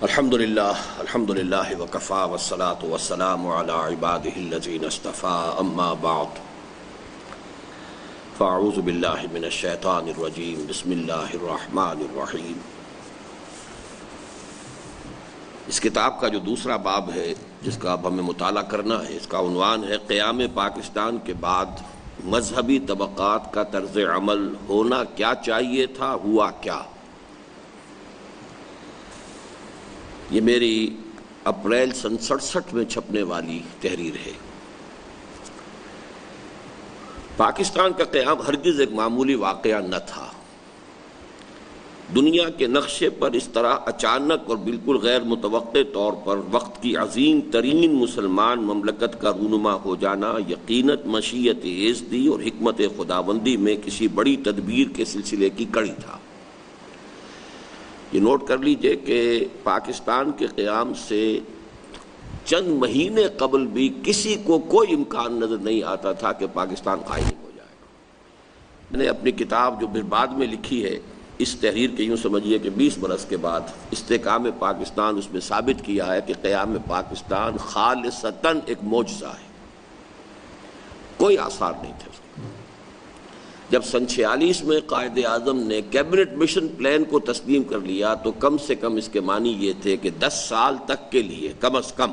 الحمدللہ وکفا والصلاة والسلام علی عباده الذین اصطفى اما بعد فاعوذ باللہ من الشیطان الرجیم بسم اللہ الرحمن الرحیم۔ اس کتاب کا جو دوسرا باب ہے جس کا اب ہمیں مطالعہ کرنا ہے، اس کا عنوان ہے قیام پاکستان کے بعد مذہبی طبقات کا طرز عمل ہونا کیا چاہیے تھا، ہوا کیا۔ یہ میری اپریل سن 67 میں چھپنے والی تحریر ہے۔ پاکستان کا قیام ہرگز ایک معمولی واقعہ نہ تھا۔ دنیا کے نقشے پر اس طرح اچانک اور بالکل غیر متوقع طور پر وقت کی عظیم ترین مسلمان مملکت کا رونما ہو جانا یقیناً مشیت ایزدی اور حکمت خداوندی میں کسی بڑی تدبیر کے سلسلے کی کڑی تھا۔ یہ نوٹ کر لیجئے کہ پاکستان کے قیام سے چند مہینے قبل بھی کسی کو کوئی امکان نظر نہیں آتا تھا کہ پاکستان قائم ہو جائے گا۔ میں نے اپنی کتاب جو پھر بعد میں لکھی ہے، اس تحریر کے یوں سمجھیے کہ 20 برس کے بعد استحکام پاکستان، اس میں ثابت کیا ہے کہ قیام پاکستان خالصتاً ایک معجزہ ہے، کوئی آثار نہیں تھے۔ جب سن 46 میں قائد اعظم نے کیبنٹ مشن پلان کو تسلیم کر لیا تو کم سے کم اس کے معنی یہ تھے کہ 10 سال تک کے لیے کم از کم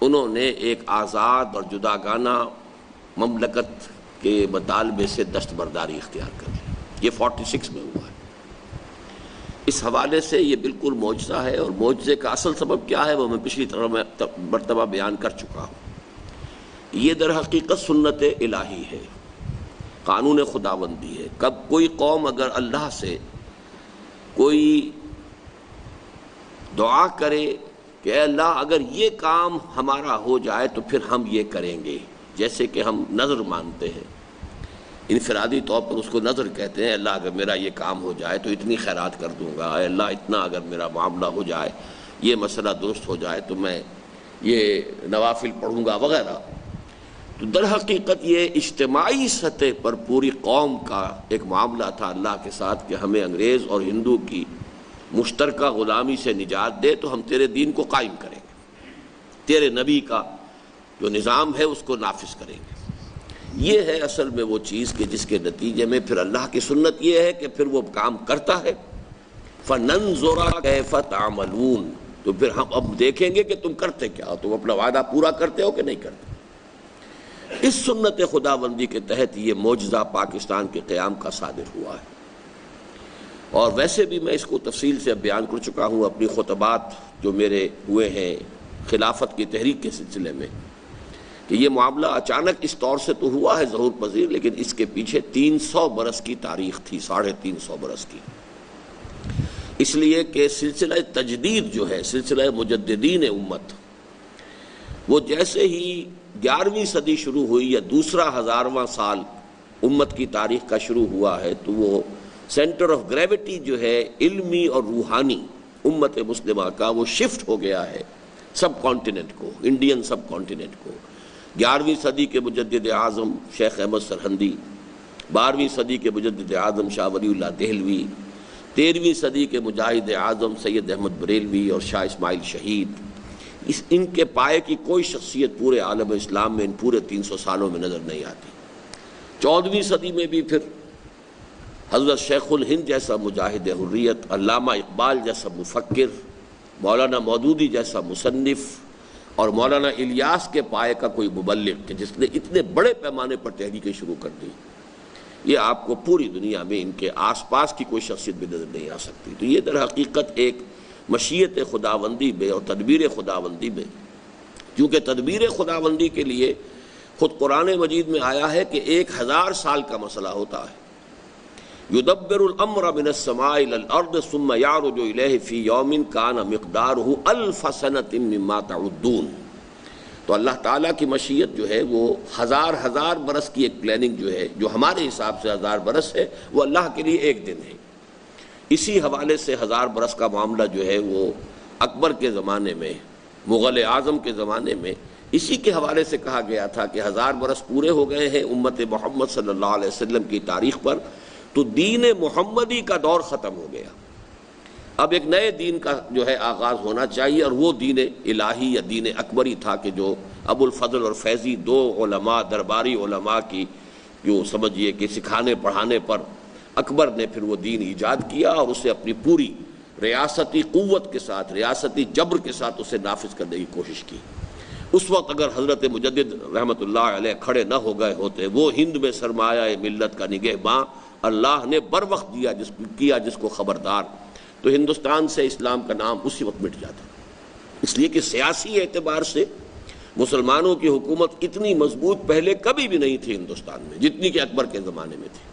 انہوں نے ایک آزاد اور جداگانہ مملکت کے مطالبے سے دستبرداری اختیار کر لی۔ یہ 46 میں ہوا ہے۔ اس حوالے سے یہ بالکل معجزہ ہے، اور معجزے کا اصل سبب کیا ہے وہ میں پچھلی مرتبہ بیان کر چکا ہوں۔ یہ در حقیقت سنت الہی ہے، قانون خداوندی ہے۔ کب کوئی قوم اگر اللہ سے کوئی دعا کرے کہ اے اللہ اگر یہ کام ہمارا ہو جائے تو پھر ہم یہ کریں گے، جیسے کہ ہم نظر مانتے ہیں، انفرادی طور پر اس کو نظر کہتے ہیں، اللہ اگر میرا یہ کام ہو جائے تو اتنی خیرات کر دوں گا، اے اللہ اتنا اگر میرا معاملہ ہو جائے، یہ مسئلہ درست ہو جائے تو میں یہ نوافل پڑھوں گا وغیرہ۔ تو در حقیقت یہ اجتماعی سطح پر پوری قوم کا ایک معاملہ تھا اللہ کے ساتھ کہ ہمیں انگریز اور ہندو کی مشترکہ غلامی سے نجات دے تو ہم تیرے دین کو قائم کریں گے، تیرے نبی کا جو نظام ہے اس کو نافذ کریں گے۔ یہ ہے اصل میں وہ چیز کہ جس کے نتیجے میں پھر اللہ کی سنت یہ ہے کہ پھر وہ کام کرتا ہے۔ فَنَنْظُرَ كَيْفَ تَعْمَلُونَ، تو پھر ہم اب دیکھیں گے کہ تم کرتے کیا ہو، تم اپنا وعدہ پورا کرتے ہو کہ نہیں کرتے۔ اس سنت خداوندی کے تحت یہ معجزہ پاکستان کے قیام کا صادر ہوا ہے، اور ویسے بھی میں اس کو تفصیل سے بیان کر چکا ہوں اپنی خطبات جو میرے ہوئے ہیں خلافت کی تحریک کے سلسلے میں، کہ یہ معاملہ اچانک اس طور سے تو ہوا ہے ظہور پذیر، لیکن اس کے پیچھے 300 برس کی تاریخ تھی، 350 برس کی، اس لیے کہ سلسلہ تجدید جو ہے، سلسلہ مجددین امت، وہ جیسے ہی 11ویں صدی شروع ہوئی یا دوسرا 1000واں سال امت کی تاریخ کا شروع ہوا ہے، تو وہ سینٹر آف گریوٹی جو ہے علمی اور روحانی امت مسلمہ کا، وہ شفٹ ہو گیا ہے سب کانٹیننٹ کو، انڈین سب کانٹیننٹ کو۔ 11ویں صدی کے مجدد اعظم شیخ احمد سرہندی، 12ویں صدی کے مجدد اعظم شاہ ولی اللہ دہلوی، 13ویں صدی کے مجاہد اعظم سید احمد بریلوی اور شاہ اسماعیل شہید، ان کے پائے کی کوئی شخصیت پورے عالم اسلام میں ان پورے 300 سالوں میں نظر نہیں آتی۔ 14ویں صدی میں بھی پھر حضرت شیخ الہند جیسا مجاہد حریت، علامہ اقبال جیسا مفکر، مولانا مودودی جیسا مصنف، اور مولانا الیاس کے پائے کا کوئی مبلغ کہ جس نے اتنے بڑے پیمانے پر تحریکیں شروع کر دی، یہ آپ کو پوری دنیا میں ان کے آس پاس کی کوئی شخصیت بھی نظر نہیں آ سکتی۔ تو یہ در حقیقت ایک مشیت خداوندی میں اور تدبیر خداوندی میں، کیونکہ تدبیر خداوندی کے لیے خود قرآن مجید میں آیا ہے کہ 1000 سال کا مسئلہ ہوتا ہے۔ یدبر الامر من السماء الى الارض ثم یعرج الیہ فی یوم کان مقدارہ 1000 سنۃ مما تعدون۔ تو اللہ تعالیٰ کی مشیت جو ہے وہ ہزار برس کی ایک پلاننگ جو ہے، جو ہمارے حساب سے 1000 برس ہے، وہ اللہ کے لیے ایک دن ہے۔ اسی حوالے سے 1000 برس کا معاملہ جو ہے وہ اکبر کے زمانے میں، مغل اعظم کے زمانے میں، اسی کے حوالے سے کہا گیا تھا کہ 1000 برس پورے ہو گئے ہیں امت محمد صلی اللہ علیہ وسلم کی تاریخ پر، تو دین محمدی کا دور ختم ہو گیا۔ اب ایک نئے دین کا جو ہے آغاز ہونا چاہیے، اور وہ دین الہی یا دین اکبری تھا کہ جو ابو الفضل اور فیضی دو علماء، درباری علماء کی جو سمجھیے کہ سکھانے پڑھانے پر اکبر نے پھر وہ دین ایجاد کیا، اور اسے اپنی پوری ریاستی قوت کے ساتھ، ریاستی جبر کے ساتھ اسے نافذ کرنے کی کوشش کی۔ اس وقت اگر حضرت مجدد رحمۃ اللہ علیہ کھڑے نہ ہو گئے ہوتے، وہ ہند میں سرمایہ ملت کا نگہباں اللہ نے بر وقت کیا جس کو خبردار، تو ہندوستان سے اسلام کا نام اسی وقت مٹ جاتا۔ اس لیے کہ سیاسی اعتبار سے مسلمانوں کی حکومت اتنی مضبوط پہلے کبھی بھی نہیں تھی ہندوستان میں جتنی کہ اکبر کے زمانے میں تھی۔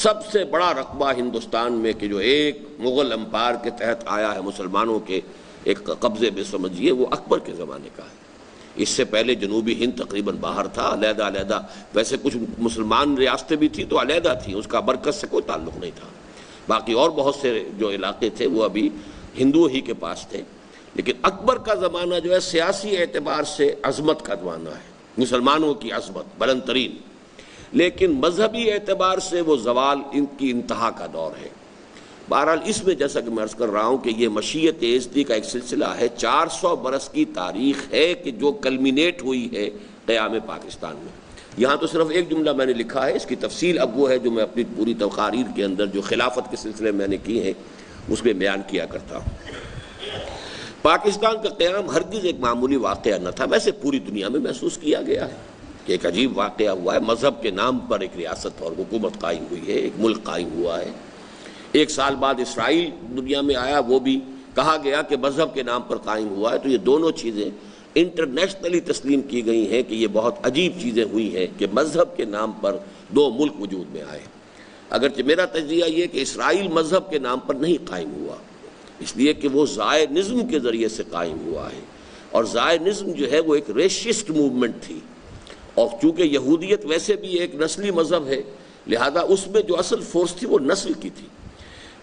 سب سے بڑا رقبہ ہندوستان میں کہ جو ایک مغل امپائر کے تحت آیا ہے مسلمانوں کے ایک قبضے میں سمجھیے، وہ اکبر کے زمانے کا ہے۔ اس سے پہلے جنوبی ہند تقریباً باہر تھا، علیحدہ علیحدہ، ویسے کچھ مسلمان ریاستیں بھی تھیں تو علیحدہ تھیں، اس کا برکت سے کوئی تعلق نہیں تھا۔ باقی اور بہت سے جو علاقے تھے وہ ابھی ہندو ہی کے پاس تھے، لیکن اکبر کا زمانہ جو ہے سیاسی اعتبار سے عظمت کا زمانہ ہے، مسلمانوں کی عظمت بلند ترین، لیکن مذہبی اعتبار سے وہ زوال ان کی انتہا کا دور ہے۔ بہرحال اس میں جیسا کہ میں عرض کر رہا ہوں کہ یہ مشیت یزدی کا ایک سلسلہ ہے، 400 برس کی تاریخ ہے کہ جو کلمینیٹ ہوئی ہے قیام پاکستان میں۔ یہاں تو صرف ایک جملہ میں نے لکھا ہے، اس کی تفصیل اب وہ ہے جو میں اپنی پوری تقاریر کے اندر جو خلافت کے سلسلے میں نے کی ہیں اس میں بیان کیا کرتا ہوں۔ پاکستان کا قیام ہرگز ایک معمولی واقعہ نہ تھا، ویسے پوری دنیا میں محسوس کیا گیا ہے کہ ایک عجیب واقعہ ہوا ہے، مذہب کے نام پر ایک ریاست اور حکومت قائم ہوئی ہے، ایک ملک قائم ہوا ہے۔ 1 سال بعد اسرائیل دنیا میں آیا، وہ بھی کہا گیا کہ مذہب کے نام پر قائم ہوا ہے۔ تو یہ دونوں چیزیں انٹرنیشنلی تسلیم کی گئی ہیں کہ یہ بہت عجیب چیزیں ہوئی ہیں کہ مذہب کے نام پر 2 ملک وجود میں آئے۔ اگرچہ میرا تجزیہ یہ کہ اسرائیل مذہب کے نام پر نہیں قائم ہوا، اس لیے کہ وہ زائنزم کے ذریعے سے قائم ہوا ہے، اور زائنزم جو ہے وہ ایک ریشسٹ موومنٹ تھی، اور چونکہ یہودیت ویسے بھی ایک نسلی مذہب ہے، لہذا اس میں جو اصل فورس تھی وہ نسل کی تھی۔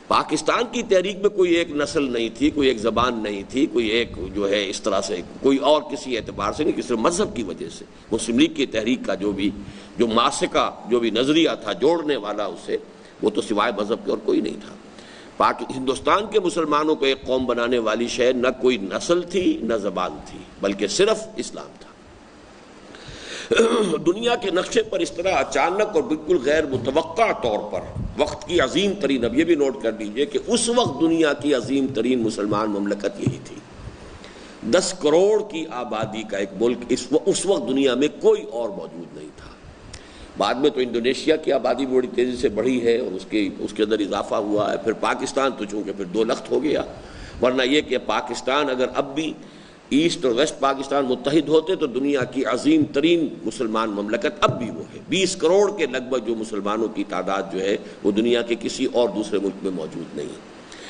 پاکستان کی تحریک میں کوئی ایک نسل نہیں تھی، کوئی ایک زبان نہیں تھی، کوئی ایک جو ہے اس طرح سے کوئی اور کسی اعتبار سے نہیں، صرف مذہب کی وجہ سے مسلم لیگ کی تحریک کا جو ماسکہ جو بھی نظریہ تھا جوڑنے والا اسے، وہ تو سوائے مذہب کے اور کوئی نہیں تھا۔ ہندوستان کے مسلمانوں کو ایک قوم بنانے والی شے نہ کوئی نسل تھی نہ زبان تھی، بلکہ صرف اسلام تھا۔ دنیا کے نقشے پر اس طرح اچانک اور بالکل غیر متوقع طور پر وقت کی عظیم ترین، اب یہ بھی نوٹ کر لیجئے کہ اس وقت دنیا کی عظیم ترین مسلمان مملکت یہی تھی، 10 کروڑ کی آبادی کا ایک ملک، اس وقت دنیا میں کوئی اور موجود نہیں تھا۔ بعد میں تو انڈونیشیا کی آبادی بڑی تیزی سے بڑھی ہے اور اس کے اندر اضافہ ہوا ہے، پھر پاکستان تو چونکہ پھر 2 لخت ہو گیا، ورنہ یہ کہ پاکستان اگر اب بھی ایسٹ اور ویسٹ پاکستان متحد ہوتے تو دنیا کی عظیم ترین مسلمان مملکت اب بھی وہ ہے۔ 20 کروڑ کے لگ بھگ جو مسلمانوں کی تعداد جو ہے وہ دنیا کے کسی اور دوسرے ملک میں موجود نہیں ہے،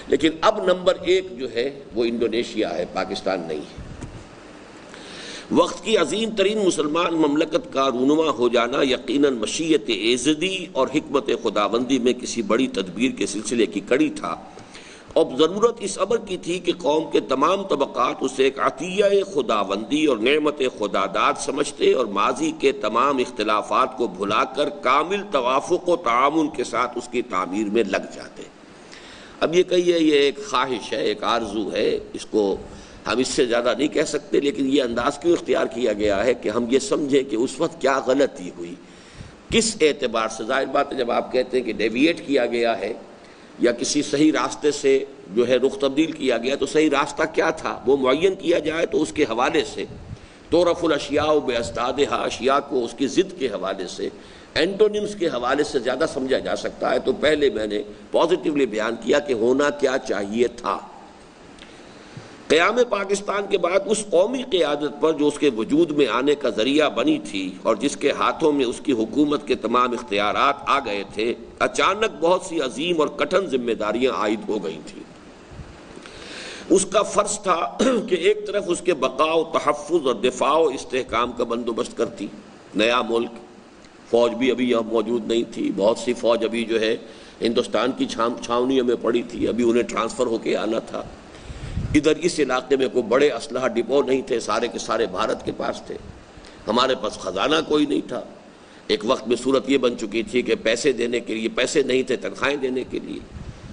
لیکن اب نمبر 1 جو ہے وہ انڈونیشیا ہے، پاکستان نہیں ہے۔ وقت کی عظیم ترین مسلمان مملکت کا رونما ہو جانا یقیناً مشیت یزدی اور حکمت خداوندی میں کسی بڑی تدبیر کے سلسلے کی کڑی تھا، اب ضرورت اس امر کی تھی کہ قوم کے تمام طبقات اسے ایک عطیہ خداوندی اور نعمت خداداد سمجھتے اور ماضی کے تمام اختلافات کو بھلا کر کامل توافق و تعاون کے ساتھ اس کی تعمیر میں لگ جاتے۔ اب یہ کہیے یہ ایک خواہش ہے، ایک آرزو ہے، اس کو ہم اس سے زیادہ نہیں کہہ سکتے، لیکن یہ انداز کیوں اختیار کیا گیا ہے کہ ہم یہ سمجھیں کہ اس وقت کیا غلطی ہوئی، کس اعتبار سے۔ ظاہر بات ہے جب آپ کہتے ہیں کہ ڈیویٹ کیا گیا ہے یا کسی صحیح راستے سے جو ہے رخ تبدیل کیا گیا، تو صحیح راستہ کیا تھا وہ معین کیا جائے تو اس کے حوالے سے تعرف الاشیاء بازدادھا، اشیاء کو اس کی ضد کے حوالے سے، اینٹونیمز کے حوالے سے زیادہ سمجھا جا سکتا ہے۔ تو پہلے میں نے پازیٹیولی بیان کیا کہ ہونا کیا چاہیے تھا۔ قیام پاکستان کے بعد اس قومی قیادت پر جو اس کے وجود میں آنے کا ذریعہ بنی تھی اور جس کے ہاتھوں میں اس کی حکومت کے تمام اختیارات آ گئے تھے، اچانک بہت سی عظیم اور کٹھن ذمہ داریاں عائد ہو گئی تھیں۔ اس کا فرض تھا کہ ایک طرف اس کے بقاء و تحفظ اور دفاع و استحکام کا بندوبست کرتی، نیا ملک، فوج بھی ابھی یہاں موجود نہیں تھی، بہت سی فوج ابھی جو ہے ہندوستان کی چھاونیوں میں پڑی تھی، ابھی انہیں ٹرانسفر ہو کے آنا تھا۔ ادھر اس علاقے میں کوئی بڑے اسلحہ ڈپو نہیں تھے، سارے کے سارے بھارت کے پاس تھے، ہمارے پاس خزانہ کوئی نہیں تھا۔ ایک وقت میں صورت یہ بن چکی تھی کہ پیسے دینے کے لیے پیسے نہیں تھے، تنخواہیں دینے کے لیے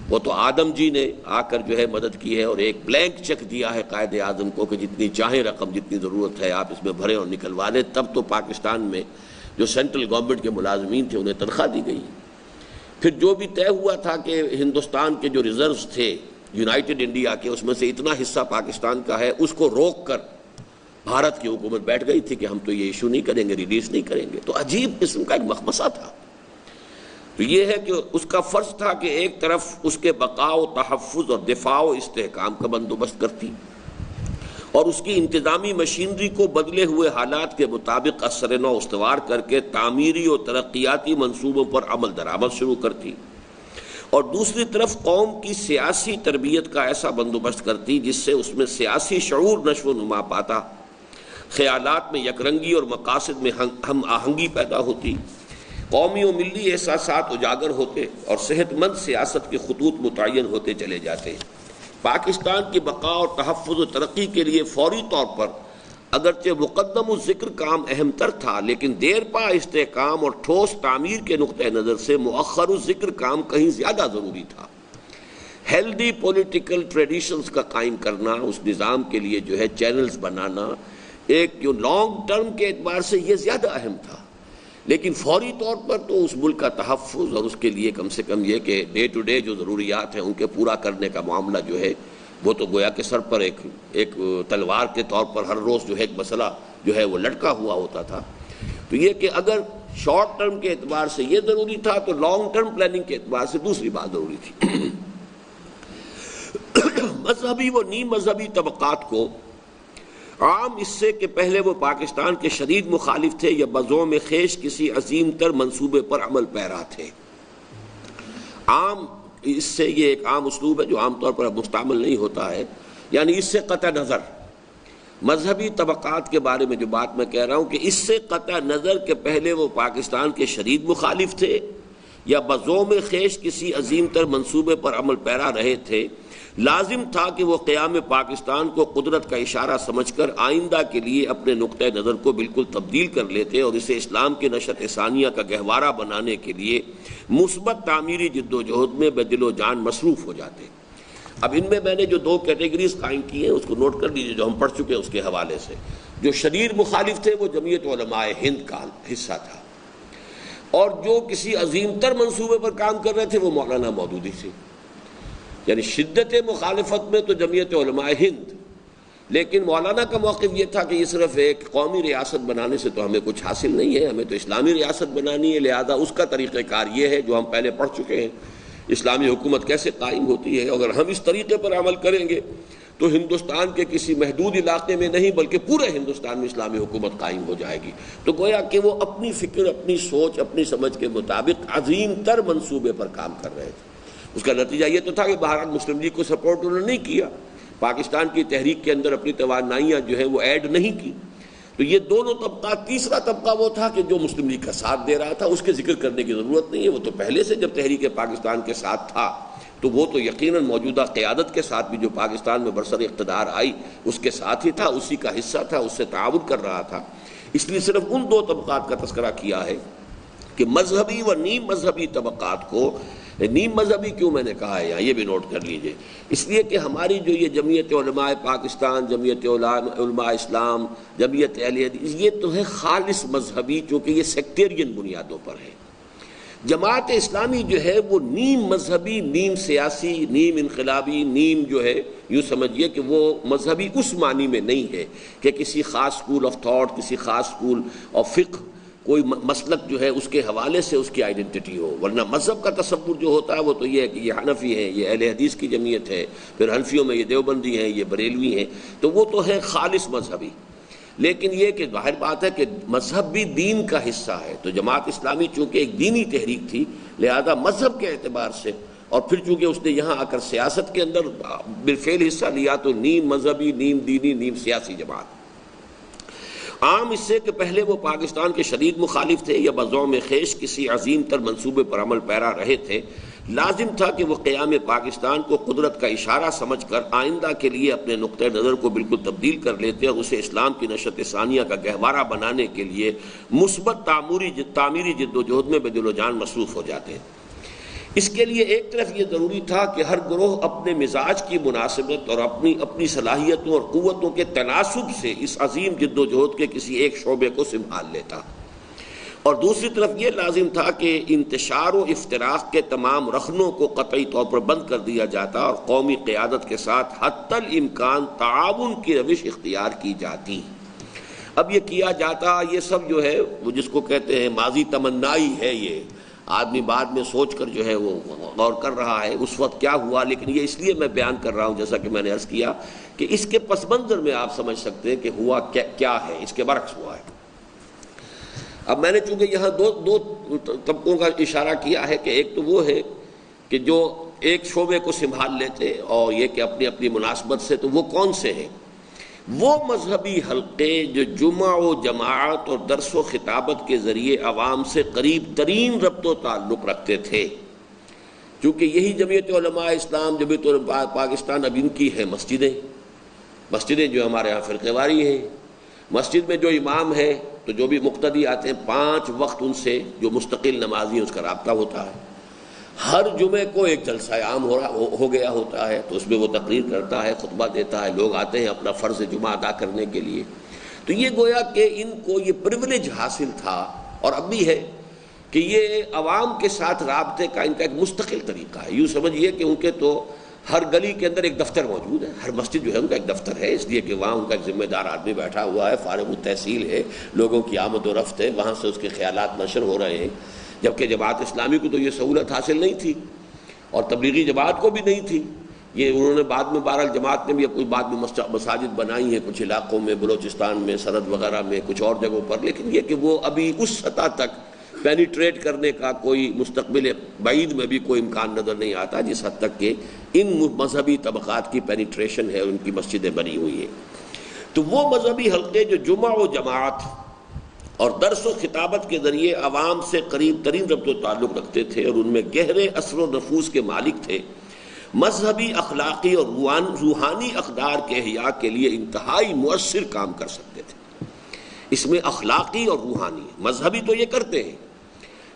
وہ تو آدم جی نے آ کر جو ہے مدد کی ہے اور ایک بلینک چیک دیا ہے قائد اعظم کو کہ جتنی چاہیں رقم جتنی ضرورت ہے آپ اس میں بھریں اور نکلوا لیں. تب تو پاکستان میں جو سینٹرل گورنمنٹ کے ملازمین تھے انہیں تنخواہ دی گئی. پھر جو بھی طے ہوا تھا کہ ہندوستان کے جو ریزروز تھے یونائٹڈ انڈیا کے، اس میں سے اتنا حصہ پاکستان کا ہے، اس کو روک کر بھارت کی حکومت بیٹھ گئی تھی کہ ہم تو یہ ایشو نہیں کریں گے، ریلیز نہیں کریں گے. تو عجیب قسم کا ایک مخمصہ تھا. تو یہ ہے کہ اس کا فرض تھا کہ ایک طرف اس کے بقاء و تحفظ اور دفاع و استحکام کا بندوبست کرتی اور اس کی انتظامی مشینری کو بدلے ہوئے حالات کے مطابق اثر نو استوار کر کے تعمیری و ترقیاتی منصوبوں پر عمل درآمد شروع کرتی، اور دوسری طرف قوم کی سیاسی تربیت کا ایسا بندوبست کرتی جس سے اس میں سیاسی شعور نشو و نما پاتا، خیالات میں یکرنگی اور مقاصد میں ہم آہنگی پیدا ہوتی، قومی و ملی احساسات اجاگر ہوتے اور صحت مند سیاست کے خطوط متعین ہوتے چلے جاتے. پاکستان کی بقاء اور تحفظ و ترقی کے لیے فوری طور پر اگرچہ مقدم الذکر کام اہم تر تھا، لیکن دیر پا استحکام اور ٹھوس تعمیر کے نقطہ نظر سے مؤخر الذکر کام کہیں زیادہ ضروری تھا. ہیلدی پولیٹیکل ٹریڈیشنز کا قائم کرنا، اس نظام کے لیے جو ہے چینلز بنانا، ایک جو لانگ ٹرم کے اعتبار سے یہ زیادہ اہم تھا. لیکن فوری طور پر تو اس ملک کا تحفظ اور اس کے لیے کم سے کم یہ کہ ڈے ٹو ڈے جو ضروریات ہیں ان کے پورا کرنے کا معاملہ جو ہے وہ تو گویا کہ سر پر ایک تلوار کے طور پر ہر روز جو ہے ایک مسئلہ جو ہے وہ لٹکا ہوا ہوتا تھا. تو یہ کہ اگر شارٹ ٹرم کے اعتبار سے یہ ضروری تھا تو لانگ ٹرم پلاننگ کے اعتبار سے دوسری بات ضروری تھی. مذہبی و نیم مذہبی طبقات کو عام اس سے کہ پہلے وہ پاکستان کے شدید مخالف تھے یا بزوم خیش کسی عظیم تر منصوبے پر عمل پیرا تھے. عام اس سے یہ ایک عام اسلوب ہے جو عام طور پر مستعمل نہیں ہوتا ہے، یعنی اس سے قطع نظر مذہبی طبقات کے بارے میں جو بات میں کہہ رہا ہوں کہ اس سے قطع نظر کہ پہلے وہ پاکستان کے شدید مخالف تھے یا بزوم خیش کسی عظیم تر منصوبے پر عمل پیرا رہے تھے، لازم تھا کہ وہ قیام پاکستان کو قدرت کا اشارہ سمجھ کر آئندہ کے لیے اپنے نقطہ نظر کو بالکل تبدیل کر لیتے اور اسے اسلام کی نشأت ثانیہ کا گہوارہ بنانے کے لیے مثبت تعمیری جد و جہد میں بے دل و جان مصروف ہو جاتے. اب ان میں نے جو دو کیٹیگریز قائم کی ہیں اس کو نوٹ کر لیجیے جو ہم پڑھ چکے ہیں اس کے حوالے سے. جو شدید مخالف تھے وہ جمعیت علماء ہند کا حصہ تھا، اور جو کسی عظیم تر منصوبے پر کام کر رہے تھے وہ مولانا مودودی تھے. یعنی شدت مخالفت میں تو جمعیت علماء ہند، لیکن مولانا کا موقف یہ تھا کہ یہ صرف ایک قومی ریاست بنانے سے تو ہمیں کچھ حاصل نہیں ہے، ہمیں تو اسلامی ریاست بنانی ہے، لہذا اس کا طریقہ کار یہ ہے جو ہم پہلے پڑھ چکے ہیں، اسلامی حکومت کیسے قائم ہوتی ہے. اگر ہم اس طریقے پر عمل کریں گے تو ہندوستان کے کسی محدود علاقے میں نہیں بلکہ پورے ہندوستان میں اسلامی حکومت قائم ہو جائے گی. تو گویا کہ وہ اپنی فکر، اپنی سوچ، اپنی سمجھ کے مطابق عظیم تر منصوبے پر کام کر رہے تھے. اس کا نتیجہ یہ تو تھا کہ بہرحال مسلم لیگ کو سپورٹ انہوں نے نہیں کیا، پاکستان کی تحریک کے اندر اپنی توانائیاں جو ہیں وہ ایڈ نہیں کی. تو یہ دونوں طبقات، تیسرا طبقہ وہ تھا کہ جو مسلم لیگ کا ساتھ دے رہا تھا، اس کے ذکر کرنے کی ضرورت نہیں ہے، وہ تو پہلے سے جب تحریک پاکستان کے ساتھ تھا تو وہ تو یقیناً موجودہ قیادت کے ساتھ بھی جو پاکستان میں برسر اقتدار آئی اس کے ساتھ ہی تھا، اسی کا حصہ تھا، اس سے تعاون کر رہا تھا. اس لیے صرف ان دو طبقات کا تذکرہ کیا ہے کہ مذہبی و نیم مذہبی طبقات کو. نیم مذہبی کیوں میں نے کہا ہے یہاں یہ بھی نوٹ کر لیجئے، اس لیے کہ ہماری جو یہ جمعیت علماء پاکستان، جمعیت علماء اسلام، جمعیت اہل حدیث، یہ تو ہے خالص مذہبی، چونکہ یہ سیکٹیرین بنیادوں پر ہے. جماعت اسلامی جو ہے وہ نیم مذہبی، نیم سیاسی، نیم انقلابی، نیم جو ہے یوں سمجھیے کہ وہ مذہبی اس معنی میں نہیں ہے کہ کسی خاص اسکول آف تھاٹ، کسی خاص اسکول آف فقہ، کوئی مسلک جو ہے اس کے حوالے سے اس کی آئیڈینٹی ہو. ورنہ مذہب کا تصور جو ہوتا ہے وہ تو یہ ہے کہ یہ حنفی ہیں، یہ اہل حدیث کی جمعیت ہے، پھر حنفیوں میں یہ دیوبندی ہیں، یہ بریلوی ہیں، تو وہ تو ہے خالص مذہبی. لیکن یہ کہ ظاہر بات ہے کہ مذہب بھی دین کا حصہ ہے. تو جماعت اسلامی چونکہ ایک دینی تحریک تھی، لہذا مذہب کے اعتبار سے، اور پھر چونکہ اس نے یہاں آ کر سیاست کے اندر بالفعل حصہ لیا، تو نیم مذہبی، نیم دینی، نیم سیاسی جماعت. عام اس سے کہ پہلے وہ پاکستان کے شدید مخالف تھے یا بزوم خیش کسی عظیم تر منصوبے پر عمل پیرا رہے تھے، لازم تھا کہ وہ قیام پاکستان کو قدرت کا اشارہ سمجھ کر آئندہ کے لیے اپنے نقطہ نظر کو بالکل تبدیل کر لیتے اور اسے اسلام کی نشأت ثانیہ کا گہوارہ بنانے کے لیے مثبت تعمیری جد و جہد میں بے دل و جان مصروف ہو جاتے. اس کے لیے ایک طرف یہ ضروری تھا کہ ہر گروہ اپنے مزاج کی مناسبت اور اپنی صلاحیتوں اور قوتوں کے تناسب سے اس عظیم جد و جہد کے کسی ایک شعبے کو سنبھال لیتا، اور دوسری طرف یہ لازم تھا کہ انتشار و افتراق کے تمام رخنوں کو قطعی طور پر بند کر دیا جاتا اور قومی قیادت کے ساتھ حتی الامکان تعاون کی روش اختیار کی جاتی۔ اب یہ کیا جاتا، یہ سب جو ہے وہ جس کو کہتے ہیں ماضی تمنائی ہے، یہ آدمی بعد میں سوچ کر جو ہے وہ غور کر رہا ہے اس وقت کیا ہوا، لیکن یہ اس لیے میں بیان کر رہا ہوں جیسا کہ میں نے عرض کیا کہ اس کے پس منظر میں آپ سمجھ سکتے ہیں کہ ہوا کیا ہے، اس کے برعکس ہوا ہے۔ اب میں نے چونکہ یہاں دو طبقوں کا اشارہ کیا ہے کہ ایک تو وہ ہے کہ جو ایک شعبے کو سنبھال لیتے اور یہ کہ اپنی اپنی مناسبت سے، تو وہ کون سے ہیں؟ وہ مذہبی حلقے جو جمعہ و جماعت اور درس و خطابت کے ذریعے عوام سے قریب ترین ربط و تعلق رکھتے تھے، چونکہ یہی جمعیت علماء اسلام، جمعیت علماء پاکستان، اب ان کی ہے مسجدیں جو ہمارے ہاں فرقے واری ہیں۔ مسجد میں جو امام ہے تو جو بھی مقتدی آتے ہیں 5 وقت ان سے جو مستقل نمازی ہیں اس کا رابطہ ہوتا ہے۔ ہر جمعے کو ایک جلسہ عام ہو گیا ہوتا ہے، تو اس میں وہ تقریر کرتا ہے، خطبہ دیتا ہے، لوگ آتے ہیں اپنا فرض جمعہ ادا کرنے کے لیے۔ تو یہ گویا کہ ان کو یہ پریویلیج حاصل تھا، اور اب بھی ہے کہ یہ عوام کے ساتھ رابطے کا ان کا ایک مستقل طریقہ ہے۔ یوں سمجھیے کہ ان کے تو ہر گلی کے اندر ایک دفتر موجود ہے، ہر مسجد جو ہے ان کا ایک دفتر ہے، اس لیے کہ وہاں ان کا ایک ذمہ دار آدمی بیٹھا ہوا ہے، فارغ التحصیل ہے، لوگوں کی آمد و رفت ہے، وہاں سے اس کے خیالات نشر ہو رہے ہیں۔ جبکہ جماعت اسلامی کو تو یہ سہولت حاصل نہیں تھی، اور تبلیغی جماعت کو بھی نہیں تھی۔ یہ انہوں نے بعد میں بہرحال جماعت نے بھی کوئی بعد میں مساجد بنائی ہیں کچھ علاقوں میں، بلوچستان میں، سرحد وغیرہ میں، کچھ اور جگہوں پر، لیکن یہ کہ وہ ابھی اس سطح تک پینیٹریٹ کرنے کا کوئی مستقبل بعید میں بھی کوئی امکان نظر نہیں آتا جس حد تک کہ ان مذہبی طبقات کی پینیٹریشن ہے، ان کی مسجدیں بنی ہوئی ہیں۔ تو وہ مذہبی حلقے جو جمعہ و جماعت اور درس و خطابت کے ذریعے عوام سے قریب ترین ربط و تعلق رکھتے تھے اور ان میں گہرے اثر و نفوذ کے مالک تھے، مذہبی، اخلاقی اور روحانی اقدار کے احیاء کے لیے انتہائی مؤثر کام کر سکتے تھے۔ اس میں اخلاقی اور روحانی، مذہبی تو یہ کرتے ہیں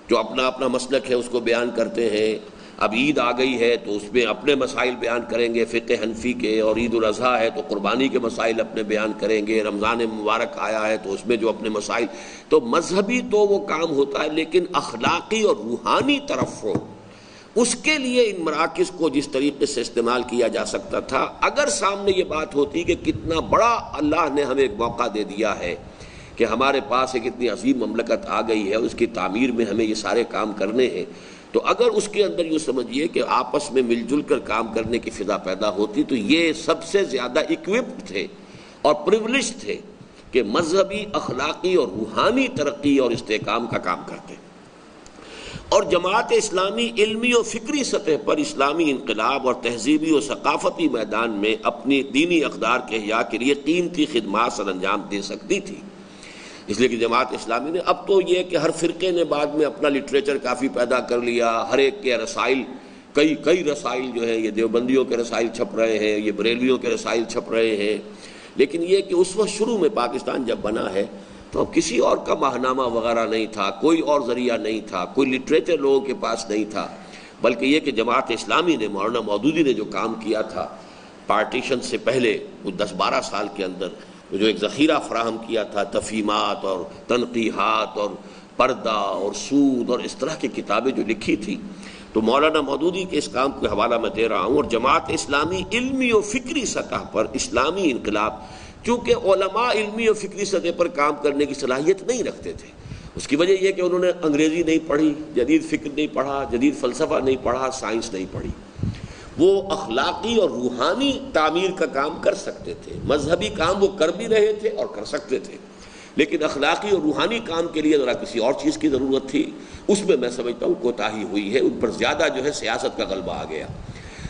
جو اپنا اپنا مسلک ہے اس کو بیان کرتے ہیں۔ اب عید آ گئی ہے تو اس میں اپنے مسائل بیان کریں گے فقہ حنفی کے، اور عید الاضحیٰ ہے تو قربانی کے مسائل اپنے بیان کریں گے، رمضان مبارک آیا ہے تو اس میں جو اپنے مسائل۔ تو مذہبی تو وہ کام ہوتا ہے، لیکن اخلاقی اور روحانی طرف ہو، اس کے لیے ان مراکز کو جس طریقے سے استعمال کیا جا سکتا تھا، اگر سامنے یہ بات ہوتی کہ کتنا بڑا اللہ نے ہمیں ایک موقع دے دیا ہے کہ ہمارے پاس ایک اتنی عظیم مملکت آ گئی ہے، اس کی تعمیر میں ہمیں یہ سارے کام کرنے ہیں، تو اگر اس کے اندر یوں سمجھیے کہ آپس میں مل جل کر کام کرنے کی فضا پیدا ہوتی، تو یہ سب سے زیادہ اکوپڈ تھے اور پریولیج تھے کہ مذہبی، اخلاقی اور روحانی ترقی اور استحکام کا کام کرتے۔ اور جماعت اسلامی علمی و فکری سطح پر اسلامی انقلاب اور تہذیبی و ثقافتی میدان میں اپنی دینی اقدار کے احیاء کے لیے قیمتی خدمات سر انجام دے سکتی تھی، اس لیے کہ جماعت اسلامی نے اب تو یہ کہ ہر فرقے نے بعد میں اپنا لٹریچر کافی پیدا کر لیا، ہر ایک کے رسائل، کئی رسائل جو ہیں، یہ دیوبندیوں کے رسائل چھپ رہے ہیں، یہ بریلویوں کے رسائل چھپ رہے ہیں، لیکن یہ کہ اس وقت شروع میں پاکستان جب بنا ہے تو اب کسی اور کا ماہنامہ وغیرہ نہیں تھا، کوئی اور ذریعہ نہیں تھا، کوئی لٹریچر لوگوں کے پاس نہیں تھا، بلکہ یہ کہ جماعت اسلامی نے، مولانا مودودی نے جو کام کیا تھا پارٹیشن سے پہلے وہ 10-12 سال کے اندر، جو ایک ذخیرہ فراہم کیا تھا تفہیمات اور تنقیحات اور پردہ اور سود اور اس طرح کی کتابیں جو لکھی تھی، تو مولانا مودودی کے اس کام کو حوالہ میں دے رہا ہوں۔ اور جماعت اسلامی علمی و فکری سطح پر اسلامی انقلاب، چونکہ علماء علمی و فکری سطح پر کام کرنے کی صلاحیت نہیں رکھتے تھے، اس کی وجہ یہ کہ انہوں نے انگریزی نہیں پڑھی، جدید فکر نہیں پڑھا، جدید فلسفہ نہیں پڑھا، سائنس نہیں پڑھی، وہ اخلاقی اور روحانی تعمیر کا کام کر سکتے تھے، مذہبی کام وہ کر بھی رہے تھے اور کر سکتے تھے، لیکن اخلاقی اور روحانی کام کے لیے ذرا کسی اور چیز کی ضرورت تھی، اس میں میں سمجھتا ہوں کوتاہی ہوئی ہے، ان پر زیادہ جو ہے سیاست کا غلبہ آ گیا۔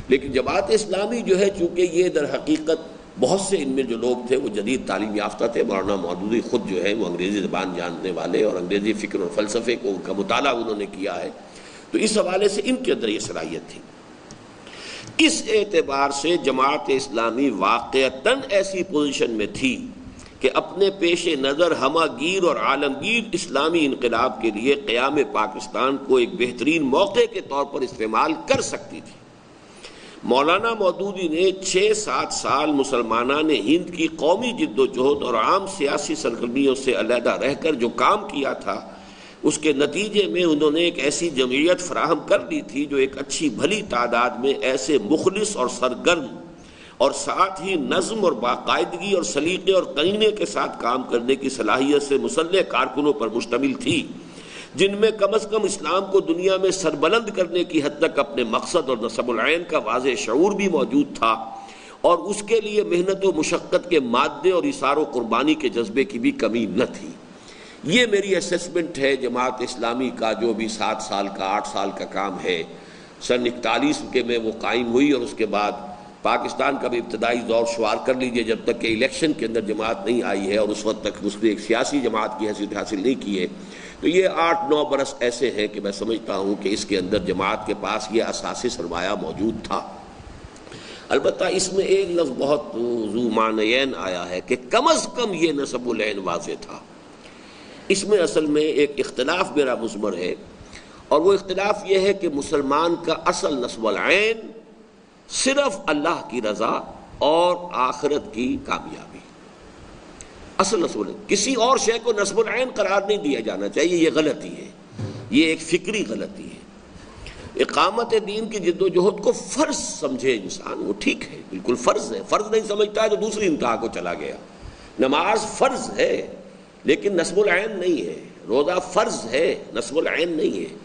لیکن جماعت اسلامی جو ہے، چونکہ یہ در حقیقت بہت سے ان میں جو لوگ تھے وہ جدید تعلیم یافتہ تھے، مولانا مودودی خود جو ہے وہ انگریزی زبان جاننے والے اور انگریزی فکر اور فلسفے کا مطالعہ انہوں نے کیا ہے، تو اس حوالے سے ان کے اندر یہ صلاحیت تھی۔ اس اعتبار سے جماعت اسلامی واقعتاً ایسی پوزیشن میں تھی کہ اپنے پیش نظر ہماگیر اور عالمگیر اسلامی انقلاب کے لیے قیام پاکستان کو ایک بہترین موقع کے طور پر استعمال کر سکتی تھی۔ مولانا مودودی نے 6-7 سال مسلمانان ہند کی قومی جد و جہد اور عام سیاسی سرگرمیوں سے علیحدہ رہ کر جو کام کیا تھا، اس کے نتیجے میں انہوں نے ایک ایسی جمعیت فراہم کر دی تھی جو ایک اچھی بھلی تعداد میں ایسے مخلص اور سرگرم اور ساتھ ہی نظم اور باقاعدگی اور سلیقے اور قرینے کے ساتھ کام کرنے کی صلاحیت سے مسلح کارکنوں پر مشتمل تھی، جن میں کم از کم اسلام کو دنیا میں سربلند کرنے کی حد تک اپنے مقصد اور نصب العین کا واضح شعور بھی موجود تھا، اور اس کے لیے محنت و مشقت کے مادے اور اثار و قربانی کے جذبے کی بھی کمی نہ تھی۔ یہ میری اسیسمنٹ ہے جماعت اسلامی کا جو بھی 7 سال کا 8 سال کا کام ہے۔ سن 41 کے میں وہ قائم ہوئی، اور اس کے بعد پاکستان کا بھی ابتدائی دور شمار کر لیجئے جب تک کہ الیکشن کے اندر جماعت نہیں آئی ہے، اور اس وقت تک اس نے ایک سیاسی جماعت کی حیثیت حاصل نہیں کی ہے، تو یہ 8-9 برس ایسے ہیں کہ میں سمجھتا ہوں کہ اس کے اندر جماعت کے پاس یہ اساسی سرمایہ موجود تھا۔ البتہ اس میں ایک لفظ بہت ذو معنیین آیا ہے کہ کم از کم یہ نصب العین واضح تھا۔ اس میں اصل میں ایک اختلاف میرا مضمر ہے، اور وہ اختلاف یہ ہے کہ مسلمان کا اصل نصب العین صرف اللہ کی رضا اور آخرت کی کامیابی، اصل نصب العین، کسی اور شے کو نصب العین قرار نہیں دیا جانا چاہیے، یہ غلطی ہے، یہ ایک فکری غلطی ہے۔ اقامت دین کی جد و جہد کو فرض سمجھے انسان، وہ ٹھیک ہے، بالکل فرض ہے، فرض نہیں سمجھتا ہے تو دوسری انتہا کو چلا گیا۔ نماز فرض ہے لیکن نصب العین نہیں ہے، روزہ فرض ہے نصب العین نہیں ہے۔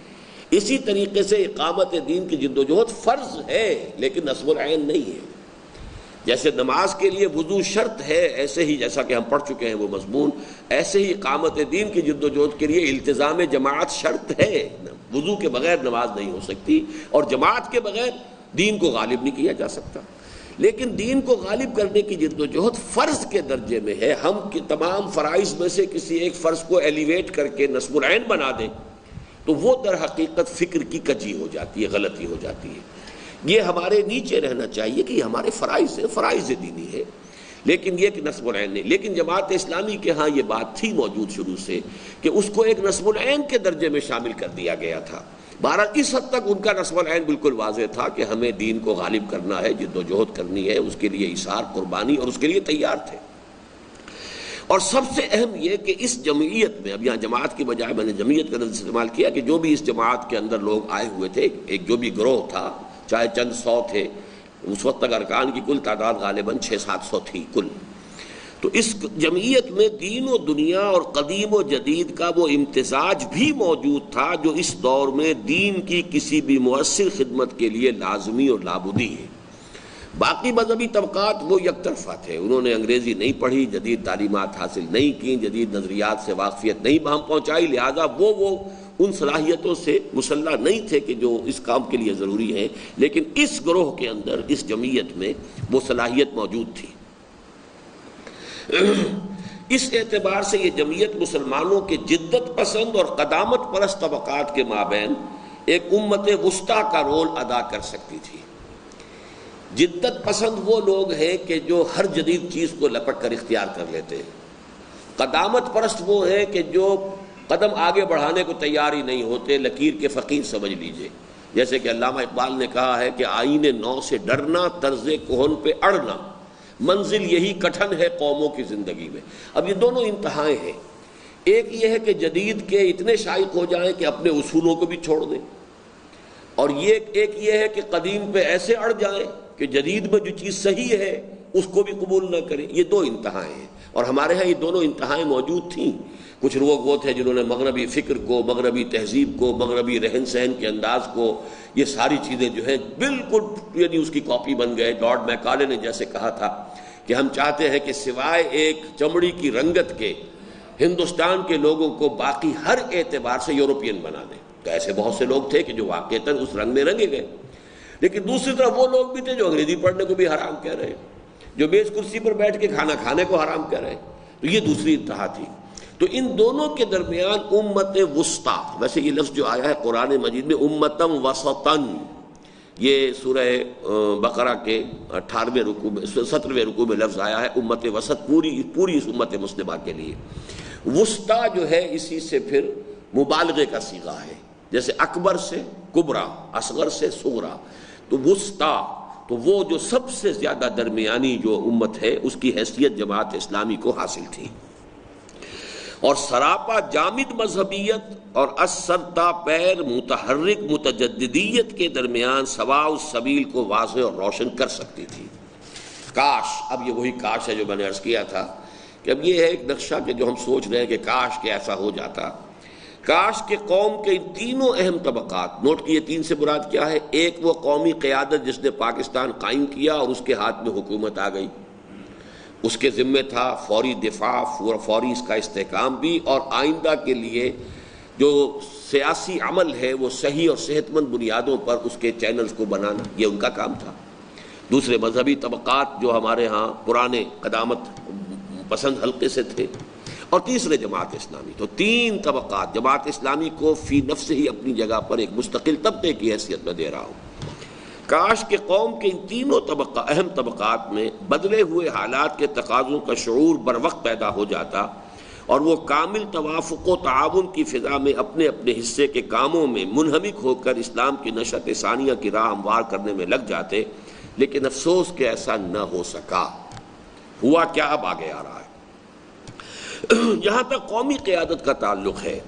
اسی طریقے سے اقامت دین کی جد و جہد فرض ہے لیکن نصب العین نہیں ہے۔ جیسے نماز کے لیے وضو شرط ہے، ایسے ہی جیسا کہ ہم پڑھ چکے ہیں وہ مضمون، ایسے ہی اقامت دین کی جد و جہد کے لیے التزام جماعت شرط ہے۔ وضو کے بغیر نماز نہیں ہو سکتی، اور جماعت کے بغیر دین کو غالب نہیں کیا جا سکتا۔ لیکن دین کو غالب کرنے کی جد و جہد فرض کے درجے میں ہے۔ ہم تمام فرائض میں سے کسی ایک فرض کو ایلیویٹ کر کے نصب العین بنا دیں تو وہ در حقیقت فکر کی کجی ہو جاتی ہے، غلطی ہو جاتی ہے۔ یہ ہمارے نیچے رہنا چاہیے کہ یہ ہمارے فرائض ہیں، فرائض دینی ہے، لیکن یہ کہ نصب العین نہیں۔ لیکن جماعت اسلامی کے ہاں یہ بات تھی موجود شروع سے کہ اس کو ایک نصب العین کے درجے میں شامل کر دیا گیا تھا۔ بہرحال اس حد تک ان کا نصب العین بالکل واضح تھا کہ ہمیں دین کو غالب کرنا ہے، جد و جہد کرنی ہے، اس کے لیے ایثار، قربانی، اور اس کے لیے تیار تھے۔ اور سب سے اہم یہ کہ اس جمعیت میں، اب یہاں جماعت کی بجائے میں نے جمعیت کا لفظ استعمال کیا، کہ جو بھی اس جماعت کے اندر لوگ آئے ہوئے تھے، ایک جو بھی گروہ تھا، چاہے چند 100 تھے، اس وقت تک ارکان کی کل تعداد غالباً 600-700 تھی کل، تو اس جمعیت میں دین و دنیا اور قدیم و جدید کا وہ امتزاج بھی موجود تھا جو اس دور میں دین کی کسی بھی مؤثر خدمت کے لیے لازمی اور لابدی ہے۔ باقی مذہبی طبقات وہ یک طرفہ تھے، انہوں نے انگریزی نہیں پڑھی، جدید تعلیمات حاصل نہیں کی، جدید نظریات سے واقفیت نہیں بہم پہنچائی، لہذا وہ ان صلاحیتوں سے مسلح نہیں تھے کہ جو اس کام کے لیے ضروری ہیں، لیکن اس گروہ کے اندر، اس جمعیت میں وہ صلاحیت موجود تھی۔ اس اعتبار سے یہ جمعیت مسلمانوں کے جدت پسند اور قدامت پرست طبقات کے مابین ایک امت وسطیٰ کا رول ادا کر سکتی تھی۔ جدت پسند وہ لوگ ہیں کہ جو ہر جدید چیز کو لپٹ کر اختیار کر لیتے ہیں، قدامت پرست وہ ہیں کہ جو قدم آگے بڑھانے کو تیار ہی نہیں ہوتے، لکیر کے فقیر سمجھ لیجئے۔ جیسے کہ علامہ اقبال نے کہا ہے کہ آئین نو سے ڈرنا، طرز کہن پہ اڑنا، منزل یہی کٹھن ہے قوموں کی زندگی میں۔ اب یہ دونوں انتہائیں ہیں، ایک یہ ہے کہ جدید کے اتنے شائق ہو جائیں کہ اپنے اصولوں کو بھی چھوڑ دیں، اور ایک یہ ہے کہ قدیم پہ ایسے اڑ جائیں کہ جدید میں جو چیز صحیح ہے اس کو بھی قبول نہ کریں۔ یہ دو انتہائیں ہیں، اور ہمارے ہاں یہ دونوں انتہائیں موجود تھیں۔ کچھ لوگ وہ تھے جنہوں نے مغربی فکر کو، مغربی تہذیب کو، مغربی رہن سہن کے انداز کو، یہ ساری چیزیں جو ہیں بالکل یعنی اس کی کاپی بن گئے۔ لارڈ میکالے نے جیسے کہا تھا کہ ہم چاہتے ہیں کہ سوائے ایک چمڑی کی رنگت کے ہندوستان کے لوگوں کو باقی ہر اعتبار سے یورپین بنا دیں۔ تو ایسے بہت سے لوگ تھے کہ جو واقعتاً اس رنگ میں رنگے گئے، لیکن دوسری طرف وہ لوگ بھی تھے جو انگریزی پڑھنے کو بھی حرام کہہ رہے، جو میز کرسی پر بیٹھ کے کھانا کھانے کو حرام کہہ رہے۔ تو یہ دوسری انتہا تھی۔ تو ان دونوں کے درمیان امت وسطیٰ، ویسے یہ لفظ جو آیا ہے قرآن مجید میں امتم وسطن، یہ سورہ بقرہ کے 18ویں رکوع میں 17ویں رکوع میں لفظ آیا ہے امت وسط، پوری اس امت مسلمہ کے لیے۔ وسطیٰ جو ہے اسی سے پھر مبالغے کا صیغہ ہے، جیسے اکبر سے کبریٰ، اصغر سے صغریٰ، تو وسطیٰ تو وہ جو سب سے زیادہ درمیانی جو امت ہے اس کی حیثیت جماعت اسلامی کو حاصل تھی۔ اور سراپا جامد مذہبیت اور اسرتا پیر متحرک متجددیت کے درمیان سواء السبیل کو واضح اور روشن کر سکتی تھی۔ کاش، اب یہ وہی کاش ہے جو میں نے عرض کیا تھا کہ اب یہ ہے ایک نقشہ کہ جو ہم سوچ رہے ہیں کہ کاش کہ ایسا ہو جاتا، کاش کہ قوم کے ان تینوں اہم طبقات، نوٹ کیے تین سے مراد کیا ہے، ایک وہ قومی قیادت جس نے پاکستان قائم کیا اور اس کے ہاتھ میں حکومت آ گئی، اس کے ذمہ تھا فوری دفاع، فوری اس کا استحکام بھی، اور آئندہ کے لیے جو سیاسی عمل ہے وہ صحیح اور صحت مند بنیادوں پر اس کے چینلز کو بنانا، یہ ان کا کام تھا۔ دوسرے مذہبی طبقات جو ہمارے ہاں پرانے قدامت پسند حلقے سے تھے، اور تیسرے جماعت اسلامی۔ تو تین طبقات، جماعت اسلامی کو فی نفس ہی اپنی جگہ پر ایک مستقل طبقے کی حیثیت میں دے رہا ہوں۔ کاش کہ قوم کے ان تینوں اہم طبقات میں بدلے ہوئے حالات کے تقاضوں کا شعور بر وقت پیدا ہو جاتا اور وہ کامل توافق و تعاون کی فضا میں اپنے اپنے حصے کے کاموں میں منہمک ہو کر اسلام کی نشأت ثانیہ کی راہ ہموار کرنے میں لگ جاتے، لیکن افسوس کہ ایسا نہ ہو سکا۔ ہوا کیا، اب آگے آ رہا ہے۔ جہاں تک قومی قیادت کا تعلق ہے،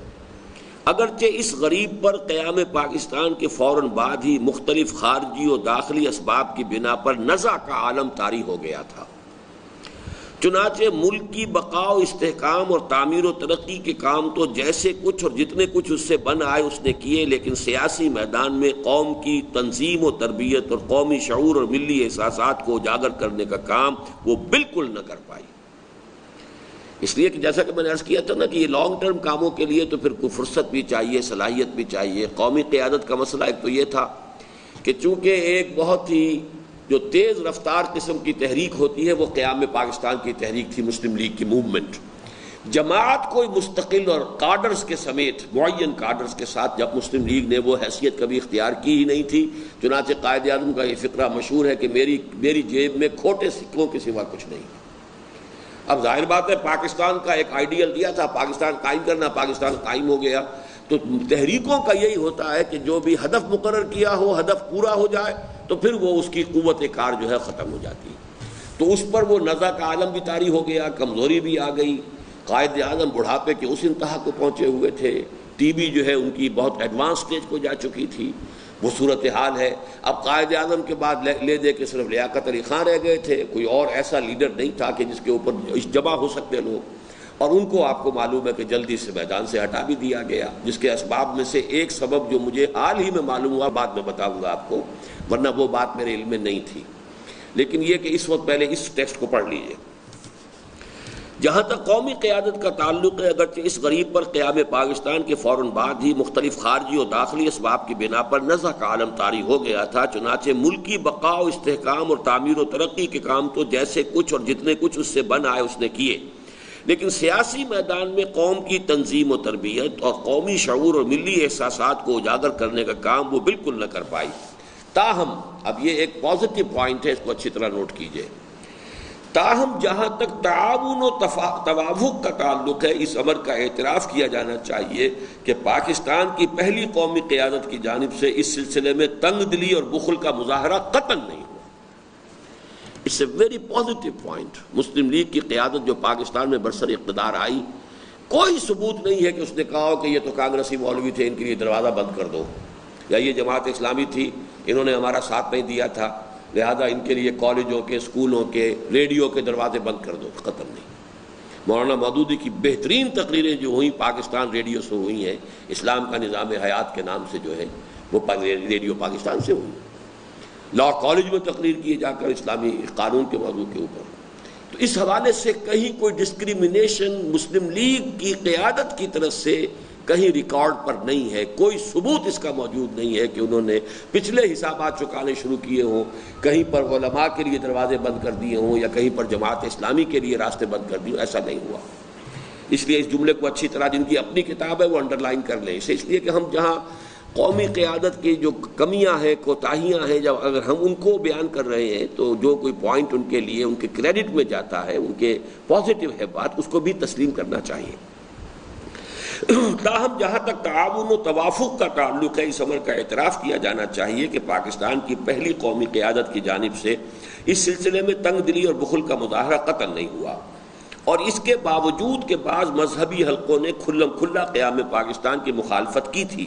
اگرچہ اس غریب پر قیام پاکستان کے فوراً بعد ہی مختلف خارجی و داخلی اسباب کی بنا پر نزع کا عالم طاری ہو گیا تھا، چنانچہ ملک کی بقا و استحکام اور تعمیر و ترقی کے کام تو جیسے کچھ اور جتنے کچھ اس سے بن آئے اس نے کیے، لیکن سیاسی میدان میں قوم کی تنظیم و تربیت اور قومی شعور اور ملی احساسات کو اجاگر کرنے کا کام وہ بالکل نہ کر پائی۔ اس لیے کہ جیسا کہ میں نے عرض کیا تھا نا کہ یہ لانگ ٹرم کاموں کے لیے تو پھر کوئی فرصت بھی چاہیے، صلاحیت بھی چاہیے۔ قومی قیادت کا مسئلہ ایک تو یہ تھا کہ چونکہ ایک بہت ہی جو تیز رفتار قسم کی تحریک ہوتی ہے وہ قیام پاکستان کی تحریک تھی، مسلم لیگ کی موومنٹ، جماعت کوئی مستقل اور کارڈرز کے سمیت معین کارڈرز کے ساتھ جب مسلم لیگ نے وہ حیثیت کبھی اختیار کی ہی نہیں تھی۔ چنانچہ قائد اعظم کا یہ فقرہ مشہور ہے کہ میری جیب میں کھوٹے سکوں کے سوا کچھ نہیں۔ اب ظاہر بات ہے پاکستان کا ایک آئیڈیل دیا تھا، پاکستان قائم کرنا، پاکستان قائم ہو گیا، تو تحریکوں کا یہی ہوتا ہے کہ جو بھی ہدف مقرر کیا ہو، ہدف پورا ہو جائے تو پھر وہ اس کی قوت کار جو ہے ختم ہو جاتی ہے۔ تو اس پر وہ نزع کا عالم بھی طاری ہو گیا، کمزوری بھی آ گئی، قائد اعظم بڑھاپے کے اس انتہا کو پہنچے ہوئے تھے، ٹی بی جو ہے ان کی بہت ایڈوانس سٹیج کو جا چکی تھی، وہ صورتحال ہے۔ اب قائد اعظم کے بعد لے دے کے صرف لیاقت علی خان رہ گئے تھے، کوئی اور ایسا لیڈر نہیں تھا کہ جس کے اوپر جمع ہو سکتے لوگ، اور ان کو آپ کو معلوم ہے کہ جلدی سے میدان سے ہٹا بھی دیا گیا، جس کے اسباب میں سے ایک سبب جو مجھے حال ہی میں معلوم ہوا، بعد میں بتاؤں گا آپ کو، ورنہ وہ بات میرے علم میں نہیں تھی، لیکن یہ کہ اس وقت پہلے اس ٹیکسٹ کو پڑھ لیجئے۔ جہاں تک قومی قیادت کا تعلق ہے، اگرچہ اس غریب پر قیام پاکستان کے فوراً بعد ہی مختلف خارجی اور داخلی اسباب کی بنا پر نزع کا عالم طاری ہو گیا تھا، چنانچہ ملک کی بقا و استحکام اور تعمیر و ترقی کے کام تو جیسے کچھ اور جتنے کچھ اس سے بن آئے اس نے کیے، لیکن سیاسی میدان میں قوم کی تنظیم و تربیت اور قومی شعور اور ملی احساسات کو اجاگر کرنے کا کام وہ بالکل نہ کر پائی۔ تاہم، اب یہ ایک پازیٹو پوائنٹ ہے، اس کو اچھی طرح نوٹ کیجئے، تاہم جہاں تک تعاون و توافق کا تعلق ہے، اس امر کا اعتراف کیا جانا چاہیے کہ پاکستان کی پہلی قومی قیادت کی جانب سے اس سلسلے میں تنگ دلی اور بخل کا مظاہرہ قطعاً نہیں ہوا۔ It's a very positive point. Muslim League کی قیادت جو پاکستان میں برسر اقتدار آئی، کوئی ثبوت نہیں ہے کہ اس نے کہا ہو کہ یہ تو کانگریسی مولوی تھے، ان کے لیے دروازہ بند کر دو، یا یہ جماعت اسلامی تھی، انہوں نے ہمارا ساتھ نہیں دیا تھا، لہذا ان کے لیے کالجوں کے، اسکولوں کے، ریڈیو کے دروازے بند کر دو، ختم نہیں۔ مولانا مودودی کی بہترین تقریریں جو ہوئیں پاکستان ریڈیو سے ہوئی ہیں، اسلام کا نظام حیات کے نام سے جو ہے وہ ریڈیو پاکستان سے ہوئی، لا کالج میں تقریر کیے جا کر اسلامی قانون کے موضوع کے اوپر۔ تو اس حوالے سے کہیں کوئی ڈسکریمنیشن مسلم لیگ کی قیادت کی طرف سے کہیں ریکارڈ پر نہیں ہے، کوئی ثبوت اس کا موجود نہیں ہے کہ انہوں نے پچھلے حسابات چکانے شروع کیے ہوں، کہیں پر علماء کے لیے دروازے بند کر دیے ہوں، یا کہیں پر جماعت اسلامی کے لیے راستے بند کر دیے ہوں، ایسا نہیں ہوا۔ اس لیے اس جملے کو اچھی طرح، جن کی اپنی کتاب ہے وہ انڈر لائن کر لیں اسے، اس لیے کہ ہم جہاں قومی قیادت کی جو کمیاں ہیں، کوتاہیاں ہیں، جب اگر ہم ان کو بیان کر رہے ہیں تو جو کوئی پوائنٹ ان کے لیے ان کے کریڈٹ میں جاتا ہے، ان کے پازیٹیو ہے بات، اس کو بھی تسلیم کرنا چاہیے۔ تاہم جہاں تک تعاون و توافق کا تعلق ہے، اس امر کا اعتراف کیا جانا چاہیے کہ پاکستان کی پہلی قومی قیادت کی جانب سے اس سلسلے میں تنگ دلی اور بخل کا مظاہرہ قطعاً نہیں ہوا، اور اس کے باوجود کہ بعض مذہبی حلقوں نے کھلم کھلا قیام پاکستان کی مخالفت کی تھی،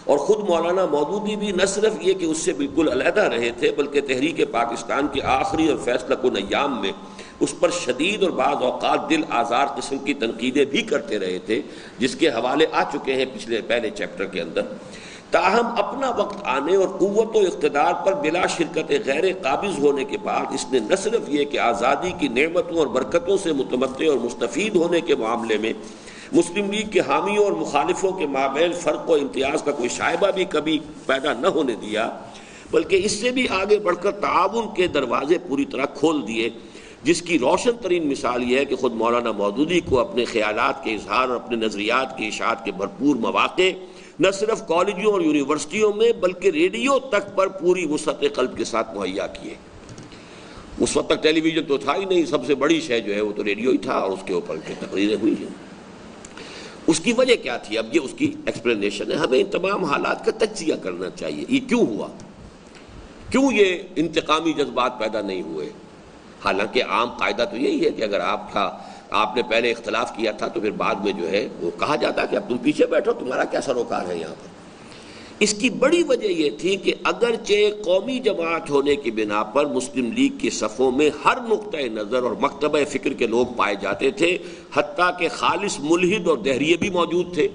اور خود مولانا مودودی بھی نہ صرف یہ کہ اس سے بالکل علیحدہ رہے تھے، بلکہ تحریک پاکستان کے آخری اور فیصلہ کن ایام میں اس پر شدید اور بعض اوقات دل آزار قسم کی تنقیدیں بھی کرتے رہے تھے، جس کے حوالے آ چکے ہیں پہلے چیپٹر کے اندر۔ تاہم اپنا وقت آنے اور قوت و اقتدار پر بلا شرکت غیر قابض ہونے کے بعد اس نے نہ صرف یہ کہ آزادی کی نعمتوں اور برکتوں سے متمتع اور مستفید ہونے کے معاملے میں مسلم لیگ کے حامیوں اور مخالفوں کے مابین فرق و امتیاز کا کوئی شائبہ بھی کبھی پیدا نہ ہونے دیا، بلکہ اس سے بھی آگے بڑھ کر تعاون کے دروازے پوری طرح کھول دیے، جس کی روشن ترین مثال یہ ہے کہ خود مولانا مودودی کو اپنے خیالات کے اظہار اور اپنے نظریات کی اشاعت کے بھرپور مواقع نہ صرف کالجوں اور یونیورسٹیوں میں بلکہ ریڈیو تک پر پوری وسعت قلب کے ساتھ مہیا کیے۔ اس وقت تک ٹیلی ویژن تو تھا ہی نہیں، سب سے بڑی شے جو ہے وہ تو ریڈیو ہی تھا، اور اس کے اوپر کی تقریریں ہوئی ہیں۔ اس کی وجہ کیا تھی؟ اب یہ اس کی ایکسپلینیشن ہے۔ ہمیں ان تمام حالات کا تجزیہ کرنا چاہیے، یہ کیوں ہوا، کیوں یہ انتقامی جذبات پیدا نہیں ہوئے؟ حالانکہ عام قاعدہ تو یہی ہے کہ اگر آپ نے پہلے اختلاف کیا تھا تو پھر بعد میں جو ہے وہ کہا جاتا کہ اب تم پیچھے بیٹھو، تمہارا کیا سروکار ہے یہاں پر۔ اس کی بڑی وجہ یہ تھی کہ اگرچہ قومی جماعت ہونے کی بنا پر مسلم لیگ کے صفوں میں ہر نقطۂ نظر اور مکتبہ فکر کے لوگ پائے جاتے تھے، حتیٰ کہ خالص ملحد اور دہریے بھی موجود تھے،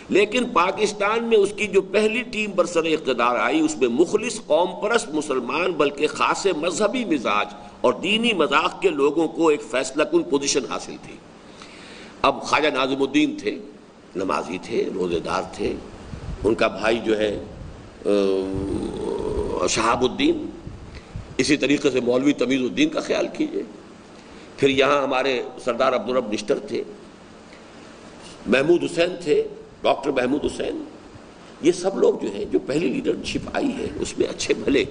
لیکن پاکستان میں اس کی جو پہلی ٹیم برسر اقتدار آئی اس میں مخلص قوم پرست مسلمان بلکہ خاص مذہبی مزاج اور دینی مذاق کے لوگوں کو ایک فیصلہ کن پوزیشن حاصل تھی۔ اب خواجہ ناظم الدین تھے، نمازی تھے، روزے دار تھے، ان کا بھائی جو ہے شہاب الدین، اسی طریقے سے مولوی تمیز الدین کا خیال کیجئے، پھر یہاں ہمارے سردار عبدالرب نشتر تھے، محمود حسین تھے، ڈاکٹر محمود حسین، یہ سب لوگ جو ہیں جو پہلی لیڈرشپ آئی ہے اس میں اچھے بھلے،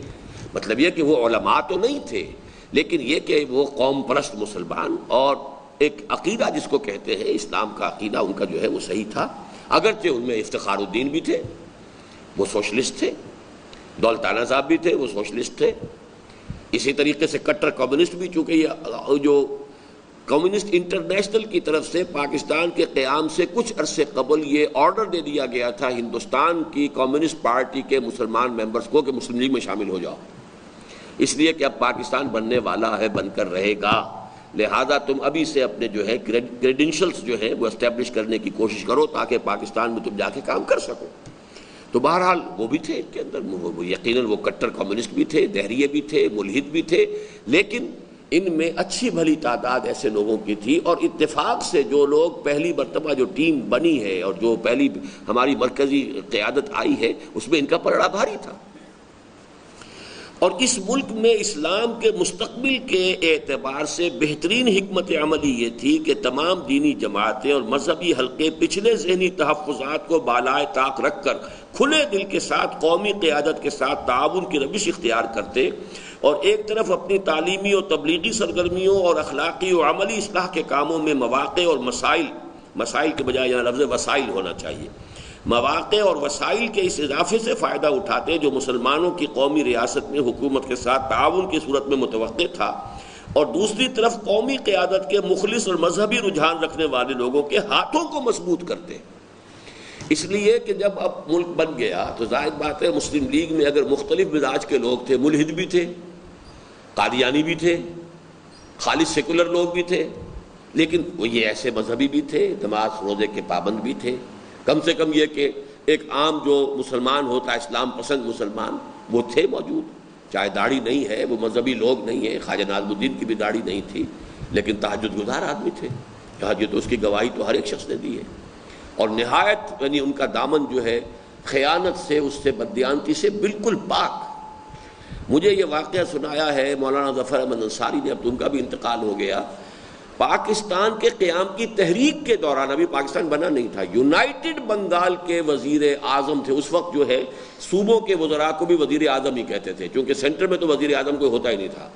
مطلب یہ کہ وہ علماء تو نہیں تھے، لیکن یہ کہ وہ قوم پرست مسلمان اور ایک عقیدہ جس کو کہتے ہیں اسلام کا عقیدہ ان کا جو ہے وہ صحیح تھا۔ اگرچہ ان میں افتخار الدین بھی تھے، وہ سوشلسٹ تھے، دولتانہ صاحب بھی تھے، وہ سوشلسٹ تھے، اسی طریقے سے کٹر کمیونسٹ بھی، چونکہ یہ جو کمیونسٹ انٹرنیشنل کی طرف سے پاکستان کے قیام سے کچھ عرصے قبل یہ آرڈر دے دیا گیا تھا ہندوستان کی کمیونسٹ پارٹی کے مسلمان ممبرز کو کہ مسلم لیگ میں شامل ہو جاؤ، اس لیے کہ اب پاکستان بننے والا ہے، بن کر رہے گا، لہذا تم ابھی سے اپنے جو ہے کریڈینشلز جو ہیں وہ اسٹیبلش کرنے کی کوشش کرو تاکہ پاکستان میں تم جا کے کام کر سکو۔ تو بہرحال وہ بھی تھے ان کے اندر، یقیناً وہ کٹر کمیونسٹ بھی تھے، دہریے بھی تھے، ملحد بھی تھے، لیکن ان میں اچھی بھلی تعداد ایسے لوگوں کی تھی، اور اتفاق سے جو لوگ پہلی مرتبہ جو ٹیم بنی ہے اور جو پہلی ہماری مرکزی قیادت آئی ہے اس میں ان کا پلڑا بھاری تھا۔ اور اس ملک میں اسلام کے مستقبل کے اعتبار سے بہترین حکمت عملی یہ تھی کہ تمام دینی جماعتیں اور مذہبی حلقے پچھلے ذہنی تحفظات کو بالائے طاق رکھ کر کھلے دل کے ساتھ قومی قیادت کے ساتھ تعاون کی روش اختیار کرتے، اور ایک طرف اپنی تعلیمی اور تبلیغی سرگرمیوں اور اخلاقی و عملی اصلاح کے کاموں میں مواقع اور مسائل کے بجائے یہاں لفظ وسائل ہونا چاہیے، مواقع اور وسائل کے اس اضافے سے فائدہ اٹھاتے جو مسلمانوں کی قومی ریاست میں حکومت کے ساتھ تعاون کی صورت میں متوقع تھا، اور دوسری طرف قومی قیادت کے مخلص اور مذہبی رجحان رکھنے والے لوگوں کے ہاتھوں کو مضبوط کرتے۔ اس لیے کہ جب اب ملک بن گیا تو ظاہر بات ہے مسلم لیگ میں اگر مختلف مزاج کے لوگ تھے، ملحد بھی تھے، قادیانی بھی تھے، خالص سیکولر لوگ بھی تھے، لیکن وہ یہ ایسے مذہبی بھی تھے، نماز روزے کے پابند بھی تھے، کم سے کم یہ کہ ایک عام جو مسلمان ہوتا ہے اسلام پسند مسلمان وہ تھے موجود، چاہے داڑھی نہیں ہے، وہ مذہبی لوگ نہیں ہیں، خواجہ ناظم الدین کی بھی داڑھی نہیں تھی لیکن تہجد گزار آدمی تھے، تہجد اس کی گواہی تو ہر ایک شخص نے دی ہے، اور نہایت یعنی ان کا دامن جو ہے خیانت سے، اس سے بددیانتی سے بالکل پاک۔ مجھے یہ واقعہ سنایا ہے مولانا ظفر احمد انصاری نے، اب تو ان کا بھی انتقال ہو گیا، پاکستان کے قیام کی تحریک کے دوران، ابھی پاکستان بنا نہیں تھا، یونائٹڈ بنگال کے وزیر اعظم تھے اس وقت، جو ہے صوبوں کے وزراء کو بھی وزیر اعظم ہی کہتے تھے، کیونکہ سینٹر میں تو وزیر اعظم کوئی ہوتا ہی نہیں تھا،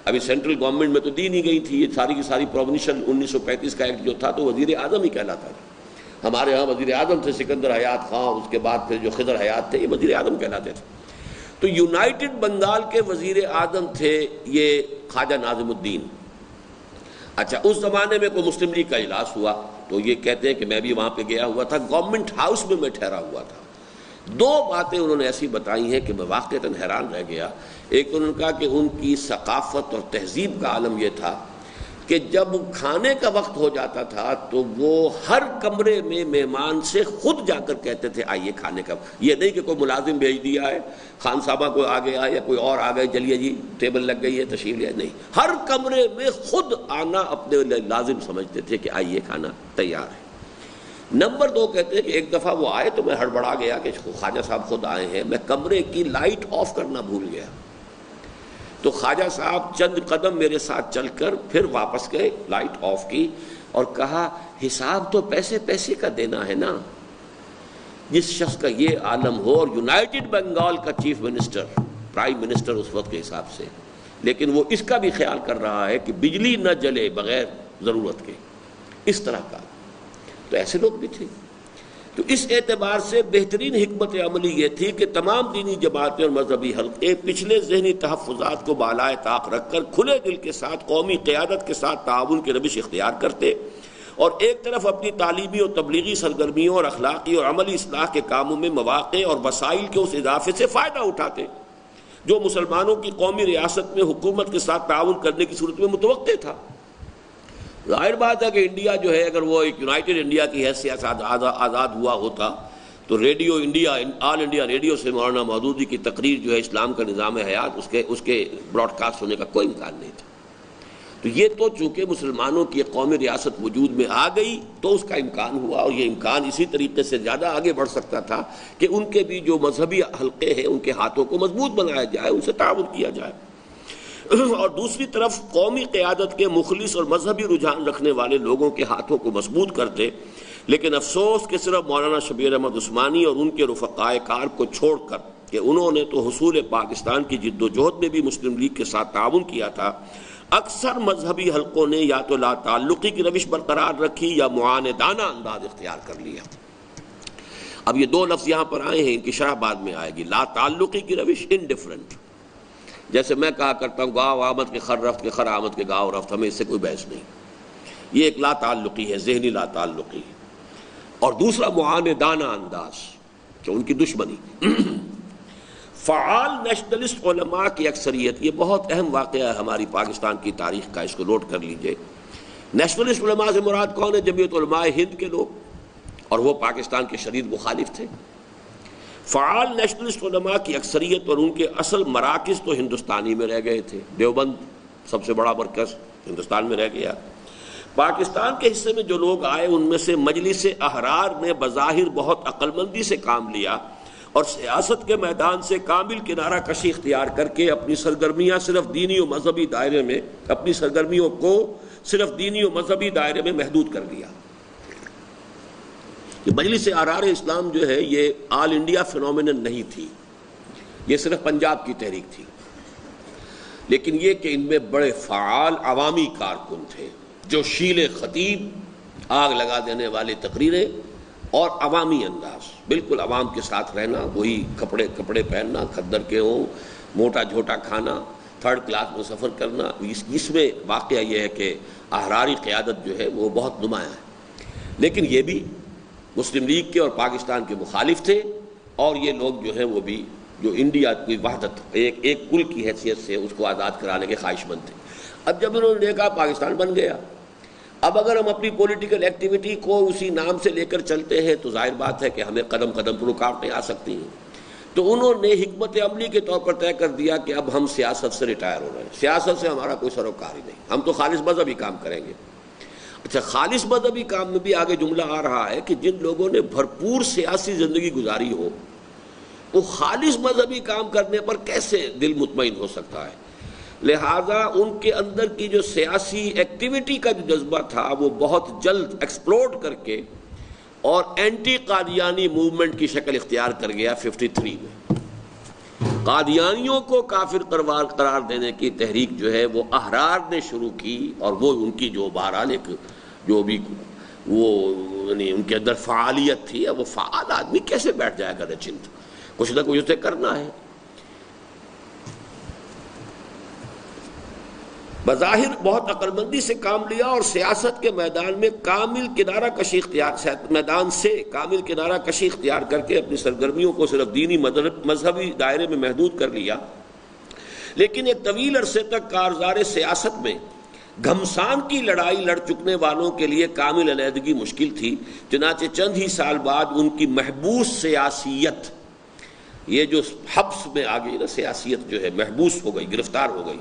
ابھی سینٹرل گورنمنٹ میں تو دی نہیں گئی تھی، یہ ساری کی ساری پروونشل 1935 کا ایکٹ جو تھا تو وزیر اعظم ہی کہلاتا تھا۔ ہمارے ہاں وزیر اعظم تھے سکندر حیات خان، اس کے بعد پھر جو خضر حیات تھے، یہ وزیر اعظم کہلاتے تھے۔ تو یونائٹڈ بنگال کے وزیر اعظم تھے یہ خواجہ ناظم الدین۔ اچھا، اس زمانے میں کوئی مسلم لیگ کا اجلاس ہوا تو یہ کہتے ہیں کہ میں بھی وہاں پہ گیا ہوا تھا، گورنمنٹ ہاؤس میں ٹھہرا ہوا تھا۔ دو باتیں انہوں نے ایسی بتائی ہیں کہ میں واقعتاً حیران رہ گیا۔ ایک تو انہوں نے کہا کہ ان کی ثقافت اور تہذیب کا عالم یہ تھا کہ جب کھانے کا وقت ہو جاتا تھا تو وہ ہر کمرے میں مہمان سے خود جا کر کہتے تھے آئیے کھانے کا، یہ نہیں کہ کوئی ملازم بھیج دیا ہے، خان صاحبہ کو آ گیا یا کوئی اور آ گئے، چلیے جی ٹیبل لگ گئی ہے تشریف لے، نہیں، ہر کمرے میں خود آنا اپنے لازم سمجھتے تھے کہ آئیے کھانا تیار ہے۔ نمبر دو کہتے ہیں کہ ایک دفعہ وہ آئے تو میں ہڑبڑا گیا کہ خواجہ صاحب خود آئے ہیں، میں کمرے کی لائٹ آف کرنا بھول گیا، تو خواجہ صاحب چند قدم میرے ساتھ چل کر پھر واپس گئے، لائٹ آف کی اور کہا حساب تو پیسے کا دینا ہے نا۔ جس شخص کا یہ عالم ہو، اور یونائٹڈ بنگال کا چیف منسٹر، پرائم منسٹر اس وقت کے حساب سے، لیکن وہ اس کا بھی خیال کر رہا ہے کہ بجلی نہ جلے بغیر ضرورت کے، اس طرح کا، تو ایسے لوگ بھی تھے۔ تو اس اعتبار سے بہترین حکمت عملی یہ تھی کہ تمام دینی جماعتیں اور مذہبی حلقے پچھلے ذہنی تحفظات کو بالائے طاق رکھ کر کھلے دل کے ساتھ قومی قیادت کے ساتھ تعاون کی روش اختیار کرتے، اور ایک طرف اپنی تعلیمی اور تبلیغی سرگرمیوں اور اخلاقی اور عملی اصلاح کے کاموں میں مواقع اور وسائل کے اس اضافے سے فائدہ اٹھاتے جو مسلمانوں کی قومی ریاست میں حکومت کے ساتھ تعاون کرنے کی صورت میں متوقع تھا۔ ظاہر بات ہے کہ انڈیا جو ہے، اگر وہ ایک یونائٹڈ انڈیا کی حیثیت سے آزاد ہوا ہوتا تو ریڈیو انڈیا، آل انڈیا ریڈیو سے مولانا مودودی کی تقریر جو ہے اسلام کا نظام حیات، اس کے براڈ کاسٹ ہونے کا کوئی امکان نہیں تھا۔ تو یہ تو چونکہ مسلمانوں کی قومی ریاست وجود میں آ گئی تو اس کا امکان ہوا، اور یہ امکان اسی طریقے سے زیادہ آگے بڑھ سکتا تھا کہ ان کے بھی جو مذہبی حلقے ہیں ان کے ہاتھوں کو مضبوط بنایا جائے، ان سے تعاون کیا جائے، اور دوسری طرف قومی قیادت کے مخلص اور مذہبی رجحان رکھنے والے لوگوں کے ہاتھوں کو مضبوط کرتے۔ لیکن افسوس کہ صرف مولانا شبیر احمد عثمانی اور ان کے رفقائے کار کو چھوڑ کر کہ انہوں نے تو حصول پاکستان کی جد و جہد میں بھی مسلم لیگ کے ساتھ تعاون کیا تھا، اکثر مذہبی حلقوں نے یا تو لا تعلقی کی روش برقرار رکھی یا معاندانہ انداز اختیار کر لیا۔ اب یہ دو لفظ یہاں پر آئے ہیں، ان کی شرح بعد میں آئے گی۔ لا تعلقی کی روش، انڈیفرنٹ، جیسے میں کہا کرتا ہوں گاؤ آمد کے خر رفت کے خر آمد کے گاؤ رفت، ہمیں اس سے کوئی بحث نہیں، یہ ایک لا تعلقی ہے، ذہنی لا تعلقی۔ اور دوسرا معاندانہ انداز، کہ ان کی دشمنی۔ فعال نیشنلسٹ علماء کی اکثریت، یہ بہت اہم واقعہ ہے ہماری پاکستان کی تاریخ کا، اس کو نوٹ کر لیجئے۔ نیشنلسٹ علماء سے مراد کون ہے؟ جمعیت علماء ہند کے لوگ، اور وہ پاکستان کے شدید مخالف تھے۔ فعال نیشنلسٹ علماء کی اکثریت اور ان کے اصل مراکز تو ہندوستانی میں رہ گئے تھے، دیوبند سب سے بڑا مرکز ہندوستان میں رہ گیا۔ پاکستان کے حصے میں جو لوگ آئے ان میں سے مجلس احرار نے بظاہر بہت عقل مندی سے کام لیا اور سیاست کے میدان سے کامل کنارہ کشی اختیار کر کے اپنی سرگرمیاں صرف دینی و مذہبی دائرے میں، اپنی سرگرمیوں کو صرف دینی و مذہبی دائرے میں محدود کر دیا۔ کہ مجلس احرار اسلام جو ہے یہ آل انڈیا فینومینن نہیں تھی، یہ صرف پنجاب کی تحریک تھی، لیکن یہ کہ ان میں بڑے فعال عوامی کارکن تھے جو شیل خطیب، آگ لگا دینے والی تقریریں اور عوامی انداز، بالکل عوام کے ساتھ رہنا، وہی کپڑے پہننا، کھدر کے ہوں، موٹا جھوٹا کھانا، تھرڈ کلاس میں سفر کرنا، اس میں واقعہ یہ ہے کہ احراری قیادت جو ہے وہ بہت نمایاں ہے۔ لیکن یہ بھی مسلم لیگ کے اور پاکستان کے مخالف تھے، اور یہ لوگ جو ہیں وہ بھی جو انڈیا کی وحدت ایک کل کی حیثیت سے اس کو آزاد کرانے کے خواہش مند تھے۔ اب جب انہوں نے دیکھا پاکستان بن گیا، اب اگر ہم اپنی پولیٹیکل ایکٹیویٹی کو اسی نام سے لے کر چلتے ہیں تو ظاہر بات ہے کہ ہمیں قدم قدم پر رکاوٹیں آ سکتی ہیں۔ تو انہوں نے حکمت عملی کے طور پر طے کر دیا کہ اب ہم سیاست سے ریٹائر ہو رہے ہیں، سیاست سے ہمارا کوئی سروکار ہی نہیں، ہم تو خالص مذہبی کام کریں گے۔ اچھا، خالص مذہبی کام میں بھی آگے جملہ آ رہا ہے کہ جن لوگوں نے بھرپور سیاسی زندگی گزاری ہو وہ خالص مذہبی کام کرنے پر کیسے دل مطمئن ہو سکتا ہے؟ لہذا ان کے اندر کی جو سیاسی ایکٹیویٹی کا جو جذبہ تھا وہ بہت جلد ایکسپلوڈ کر کے اور اینٹی قادیانی موومنٹ کی شکل اختیار کر گیا 53 میں۔ قادیانیوں کو کافر قرار دینے کی تحریک جو ہے وہ احرار نے شروع کی، اور وہ ان کی جو بہرحال ایک جو بھی وہ یعنی ان کے اندر فعالیت تھی، وہ فعال آدمی کیسے بیٹھ جائے گا نچنت، کچھ نہ کچھ اسے کرنا ہے۔ بظاہر بہت عقل مندی سے کام لیا اور سیاست کے میدان میں کامل کنارہ کشی اختیار کر کے اپنی سرگرمیوں کو صرف دینی مذہبی دائرے میں محدود کر لیا، لیکن ایک طویل عرصے تک کارزار سیاست میں گھمسان کی لڑائی لڑ چکنے والوں کے لیے کامل علیحدگی مشکل تھی، چنانچہ چند ہی سال بعد ان کی محبوس سیاسیت، یہ جو حبس میں آ گئی نا سیاسیت جو ہے محبوس ہو گئی، گرفتار ہو گئی،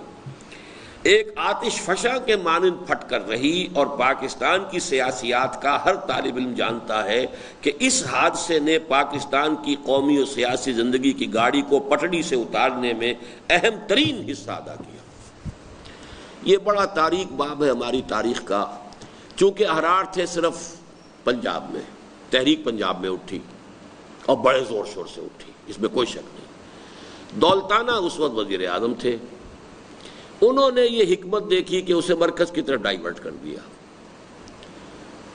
ایک آتش فشاں کے مانند پھٹ کر رہی، اور پاکستان کی سیاسیات کا ہر طالب علم جانتا ہے کہ اس حادثے نے پاکستان کی قومی اور سیاسی زندگی کی گاڑی کو پٹڑی سے اتارنے میں اہم ترین حصہ ادا کیا۔ یہ بڑا تاریک باب ہے ہماری تاریخ کا، چونکہ احرار تھے صرف پنجاب میں، تحریک پنجاب میں اٹھی اور بڑے زور شور سے اٹھی، اس میں کوئی شک نہیں۔ دولتانہ اس وقت وزیر اعظم تھے، انہوں نے یہ حکمت دیکھی کہ اسے مرکز کی طرف ڈائیورٹ کر دیا،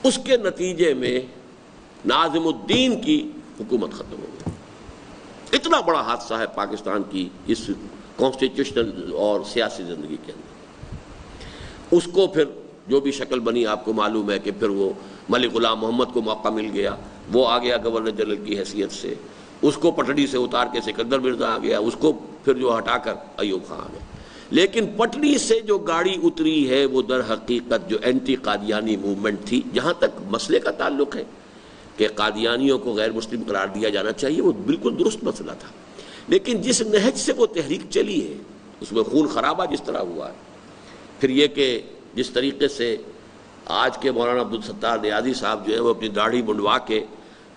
اس کے نتیجے میں ناظم الدین کی حکومت ختم ہو گئی۔ اتنا بڑا حادثہ ہے پاکستان کی اس کانسٹیٹیوشنل اور سیاسی زندگی کے اندر۔ اس کو پھر جو بھی شکل بنی آپ کو معلوم ہے کہ پھر وہ ملک غلام محمد کو موقع مل گیا، وہ آ گیا گورنر جنرل کی حیثیت سے، اس کو پٹڑی سے اتار کے سکندر مرزا آ گیا، اس کو پھر جو ہٹا کر ایوب خان آ گیا۔ لیکن پٹڑی سے جو گاڑی اتری ہے وہ در حقیقت جو اینٹی قادیانی موومنٹ تھی، جہاں تک مسئلے کا تعلق ہے کہ قادیانیوں کو غیر مسلم قرار دیا جانا چاہیے، وہ بالکل درست مسئلہ تھا، لیکن جس نہج سے وہ تحریک چلی ہے اس میں خون خرابہ جس طرح ہوا ہے، پھر یہ کہ جس طریقے سے آج کے مولانا عبدالستار نیازی صاحب جو ہے وہ اپنی داڑھی منڈوا کے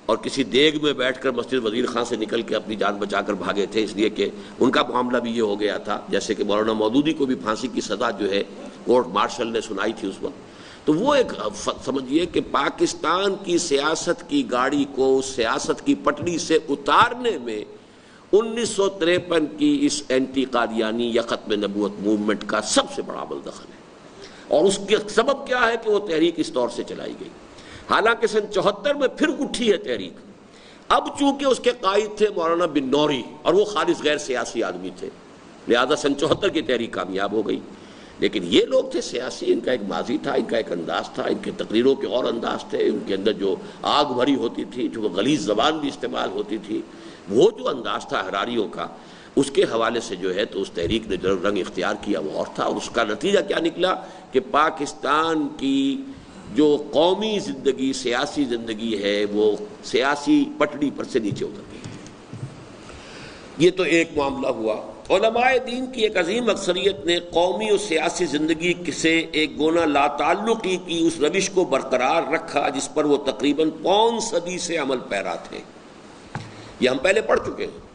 اور کسی دیگ میں بیٹھ کر مسجد وزیر خان سے نکل کے اپنی جان بچا کر بھاگے تھے، اس لیے کہ ان کا معاملہ بھی یہ ہو گیا تھا، جیسے کہ مولانا مودودی کو بھی پھانسی کی سزا جو ہے کورٹ مارشل نے سنائی تھی اس وقت۔ تو وہ ایک سمجھیے کہ پاکستان کی سیاست کی گاڑی کو سیاست کی پٹڑی سے اتارنے میں 1953 کی اس اینٹی قادیانی یا ختم نبوت موومنٹ کا سب سے بڑا عمل دخل ہے، اور اس کے سبب کیا ہے کہ وہ تحریک اس طور سے چلائی گئی۔ حالانکہ سن 74 میں پھر اٹھی ہے تحریک، اب چونکہ اس کے قائد تھے مولانا بن نوری اور وہ خالص غیر سیاسی آدمی تھے، لہذا سن 74 کی تحریک کامیاب ہو گئی، لیکن یہ لوگ تھے سیاسی، ان کا ایک ماضی تھا، ان کا ایک انداز تھا، ان کے تقریروں کے اور انداز تھے، ان کے اندر جو آگ بھری ہوتی تھی، جو غلیظ زبان بھی استعمال ہوتی تھی، وہ جو انداز تھا احراریوں کا، اس کے حوالے سے جو ہے تو اس تحریک نے جو رنگ اختیار کیا وہ اور تھا، اور اس کا نتیجہ کیا نکلا کہ پاکستان کی جو قومی زندگی سیاسی زندگی ہے وہ سیاسی پٹڑی پر سے نیچے اتر گئی۔ یہ تو ایک معاملہ ہوا۔ علماء دین کی ایک عظیم اکثریت نے قومی اور سیاسی زندگی سے ایک گونا لا تعلقی کی اس روش کو برقرار رکھا جس پر وہ تقریباً 5 صدی سے عمل پیرا تھے۔ یہ ہم پہلے پڑھ چکے ہیں۔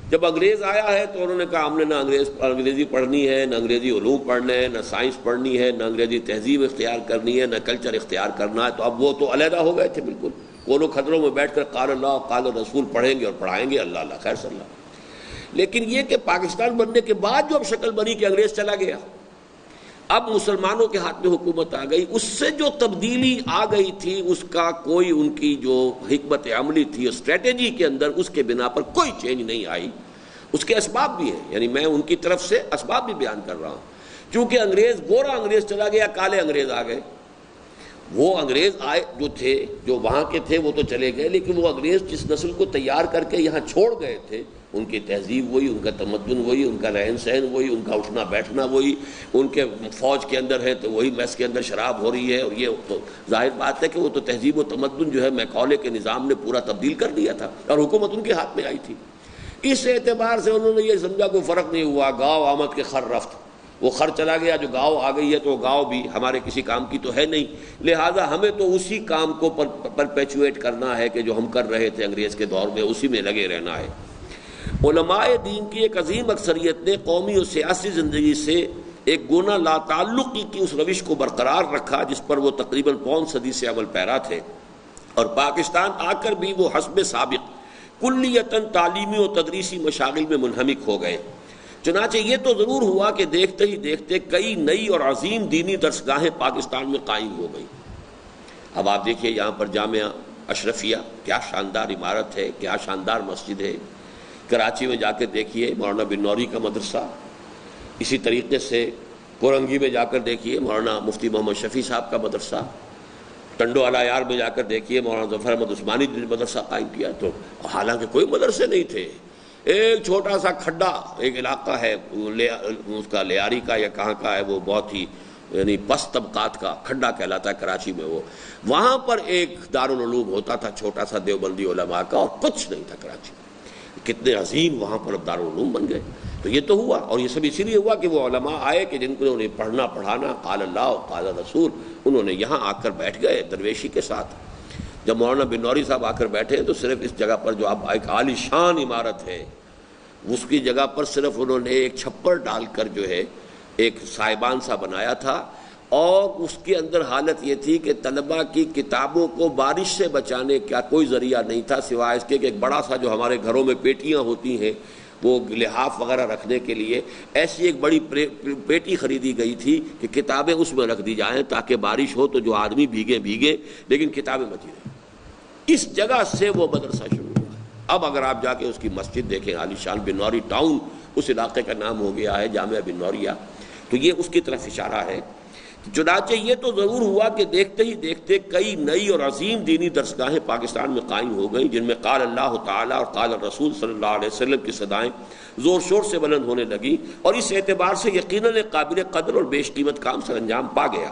جب انگریز آیا ہے تو انہوں نے کہا ہم نے نہ انگریزی پڑھنی ہے، نہ انگریزی علوم پڑھنے ہیں، نہ سائنس پڑھنی ہے، نہ انگریزی تہذیب اختیار کرنی ہے، نہ کلچر اختیار کرنا ہے، تو اب وہ تو علیحدہ ہو گئے تھے بالکل، کونوں خدروں میں بیٹھ کر قال اللہ قال رسول پڑھیں گے اور پڑھائیں گے، اللہ اللہ خیر صلی اللہ۔ لیکن یہ کہ پاکستان بننے کے بعد جو اب شکل بنی کہ انگریز چلا گیا، اب مسلمانوں کے ہاتھ میں حکومت آ گئی، اس سے جو تبدیلی آ گئی تھی اس کا کوئی ان کی جو حکمت عملی تھی اسٹریٹجی کے اندر اس کے بنا پر کوئی چینج نہیں آئی۔ اس کے اسباب بھی ہیں، یعنی میں ان کی طرف سے اسباب بھی بیان کر رہا ہوں، چونکہ انگریز گورا انگریز چلا گیا، کالے انگریز آ گئے۔ وہ انگریز آئے جو تھے، جو وہاں کے تھے وہ تو چلے گئے، لیکن وہ انگریز جس نسل کو تیار کر کے یہاں چھوڑ گئے تھے، ان کی تہذیب وہی، ان کا تمدن وہی، ان کا رہن سہن وہی، ان کا اٹھنا بیٹھنا وہی، ان کے فوج کے اندر ہے تو وہی میس کے اندر شراب ہو رہی ہے، اور یہ تو ظاہر بات ہے کہ وہ تو تہذیب و تمدن جو ہے میکالے کے نظام نے پورا تبدیل کر دیا تھا، اور حکومت ان کے ہاتھ میں آئی تھی۔ اس اعتبار سے انہوں نے یہ سمجھا کوئی فرق نہیں ہوا، گاؤں آمد کے خر رفت، وہ خر چلا گیا، جو گاؤں آ گئی ہے تو گاؤں بھی ہمارے کسی کام کی تو ہے نہیں، لہٰذا ہمیں تو اسی کام کو پرپیچویٹ کرنا ہے کہ جو ہم کر رہے تھے انگریز کے دور میں، اسی میں لگے رہنا ہے۔ علماء دین کی ایک عظیم اکثریت نے قومی اور سیاسی زندگی سے ایک گونا لا تعلقی کی اس روش کو برقرار رکھا جس پر وہ تقریباً پون صدی سے عمل پیرا تھے، اور پاکستان آ کر بھی وہ حسب سابق کلیتاً تعلیمی و تدریسی مشاغل میں منہمک ہو گئے۔ چنانچہ یہ تو ضرور ہوا کہ دیکھتے ہی دیکھتے کئی نئی اور عظیم دینی درسگاہیں پاکستان میں قائم ہو گئیں۔ اب آپ دیکھیے یہاں پر جامعہ اشرفیہ، کیا شاندار عمارت ہے، کیا شاندار مسجد ہے۔ کراچی میں جا کے دیکھیے مولانا بن نوری کا مدرسہ، اسی طریقے سے کورنگی میں جا کر دیکھیے مولانا مفتی محمد شفیع صاحب کا مدرسہ، ٹنڈو علیار میں جا کر دیکھیے مولانا ظفر احمد عثمانی نے مدرسہ قائم کیا۔ تو حالانکہ کوئی مدرسے نہیں تھے، ایک چھوٹا سا کھڈا ایک علاقہ ہے اس کا لیاری کا یا کہاں کا ہے، وہ بہت ہی یعنی پست طبقات کا کھڈا کہلاتا ہے کراچی میں، وہ وہاں پر ایک دارالعلوم ہوتا تھا چھوٹا سا دیوبندی علماء کا، اور کچھ نہیں تھا کراچی میں۔ کتنے عظیم وہاں پر اب دارالعلوم بن گئے۔ تو یہ تو ہوا، اور یہ سب اسی لیے ہوا کہ وہ علماء آئے کہ جن کو انہیں پڑھنا پڑھانا قال اللہ و قال رسول، انہوں نے یہاں آ کر بیٹھ گئے درویشی کے ساتھ۔ جب مولانا بن نوری صاحب آ کر بیٹھے تو صرف اس جگہ پر جو اب ایک عالی شان عمارت ہے، اس کی جگہ پر صرف انہوں نے ایک چھپر ڈال کر جو ہے ایک سائبان سا بنایا تھا، اور اس کے اندر حالت یہ تھی کہ طلباء کی کتابوں کو بارش سے بچانے کا کوئی ذریعہ نہیں تھا سوائے اس کے کہ ایک بڑا سا جو ہمارے گھروں میں پیٹیاں ہوتی ہیں وہ لحاف وغیرہ رکھنے کے لیے، ایسی ایک بڑی پیٹی خریدی گئی تھی کہ کتابیں اس میں رکھ دی جائیں تاکہ بارش ہو تو جو آدمی بھیگے لیکن کتابیں بچی رہیں۔ اس جگہ سے وہ مدرسہ شروع ہوا۔ اب اگر آپ جا کے اس کی مسجد دیکھیں، عالی شان بن نوری ٹاؤن اس علاقے کا نام ہو گیا ہے، جامعہ بن نوریہ، تو یہ اس کی طرف اشارہ ہے۔ چنانچہ یہ تو ضرور ہوا کہ دیکھتے ہی دیکھتے کئی نئی اور عظیم دینی درسگاہیں پاکستان میں قائم ہو گئیں، جن میں قال اللہ تعالیٰ اور قال الرسول صلی اللہ علیہ وسلم کی صدائیں زور شور سے بلند ہونے لگیں، اور اس اعتبار سے یقیناً قابل قدر اور بیش قیمت کام سر انجام پا گیا۔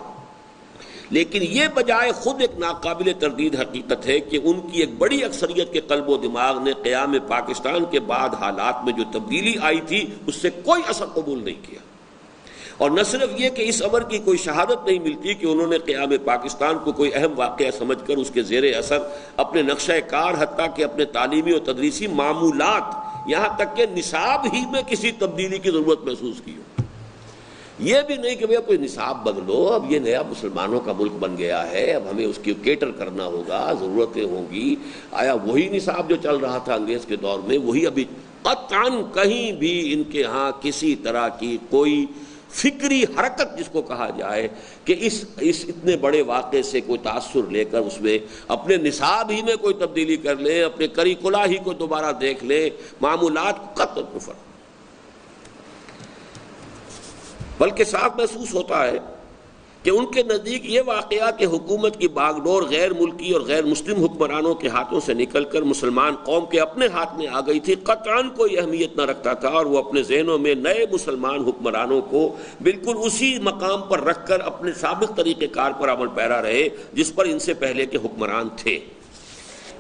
لیکن یہ بجائے خود ایک ناقابل تردید حقیقت ہے کہ ان کی ایک بڑی اکثریت کے قلب و دماغ نے قیام پاکستان کے بعد حالات میں جو تبدیلی آئی تھی اس سے کوئی اثر قبول نہیں کیا۔ اور نہ صرف یہ کہ اس امر کی کوئی شہادت نہیں ملتی کہ انہوں نے قیام پاکستان کو کوئی اہم واقعہ سمجھ کر اس کے زیر اثر اپنے نقشہ کار حتیٰ کہ اپنے تعلیمی اور تدریسی معمولات یہاں تک کہ نصاب ہی میں کسی تبدیلی کی ضرورت محسوس کی ہو۔ یہ بھی نہیں کہ بھئی کوئی نصاب بدلو، اب یہ نیا مسلمانوں کا ملک بن گیا ہے، اب ہمیں اس کی کیٹر کرنا ہوگا، ضرورتیں ہوں گی۔ آیا وہی نصاب جو چل رہا تھا انگریز کے دور میں وہی ابھی؟ قطعاً کہیں بھی ان کے ہاں کسی طرح کی کوئی فکری حرکت جس کو کہا جائے کہ اس اتنے بڑے واقعے سے کوئی تاثر لے کر اس میں اپنے نصاب ہی میں کوئی تبدیلی کر لیں، اپنے کریکولا ہی کو دوبارہ دیکھ لیں، معمولات قطعاً کفر۔ بلکہ صاف محسوس ہوتا ہے کہ ان کے نزدیک یہ واقعہ کہ حکومت کی باغ ڈور غیر ملکی اور غیر مسلم حکمرانوں کے ہاتھوں سے نکل کر مسلمان قوم کے اپنے ہاتھ میں آ گئی تھی، قطعاً کوئی اہمیت نہ رکھتا تھا، اور وہ اپنے ذہنوں میں نئے مسلمان حکمرانوں کو بالکل اسی مقام پر رکھ کر اپنے سابق طریقہ کار پر عمل پیرا رہے جس پر ان سے پہلے کے حکمران تھے۔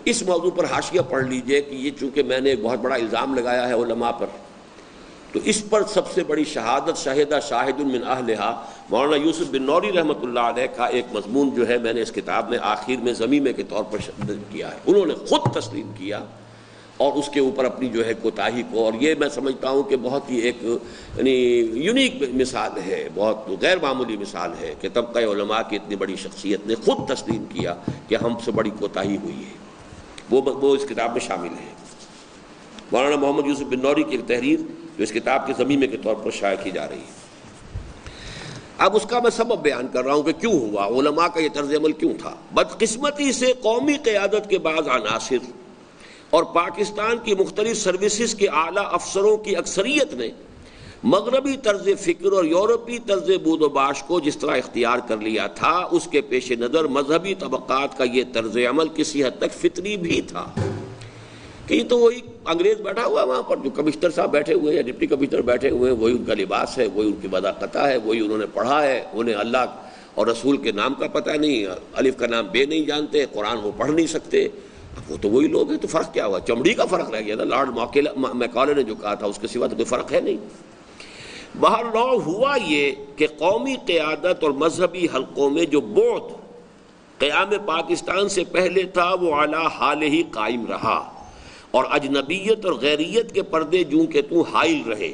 اس موضوع پر حاشیہ پڑھ لیجئے کہ یہ چونکہ میں نے ایک بہت بڑا الزام لگایا ہے علماء پر، تو اس پر سب سے بڑی شہادت شاہدہ شاہد من اہلہا مولانا یوسف بن نوری رحمۃ اللہ علیہ کا ایک مضمون جو ہے میں نے اس کتاب میں آخر میں ضمیمے کے طور پر کیا ہے۔ انہوں نے خود تسلیم کیا اور اس کے اوپر اپنی جو ہے کوتاہی کو، اور یہ میں سمجھتا ہوں کہ بہت ہی ایک یعنی یونیک مثال ہے، بہت غیر معمولی مثال ہے کہ طبقہ علماء کی اتنی بڑی شخصیت نے خود تسلیم کیا کہ ہم سے بڑی کوتاہی ہوئی ہے، وہ اس کتاب میں شامل ہے۔ مولانا محمد یوسف بن نوری کی ایک تحریر جو اس کتاب کے ضمیمے کے طور پر شائع کی جا رہی ہے۔ اب اس کا میں سبب بیان کر رہا ہوں کہ کیوں ہوا، علماء کا یہ طرز عمل کیوں تھا۔ بدقسمتی سے قومی قیادت کے بعض عناصر اور پاکستان کی مختلف سروسز کے اعلیٰ افسروں کی اکثریت نے مغربی طرز فکر اور یورپی طرز بود و باش کو جس طرح اختیار کر لیا تھا، اس کے پیش نظر مذہبی طبقات کا یہ طرز عمل کسی حد تک فطری بھی تھا کہ یہ تو وہی انگریز بیٹھا ہوا ہے وہاں پر، جو کمشنر صاحب بیٹھے ہوئے ہیں یا ڈپٹی کمشنر بیٹھے ہوئے ہیں، وہی ان کا لباس ہے، وہی ان کی وضاقتہ ہے، وہی انہوں نے پڑھا ہے، انہیں اللہ اور رسول کے نام کا پتہ نہیں، الف کا نام بے نہیں جانتے، قرآن وہ پڑھ نہیں سکتے، وہ تو وہی لوگ ہیں۔ تو فرق کیا ہوا؟ چمڑی کا فرق رہ گیا نا، لارڈ میکالے نے جو کہا تھا اس کے سوا تو کوئی فرق ہے نہیں۔ بہرحال ہوا یہ کہ قومی قیادت اور مذہبی حلقوں میں جو بعد قیام پاکستان سے پہلے تھا وہ اعلیٰ حال ہی قائم رہا، اور اجنبیت اور غیریت کے پردے جوں کہ توں حائل رہے،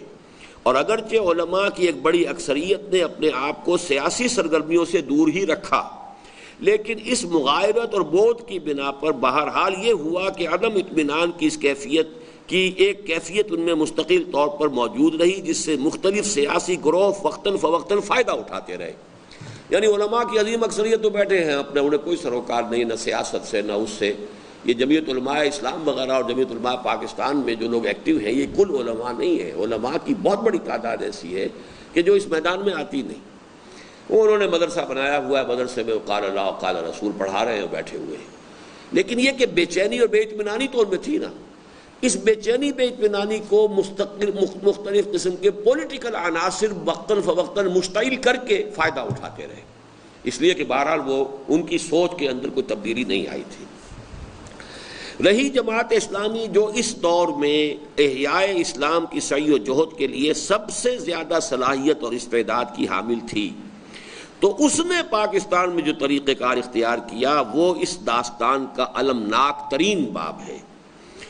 اور اگرچہ علماء کی ایک بڑی اکثریت نے اپنے آپ کو سیاسی سرگرمیوں سے دور ہی رکھا، لیکن اس مغایرت اور بودھ کی بنا پر بہرحال یہ ہوا کہ عدم اطمینان کی اس کیفیت کی ایک کیفیت ان میں مستقل طور پر موجود رہی، جس سے مختلف سیاسی گروہ وقتاً فوقتاً فائدہ اٹھاتے رہے۔ یعنی علماء کی عظیم اکثریت تو بیٹھے ہیں اپنے، انہیں کوئی سروکار نہیں نہ سیاست سے نہ اس سے۔ یہ جمعیت علماء اسلام وغیرہ اور جمعیت علماء پاکستان میں جو لوگ ایکٹیو ہیں، یہ کل علماء نہیں ہیں، علماء کی بہت بڑی تعداد ایسی ہے کہ جو اس میدان میں آتی نہیں۔ انہوں نے مدرسہ بنایا ہوا ہے، مدرسے میں قال اللہ قال رسول پڑھا رہے ہیں، بیٹھے ہوئے ہیں، لیکن یہ کہ بے چینی اور بے اطمینانی تو ان میں تھی نا۔ اس بے چینی بے اطمینانی کو مختلف قسم کے پولیٹیکل عناصر وقتاً فوقتاً مشتعل کر کے فائدہ اٹھاتے رہے، اس لیے کہ بہرحال وہ ان کی سوچ کے اندر کوئی تبدیلی نہیں آئی تھی۔ رہی جماعت اسلامی جو اس دور میں احیاء اسلام کی سعی و جہد کے لیے سب سے زیادہ صلاحیت اور استعداد کی حامل تھی، تو اس نے پاکستان میں جو طریقہ کار اختیار کیا وہ اس داستان کا المناک ترین باب ہے،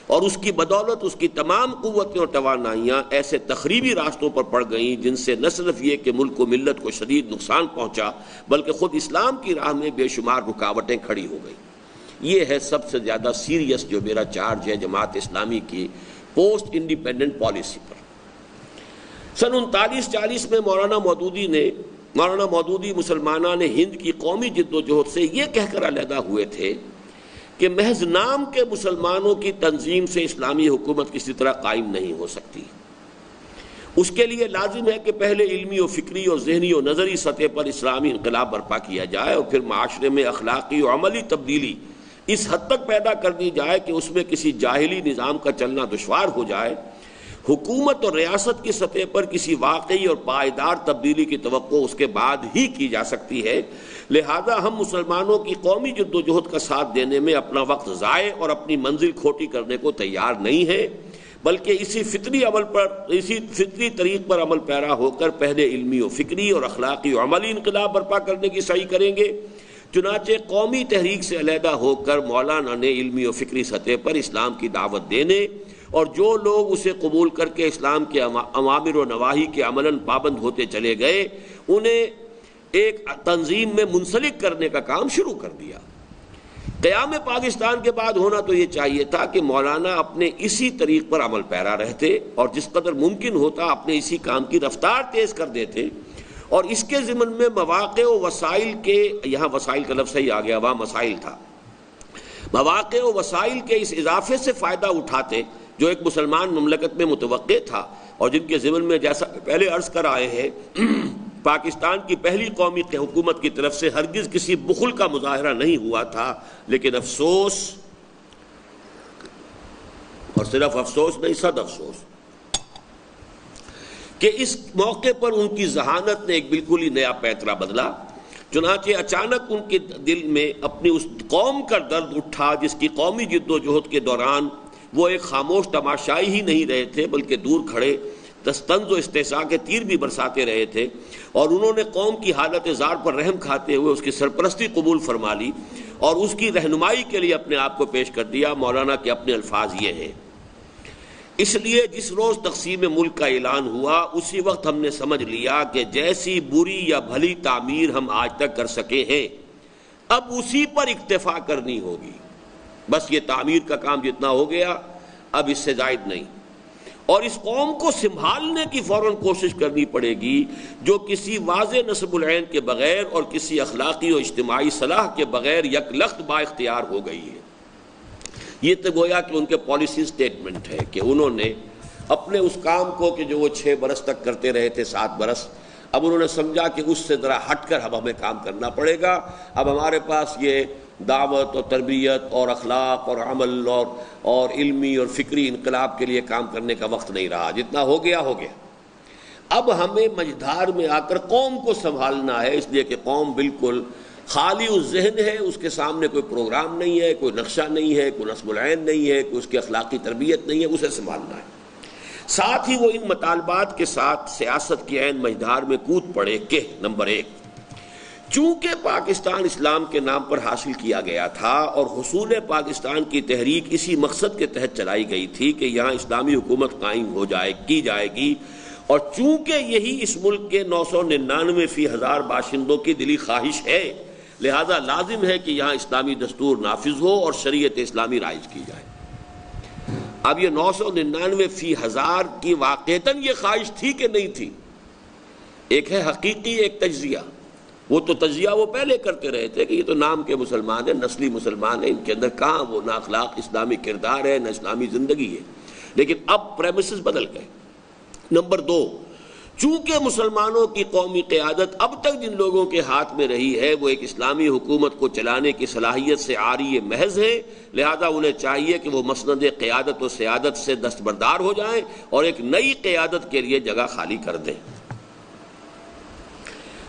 اور اس کی بدولت اس کی تمام قوتیں اور توانائیاں ایسے تخریبی راستوں پر پڑ گئیں جن سے نہ صرف یہ کہ ملک و ملت کو شدید نقصان پہنچا بلکہ خود اسلام کی راہ میں بے شمار رکاوٹیں کھڑی ہو گئیں۔ یہ ہے سب سے زیادہ سیریس جو میرا چارج ہے جماعت اسلامی کی پوسٹ انڈیپینڈنٹ پالیسی پر۔ سن 39-40 میں مولانا مودودی مسلمانان ہند کی قومی جد و جہد سے یہ کہہ کر علیحدہ ہوئے تھے کہ محض نام کے مسلمانوں کی تنظیم سے اسلامی حکومت کسی طرح قائم نہیں ہو سکتی، اس کے لیے لازم ہے کہ پہلے علمی و فکری اور ذہنی و نظری سطح پر اسلامی انقلاب برپا کیا جائے، اور پھر معاشرے میں اخلاقی و عملی تبدیلی اس حد تک پیدا کر دی جائے کہ اس میں کسی جاہلی نظام کا چلنا دشوار ہو جائے۔ حکومت اور ریاست کی سطح پر کسی واقعی اور پائیدار تبدیلی کی توقع اس کے بعد ہی کی جا سکتی ہے، لہذا ہم مسلمانوں کی قومی جد و جہد کا ساتھ دینے میں اپنا وقت ضائع اور اپنی منزل کھوٹی کرنے کو تیار نہیں ہیں، بلکہ اسی فطری طریق پر عمل پیرا ہو کر پہلے علمی و فکری اور اخلاقی و عملی انقلاب برپا کرنے کی سعی کریں گے۔ چنانچہ قومی تحریک سے علیحدہ ہو کر مولانا نے علمی و فکری سطح پر اسلام کی دعوت دینے اور جو لوگ اسے قبول کر کے اسلام کے اوامر و نواہی کے عملاً پابند ہوتے چلے گئے انہیں ایک تنظیم میں منسلک کرنے کا کام شروع کر دیا۔ قیام پاکستان کے بعد ہونا تو یہ چاہیے تھا کہ مولانا اپنے اسی طریق پر عمل پیرا رہتے اور جس قدر ممکن ہوتا اپنے اسی کام کی رفتار تیز کر دیتے، اور اس کے ضمن میں مواقع و وسائل کے، یہاں وسائل کا لفظ صحیح آ گیا، وہاں مسائل تھا، مواقع و وسائل کے اس اضافے سے فائدہ اٹھاتے جو ایک مسلمان مملکت میں متوقع تھا، اور جن کے ضمن میں جیسا پہلے عرض کر آئے ہیں پاکستان کی پہلی قومی حکومت کی طرف سے ہرگز کسی بخل کا مظاہرہ نہیں ہوا تھا، لیکن افسوس، اور صرف افسوس نہیں صد افسوس، کہ اس موقع پر ان کی ذہانت نے ایک بالکل ہی نیا پیترا بدلا۔ چنانچہ اچانک ان کے دل میں اپنی اس قوم کا درد اٹھا جس کی قومی جد و جہد کے دوران وہ ایک خاموش تماشائی ہی نہیں رہے تھے بلکہ دور کھڑے طنز و استحزاء کے تیر بھی برساتے رہے تھے، اور انہوں نے قوم کی حالت زار پر رحم کھاتے ہوئے اس کی سرپرستی قبول فرما لی اور اس کی رہنمائی کے لیے اپنے آپ کو پیش کر دیا۔ مولانا کے اپنے الفاظ یہ ہیں: اس لیے جس روز تقسیم ملک کا اعلان ہوا اسی وقت ہم نے سمجھ لیا کہ جیسی بری یا بھلی تعمیر ہم آج تک کر سکے ہیں اب اسی پر اکتفا کرنی ہوگی، بس یہ تعمیر کا کام جتنا ہو گیا اب اس سے زائد نہیں، اور اس قوم کو سنبھالنے کی فوراً کوشش کرنی پڑے گی جو کسی واضح نصب العین کے بغیر اور کسی اخلاقی و اجتماعی صلاح کے بغیر یک لخت با اختیار ہو گئی ہے۔ یہ تو گویا کہ ان کے پالیسی سٹیٹمنٹ ہے کہ انہوں نے اپنے اس کام کو کہ جو وہ 6 برس تک کرتے رہے تھے، 7 برس، اب انہوں نے سمجھا کہ اس سے ذرا ہٹ کر اب ہمیں کام کرنا پڑے گا، اب ہمارے پاس یہ دعوت اور تربیت اور اخلاق اور عمل اور علمی اور فکری انقلاب کے لیے کام کرنے کا وقت نہیں رہا، جتنا ہو گیا ہو گیا، اب ہمیں مجدھار میں آ کر قوم کو سنبھالنا ہے، اس لیے کہ قوم بالکل خالی اس ذہن ہے، اس کے سامنے کوئی پروگرام نہیں ہے، کوئی نقشہ نہیں ہے، کوئی نصب العین نہیں ہے، کوئی اس کی اخلاقی تربیت نہیں ہے، اسے سنبھالنا ہے۔ ساتھ ہی وہ ان مطالبات کے ساتھ سیاست کی عین مجدھار میں کود پڑے کہ نمبر 1، چونکہ پاکستان اسلام کے نام پر حاصل کیا گیا تھا اور حصول پاکستان کی تحریک اسی مقصد کے تحت چلائی گئی تھی کہ یہاں اسلامی حکومت قائم کی جائے گی، اور چونکہ یہی اس ملک کے 999,000 باشندوں کی دلی خواہش ہے، لہذا لازم ہے کہ یہاں اسلامی دستور نافذ ہو اور شریعت اسلامی رائج کی جائے۔ اب یہ 999,000 کی واقعتاً یہ خواہش تھی کہ نہیں تھی؟ ایک ہے حقیقی، ایک تجزیہ۔ وہ تو تجزیہ وہ پہلے کرتے رہے تھے کہ یہ تو نام کے مسلمان ہیں، نسلی مسلمان ہیں، ان کے اندر کہاں وہ نہ اخلاق اسلامی کردار ہے نہ اسلامی زندگی ہے، لیکن اب پریمیسز بدل گئے۔ نمبر 2، چونکہ مسلمانوں کی قومی قیادت اب تک جن لوگوں کے ہاتھ میں رہی ہے وہ ایک اسلامی حکومت کو چلانے کی صلاحیت سے عاری محض ہے، لہذا انہیں چاہیے کہ وہ مسند قیادت و سیادت سے دستبردار ہو جائیں اور ایک نئی قیادت کے لیے جگہ خالی کر دیں۔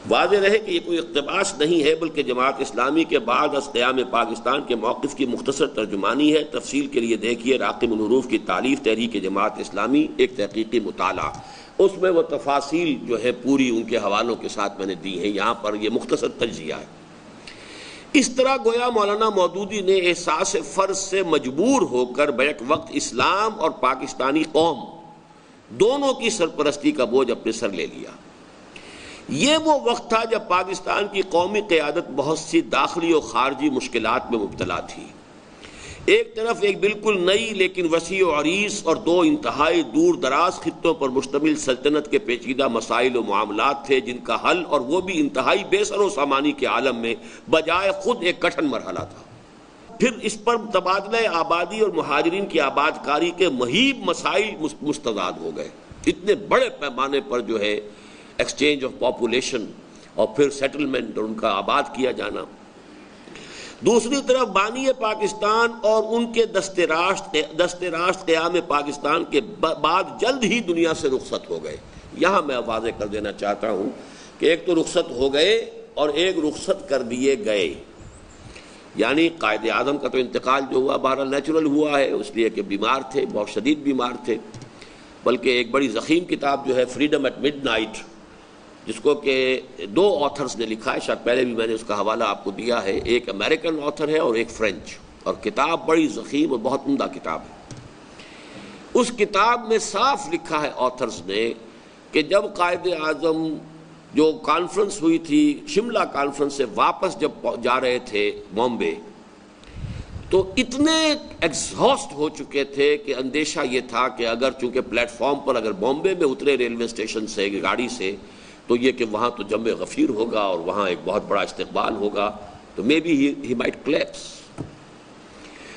واضح رہے کہ یہ کوئی اقتباس نہیں ہے، بلکہ جماعت اسلامی کے بعد از قیام پاکستان کے موقف کی مختصر ترجمانی ہے۔ تفصیل کے لیے دیکھیے راقم الحروف کی تالیف تحریک جماعت اسلامی، ایک تحقیقی مطالعہ، اس میں وہ تفاصیل جو ہے پوری ان کے حوالوں کے ساتھ میں نے دی ہیں، یہاں پر یہ مختصر تجزیہ ہے۔ اس طرح گویا مولانا مودودی نے احساس فرض سے مجبور ہو کر بیک وقت اسلام اور پاکستانی قوم دونوں کی سرپرستی کا بوجھ اپنے سر لے لیا۔ یہ وہ وقت تھا جب پاکستان کی قومی قیادت بہت سی داخلی و خارجی مشکلات میں مبتلا تھی۔ ایک طرف ایک بالکل نئی لیکن وسیع و عریض اور دو انتہائی دور دراز خطوں پر مشتمل سلطنت کے پیچیدہ مسائل و معاملات تھے جن کا حل، اور وہ بھی انتہائی بے سر و سامانی کے عالم میں، بجائے خود ایک کٹھن مرحلہ تھا۔ پھر اس پر تبادلہ آبادی اور مہاجرین کی آباد کاری کے مہیب مسائل مستضاد ہو گئے۔ اتنے بڑے پیمانے پر جو ہے ایکسچینج آف پاپولیشن اور پھر سیٹلمنٹ اور ان کا آباد کیا جانا۔ دوسری طرف بانی پاکستان اور ان کے دست راست قیام پاکستان کے بعد جلد ہی دنیا سے رخصت ہو گئے۔ یہاں میں واضح کر دینا چاہتا ہوں کہ ایک تو رخصت ہو گئے اور ایک رخصت کر دیے گئے، یعنی قائد اعظم کا تو انتقال جو ہوا بہرحال نیچرل ہوا ہے، اس لیے کہ بیمار تھے، بہت شدید بیمار تھے، بلکہ ایک بڑی ضخیم کتاب جو ہے فریڈم ایٹ مڈ نائٹ، جس کو کہ 2 آتھرز نے لکھا ہے، شاید پہلے بھی میں نے اس کا حوالہ آپ کو دیا ہے، ایک امریکن آتھر ہے اور ایک فرینچ، اور کتاب بڑی ضخیم اور بہت عمدہ کتاب ہے۔ اس کتاب میں صاف لکھا ہے آتھرز نے کہ جب قائد اعظم جو کانفرنس ہوئی تھی شملہ کانفرنس سے واپس جب جا رہے تھے بامبے، تو اتنے ایگزاسٹ ہو چکے تھے کہ اندیشہ یہ تھا کہ اگر چونکہ پلیٹ فارم پر اگر بامبے میں اترے ریلوے اسٹیشن سے گاڑی سے، تو یہ کہ وہاں تو جم غفیر ہوگا اور وہاں ایک بہت بڑا استقبال ہوگا، تو maybe he might collapse,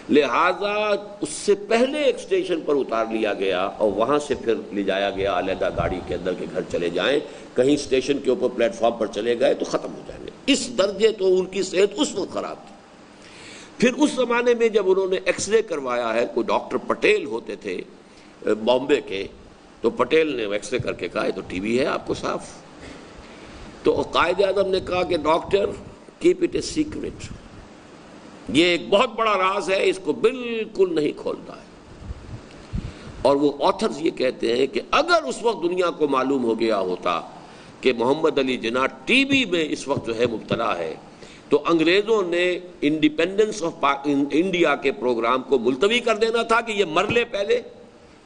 لہٰذا اس سے پہلے ایک اسٹیشن پر اتار لیا گیا اور وہاں سے پھر لے جایا گیا علیحدہ گاڑی کے اندر کہ گھر چلے جائیں، کہیں اسٹیشن کے اوپر پلیٹ فارم پر چلے گئے تو ختم ہو جائیں گے۔ اس درجے تو ان کی صحت اس وقت خراب تھی۔ پھر اس زمانے میں جب انہوں نے ایکس رے کروایا ہے، کوئی ڈاکٹر پٹیل ہوتے تھے بامبے کے، تو پٹیل نے ایکس رے کر کے کہا یہ تو ٹی بی ہے آپ کو صاف، تو قائد اعظم نے کہا کہ doctor keep it a secret, یہ ایک بہت بڑا راز ہے، اس کو بالکل نہیں کھولنا ہے۔ اور وہ آتھرز یہ کہتے ہیں کہ اگر اس وقت دنیا کو معلوم ہو گیا ہوتا کہ محمد علی جناح ٹی بی میں اس وقت جو ہے مبتلا ہے، تو انگریزوں نے انڈیپینڈنس آف انڈیا کے پروگرام کو ملتوی کر دینا تھا کہ یہ مر لے پہلے،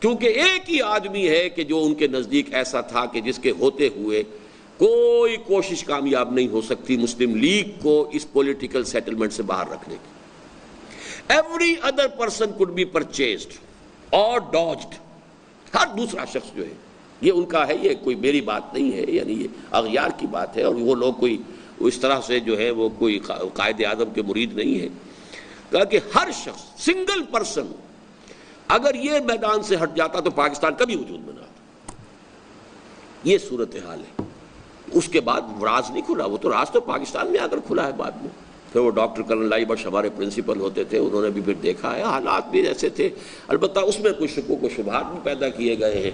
کیونکہ ایک ہی آدمی ہے کہ جو ان کے نزدیک ایسا تھا کہ جس کے ہوتے ہوئے کوئی کوشش کامیاب نہیں ہو سکتی مسلم لیگ کو اس پولیٹیکل سیٹلمنٹ سے باہر رکھنے کی۔ Every other person could be purchased اور ڈاجڈ، ہر دوسرا شخص جو ہے، یہ ان کا ہے، یہ کوئی میری بات نہیں ہے، یعنی یہ اغیار کی بات ہے، اور وہ لوگ کوئی اس طرح سے جو ہے وہ کوئی قائد اعظم کے مرید نہیں ہے۔ کہا کہ ہر شخص سنگل پرسن اگر یہ میدان سے ہٹ جاتا تو پاکستان کبھی وجود میں نہ آتا۔ یہ صورتحال ہے۔ اس کے بعد راز نہیں کھلا، وہ تو راز تو پاکستان میں آ کر کھلا ہے بعد میں۔ پھر وہ ڈاکٹر کرن لائی بخش ہمارے پرنسپل ہوتے تھے، انہوں نے بھی پھر دیکھا ہے حالات بھی ایسے تھے، البتہ اس میں کچھ شکوک و شبہات بھی پیدا کیے گئے ہیں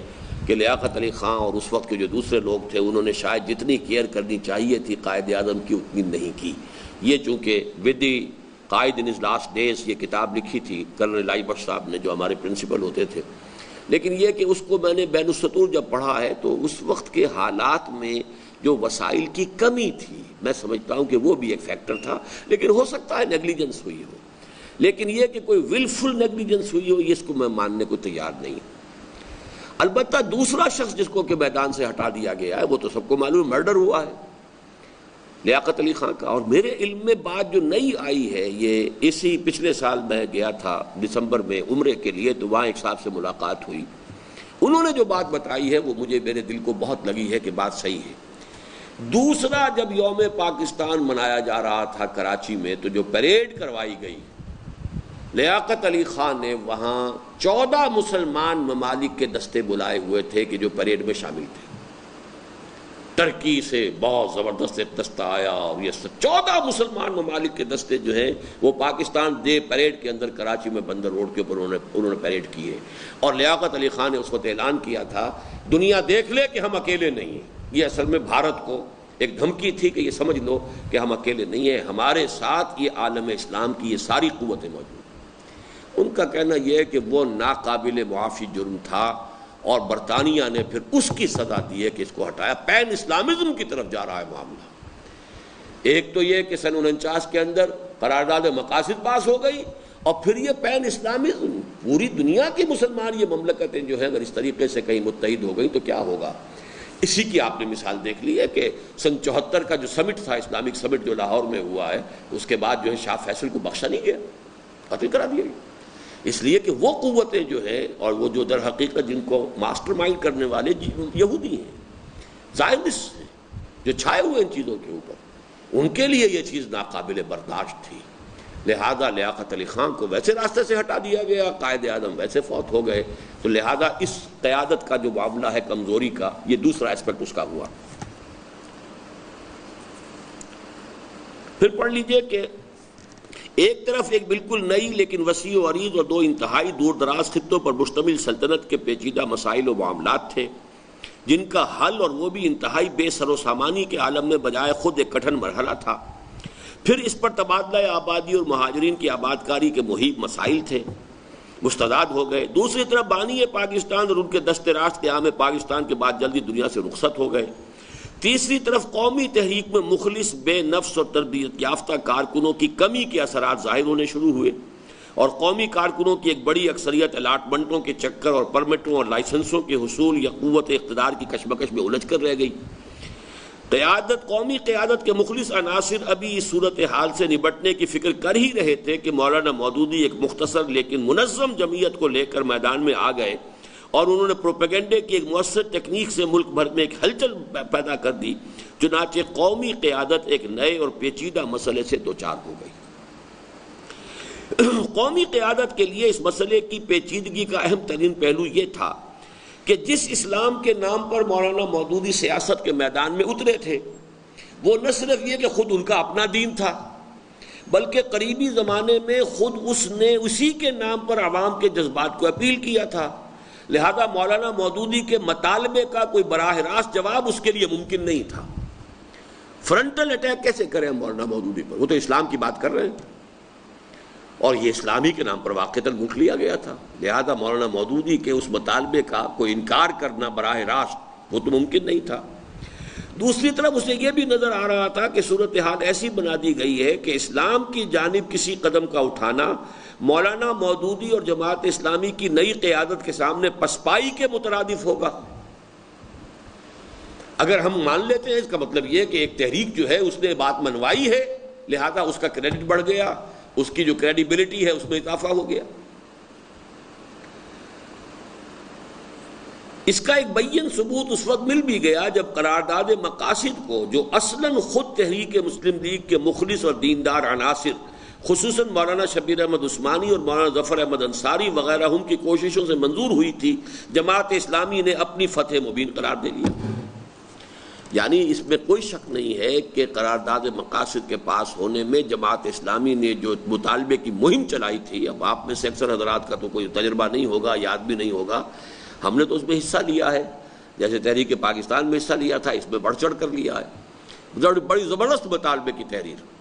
کہ لیاقت علی خان اور اس وقت کے جو دوسرے لوگ تھے انہوں نے شاید جتنی کیئر کرنی چاہیے تھی قائد اعظم کی اتنی نہیں کی۔ یہ چونکہ with the Quaid in his last days یہ کتاب لکھی تھی کرن لائی بخش صاحب نے جو ہمارے پرنسپل ہوتے تھے، لیکن یہ کہ اس کو میں نے بین السطور جب پڑھا ہے تو اس وقت کے حالات میں جو وسائل کی کمی تھی، میں سمجھتا ہوں کہ وہ بھی ایک فیکٹر تھا، لیکن ہو سکتا ہے نیگلیجنس ہوئی ہو، لیکن یہ کہ کوئی ولفل نیگلیجنس ہوئی ہو، اس کو میں ماننے کو تیار نہیں۔ البتہ دوسرا شخص جس کو کہ میدان سے ہٹا دیا گیا ہے وہ تو سب کو معلوم مرڈر ہوا ہے، لیاقت علی خان کا۔ اور میرے علم میں بات جو نئی آئی ہے، یہ اسی پچھلے سال میں گیا تھا دسمبر میں عمرے کے لیے، تو وہاں ایک صاحب سے ملاقات ہوئی، انہوں نے جو بات بتائی ہے وہ مجھے میرے دل کو بہت لگی ہے کہ بات صحیح ہے۔ دوسرا، جب یوم پاکستان منایا جا رہا تھا کراچی میں، تو جو پریڈ کروائی گئی، لیاقت علی خان نے وہاں 14 مسلمان ممالک کے دستے بلائے ہوئے تھے کہ جو پریڈ میں شامل تھے۔ ترکی سے بہت زبردست ایک دستہ آیا، اور یہ 14 مسلمان ممالک کے دستے جو ہیں وہ پاکستان ڈے پریڈ کے اندر کراچی میں بندر روڈ کے اوپر انہوں نے پریڈ کیے، اور لیاقت علی خان نے اس وقت اعلان کیا تھا دنیا دیکھ لے کہ ہم اکیلے نہیں ہیں۔ یہ اصل میں بھارت کو ایک دھمکی تھی کہ یہ سمجھ لو کہ ہم اکیلے نہیں ہیں، ہمارے ساتھ یہ عالم اسلام کی یہ ساری قوتیں موجود ہیں۔ ان کا کہنا یہ ہے کہ وہ ناقابل معافی جرم تھا، اور برطانیہ نے پھر اس کی سزا دی ہے کہ اس کو ہٹایا۔ پین اسلامزم کی طرف جا رہا ہے معاملہ۔ ایک تو یہ کہ سن 49 کے اندر قرارداد مقاصد پاس ہو گئی، اور پھر یہ پین اسلامزم، پوری دنیا کی مسلمان یہ مملکتیں جو ہیں اگر اس طریقے سے کہیں متحد ہو گئی تو کیا ہوگا۔ اسی کی آپ نے مثال دیکھ لی ہے کہ سن 74 کا جو سمٹ تھا، اسلامک سمٹ جو لاہور میں ہوا ہے، اس کے بعد جو ہے شاہ فیصل کو بخشا نہیں گیا، قتل کرا دیا گیا، اس لیے کہ وہ قوتیں جو ہیں اور وہ جو در حقیقت جن کو ماسٹر مائنڈ کرنے والے یہودی ہیں، زائنسٹ ہیں، جو چھائے ہوئے ان چیزوں کے اوپر، ان کے لیے یہ چیز ناقابل برداشت تھی۔ لہذا لیاقت علی خان کو ویسے راستے سے ہٹا دیا گیا، قائد اعظم ویسے فوت ہو گئے، تو لہذا اس قیادت کا جو معاملہ ہے کمزوری کا، یہ دوسرا اسپیکٹ اس کا ہوا۔ پھر پڑھ لیجئے کہ ایک طرف ایک بالکل نئی لیکن وسیع و عریض اور دو انتہائی دور دراز خطوں پر مشتمل سلطنت کے پیچیدہ مسائل و معاملات تھے، جن کا حل اور وہ بھی انتہائی بے سر و سامانی کے عالم میں بجائے خود ایک کٹھن مرحلہ تھا۔ پھر اس پر تبادلہ آبادی اور مہاجرین کی آبادکاری کے محیط مسائل تھے، مستعد ہو گئے۔ دوسری طرف بانی پاکستان اور ان کے دست راست قیام پاکستان کے بعد جلدی دنیا سے رخصت ہو گئے۔ تیسری طرف قومی تحریک میں مخلص، بے نفس اور تربیت یافتہ کارکنوں کی کمی کے اثرات ظاہر ہونے شروع ہوئے، اور قومی کارکنوں کی ایک بڑی اکثریت الاٹمنٹوں کے چکر اور پرمٹوں اور لائسنسوں کے حصول یا قوت اقتدار کی کشمکش میں الجھ کر رہ گئی۔ قومی قیادت کے مخلص عناصر ابھی اس صورتحال سے نبٹنے کی فکر کر ہی رہے تھے کہ مولانا مودودی ایک مختصر لیکن منظم جمعیت کو لے کر میدان میں آ گئے، اور انہوں نے پروپیگنڈے کی ایک مؤثر تکنیک سے ملک بھر میں ایک ہلچل پیدا کر دی۔ چنانچہ قومی قیادت ایک نئے اور پیچیدہ مسئلے سے دوچار ہو گئی۔ قومی قیادت کے لیے اس مسئلے کی پیچیدگی کا اہم ترین پہلو یہ تھا کہ جس اسلام کے نام پر مولانا مودودی سیاست کے میدان میں اترے تھے، وہ نہ صرف یہ کہ خود ان کا اپنا دین تھا، بلکہ قریبی زمانے میں خود اس نے اسی کے نام پر عوام کے جذبات کو اپیل کیا تھا۔ لہذا مولانا مودودی کے مطالبے کا کوئی براہ راست جواب اس کے لیے ممکن نہیں تھا۔ فرنٹل اٹیک کیسے کریں مولانا مودودی پر؟ وہ تو اسلام کی بات کر رہے ہیں، اور یہ اسلامی کے نام پر واقعتاً ملک لیا گیا تھا۔ لہذا مولانا مودودی کے اس مطالبے کا کوئی انکار کرنا براہ راست وہ تو ممکن نہیں تھا۔ دوسری طرف اسے یہ بھی نظر آ رہا تھا کہ صورتحال ایسی بنا دی گئی ہے کہ اسلام کی جانب کسی قدم کا اٹھانا مولانا مودودی اور جماعت اسلامی کی نئی قیادت کے سامنے پسپائی کے مترادف ہوگا۔ اگر ہم مان لیتے ہیں، اس کا مطلب یہ کہ ایک تحریک جو ہے اس نے بات منوائی ہے، لہذا اس کا کریڈٹ بڑھ گیا، اس کی جو کریڈیبلٹی ہے اس میں اضافہ ہو گیا۔ اس کا ایک بین ثبوت اس وقت مل بھی گیا جب قرارداد مقاصد کو، جو اصلاً خود تحریک مسلم لیگ کے مخلص اور دیندار عناصر خصوصاً مولانا شبیر احمد عثمانی اور مولانا ظفر احمد انصاری وغیرہ ان کی کوششوں سے منظور ہوئی تھی، جماعت اسلامی نے اپنی فتح مبین قرار دے لیا۔ یعنی اس میں کوئی شک نہیں ہے کہ قرارداد مقاصد کے پاس ہونے میں جماعت اسلامی نے جو مطالبے کی مہم چلائی تھی، اب آپ میں سے اکثر حضرات کا تو کوئی تجربہ نہیں ہوگا، یاد بھی نہیں ہوگا، ہم نے تو اس میں حصہ لیا ہے، جیسے تحریک پاکستان میں حصہ لیا تھا، اس میں بڑھ چڑھ کر لیا ہے، بڑی زبردست مطالبے کی تحریر،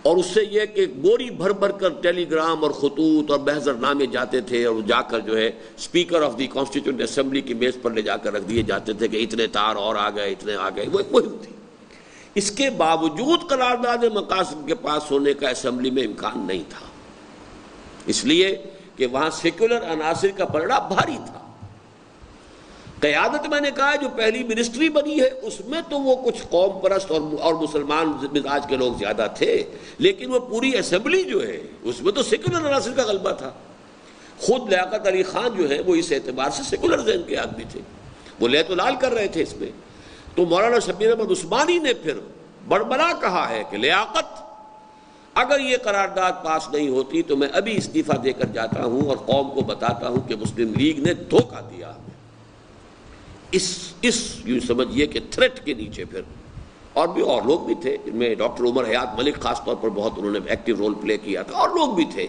اور اس سے یہ کہ بوری بھر بھر کر ٹیلی گرام اور خطوط اور محضر نامے جاتے تھے، اور جا کر جو ہے speaker of the constituent assembly کی میز پر لے جا کر رکھ دیے جاتے تھے کہ اتنے تار اور آ گئے، اتنے آ گئے، وہ ایک مہم تھی۔ اس کے باوجود قرارداد مقاصد کے پاس ہونے کا اسمبلی میں امکان نہیں تھا، اس لیے کہ وہاں سیکولر عناصر کا پلڑا بھاری تھا۔ قیادت میں نے کہا جو پہلی منسٹری بنی ہے اس میں تو وہ کچھ قوم پرست اور مسلمان مزاج کے لوگ زیادہ تھے، لیکن وہ پوری اسمبلی جو ہے اس میں تو سیکولر عناصر کا غلبہ تھا۔ خود لیاقت علی خان جو ہے وہ اس اعتبار سے سیکولر ذہن کے آدمی تھے، وہ لیت و لال کر رہے تھے اس میں۔ تو مولانا شبیر احمد عثمانی نے پھر بڑبڑا کہا ہے کہ لیاقت اگر یہ قرارداد پاس نہیں ہوتی تو میں ابھی استعفیٰ دے کر جاتا ہوں اور قوم کو بتاتا ہوں کہ مسلم لیگ نے دھوکہ دیا۔ اس یوں سمجھیے کہ تھریٹ کے نیچے پھر اور لوگ بھی تھے، جن میں ڈاکٹر عمر حیات ملک خاص طور پر بہت انہوں نے ایکٹیو رول پلے کیا تھا، اور لوگ بھی تھے،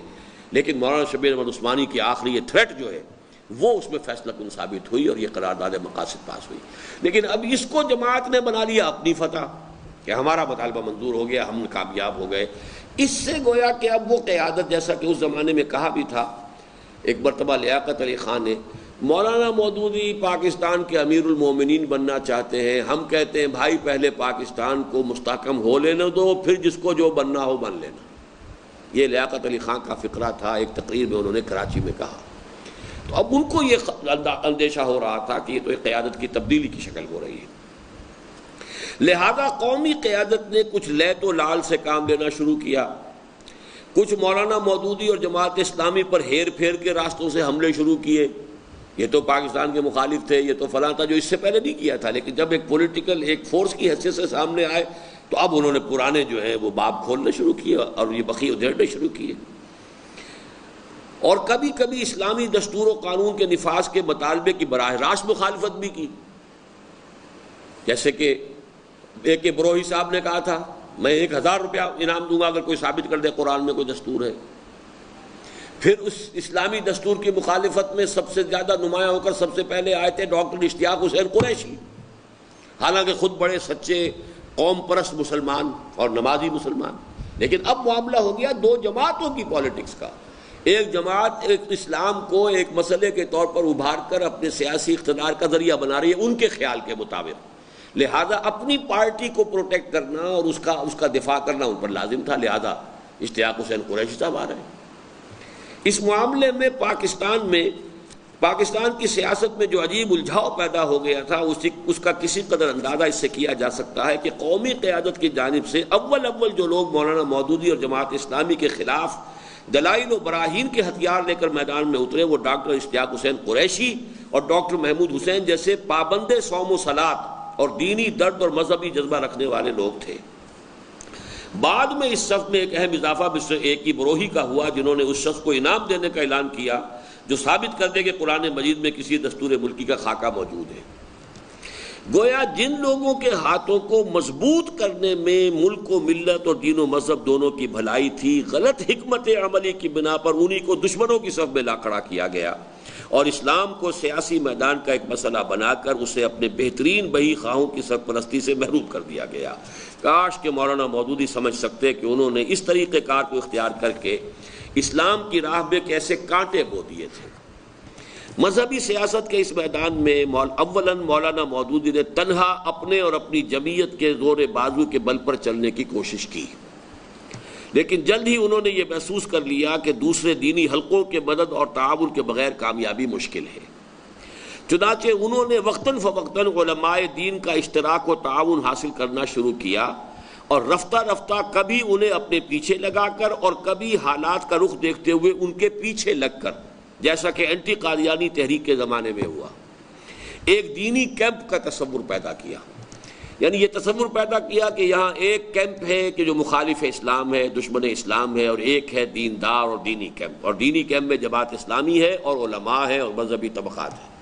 لیکن مولانا شبیر احمد عثمانی کی آخری یہ تھریٹ جو ہے وہ اس میں فیصلہ کن ثابت ہوئی اور یہ قرارداد مقاصد پاس ہوئی۔ لیکن اب اس کو جماعت نے بنا لیا اپنی فتح کہ ہمارا مطالبہ منظور ہو گیا، ہم کامیاب ہو گئے۔ اس سے گویا کہ اب وہ قیادت، جیسا کہ اس زمانے میں کہا بھی تھا ایک مرتبہ لیاقت علی خان نے، مولانا مودودی پاکستان کے امیر المومنین بننا چاہتے ہیں، ہم کہتے ہیں بھائی پہلے پاکستان کو مستحکم ہو لینے دو، پھر جس کو جو بننا ہو بن لینا۔ یہ لیاقت علی خان کا فقرہ تھا، ایک تقریر میں انہوں نے کراچی میں کہا۔ تو اب ان کو یہ اندیشہ ہو رہا تھا کہ یہ تو ایک قیادت کی تبدیلی کی شکل ہو رہی ہے، لہذا قومی قیادت نے کچھ لیت و لال سے کام لینا شروع کیا، کچھ مولانا مودودی اور جماعت اسلامی پر ہیر پھیر کے راستوں سے حملے شروع کیے۔ یہ تو پاکستان کے مخالف تھے، یہ تو فلاں تھا، جو اس سے پہلے نہیں کیا تھا، لیکن جب ایک پولیٹیکل ایک فورس کی حیثیت سے سامنے آئے تو اب انہوں نے پرانے جو ہیں وہ باب کھولنے شروع کیے اور یہ بخی ادھیڑنے شروع کیے، اور کبھی کبھی اسلامی دستور و قانون کے نفاذ کے مطالبے کی براہ راست مخالفت بھی کی۔ جیسے کہ ایک بروہی صاحب نے کہا تھا میں 1000 روپیہ انعام دوں گا اگر کوئی ثابت کر دے قرآن میں کوئی دستور ہے۔ پھر اس اسلامی دستور کی مخالفت میں سب سے زیادہ نمایاں ہو کر سب سے پہلے آئے تھے ڈاکٹر اشتیاق حسین قریشی، حالانکہ خود بڑے سچے قوم پرست مسلمان اور نمازی مسلمان، لیکن اب معاملہ ہو گیا دو جماعتوں کی پالیٹکس کا۔ ایک جماعت ایک اسلام کو ایک مسئلے کے طور پر ابھار کر اپنے سیاسی اقتدار کا ذریعہ بنا رہی ہے ان کے خیال کے مطابق، لہذا اپنی پارٹی کو پروٹیکٹ کرنا اور اس کا دفاع کرنا ان پر لازم تھا، لہذا اشتیاق حسین قریشی صاحب آ رہے ہیں۔ اس معاملے میں پاکستان کی سیاست میں جو عجیب الجھاؤ پیدا ہو گیا تھا اس کا کسی قدر اندازہ اس سے کیا جا سکتا ہے کہ قومی قیادت کی جانب سے اول جو لوگ مولانا مودودی اور جماعت اسلامی کے خلاف دلائل و براہین کے ہتھیار لے کر میدان میں اترے وہ ڈاکٹر اشتیاق حسین قریشی اور ڈاکٹر محمود حسین جیسے پابند صوم و صلاۃ اور دینی درد اور مذہبی جذبہ رکھنے والے لوگ تھے۔ بعد میں اس صف میں ایک اہم اضافہ مصر ایک کی بروہی کا ہوا، جنہوں نے اس شخص کو انعام دینے کا اعلان کیا جو ثابت کر دے کہ قرآن مجید میں کسی دستور ملکی کا خاکہ موجود ہے۔ گویا جن لوگوں کے ہاتھوں کو مضبوط کرنے میں ملک و ملت اور دین و مذہب دونوں کی بھلائی تھی، غلط حکمت عملی کی بنا پر انہی کو دشمنوں کی صف میں لا کھڑا کیا گیا اور اسلام کو سیاسی میدان کا ایک مسئلہ بنا کر اسے اپنے بہترین بہی خواہوں کی سرپرستی سے محروم کر دیا گیا۔ کاش کہ مولانا مودودی سمجھ سکتے کہ انہوں نے اس طریقہ کار کو اختیار کر کے اسلام کی راہ میں کیسے کانٹے بو دیے تھے۔ مذہبی سیاست کے اس میدان میں اولاً مولانا مودودی نے تنہا اپنے اور اپنی جمعیت کے زور بازو کے بل پر چلنے کی کوشش کی، لیکن جلد ہی انہوں نے یہ محسوس کر لیا کہ دوسرے دینی حلقوں کے مدد اور تعاون کے بغیر کامیابی مشکل ہے۔ چنانچہ انہوں نے وقتاً فوقتاً علماء دین کا اشتراک و تعاون حاصل کرنا شروع کیا اور رفتہ رفتہ کبھی انہیں اپنے پیچھے لگا کر اور کبھی حالات کا رخ دیکھتے ہوئے ان کے پیچھے لگ کر، جیسا کہ اینٹی قادیانی تحریک کے زمانے میں ہوا، ایک دینی کیمپ کا تصور پیدا کیا۔ یعنی یہ تصور پیدا کیا کہ یہاں ایک کیمپ ہے کہ جو مخالف اسلام ہے، دشمن اسلام ہے، اور ایک ہے دیندار اور دینی کیمپ، اور دینی کیمپ میں جماعت اسلامی ہے اور علماء ہے اور مذہبی طبقات ہیں۔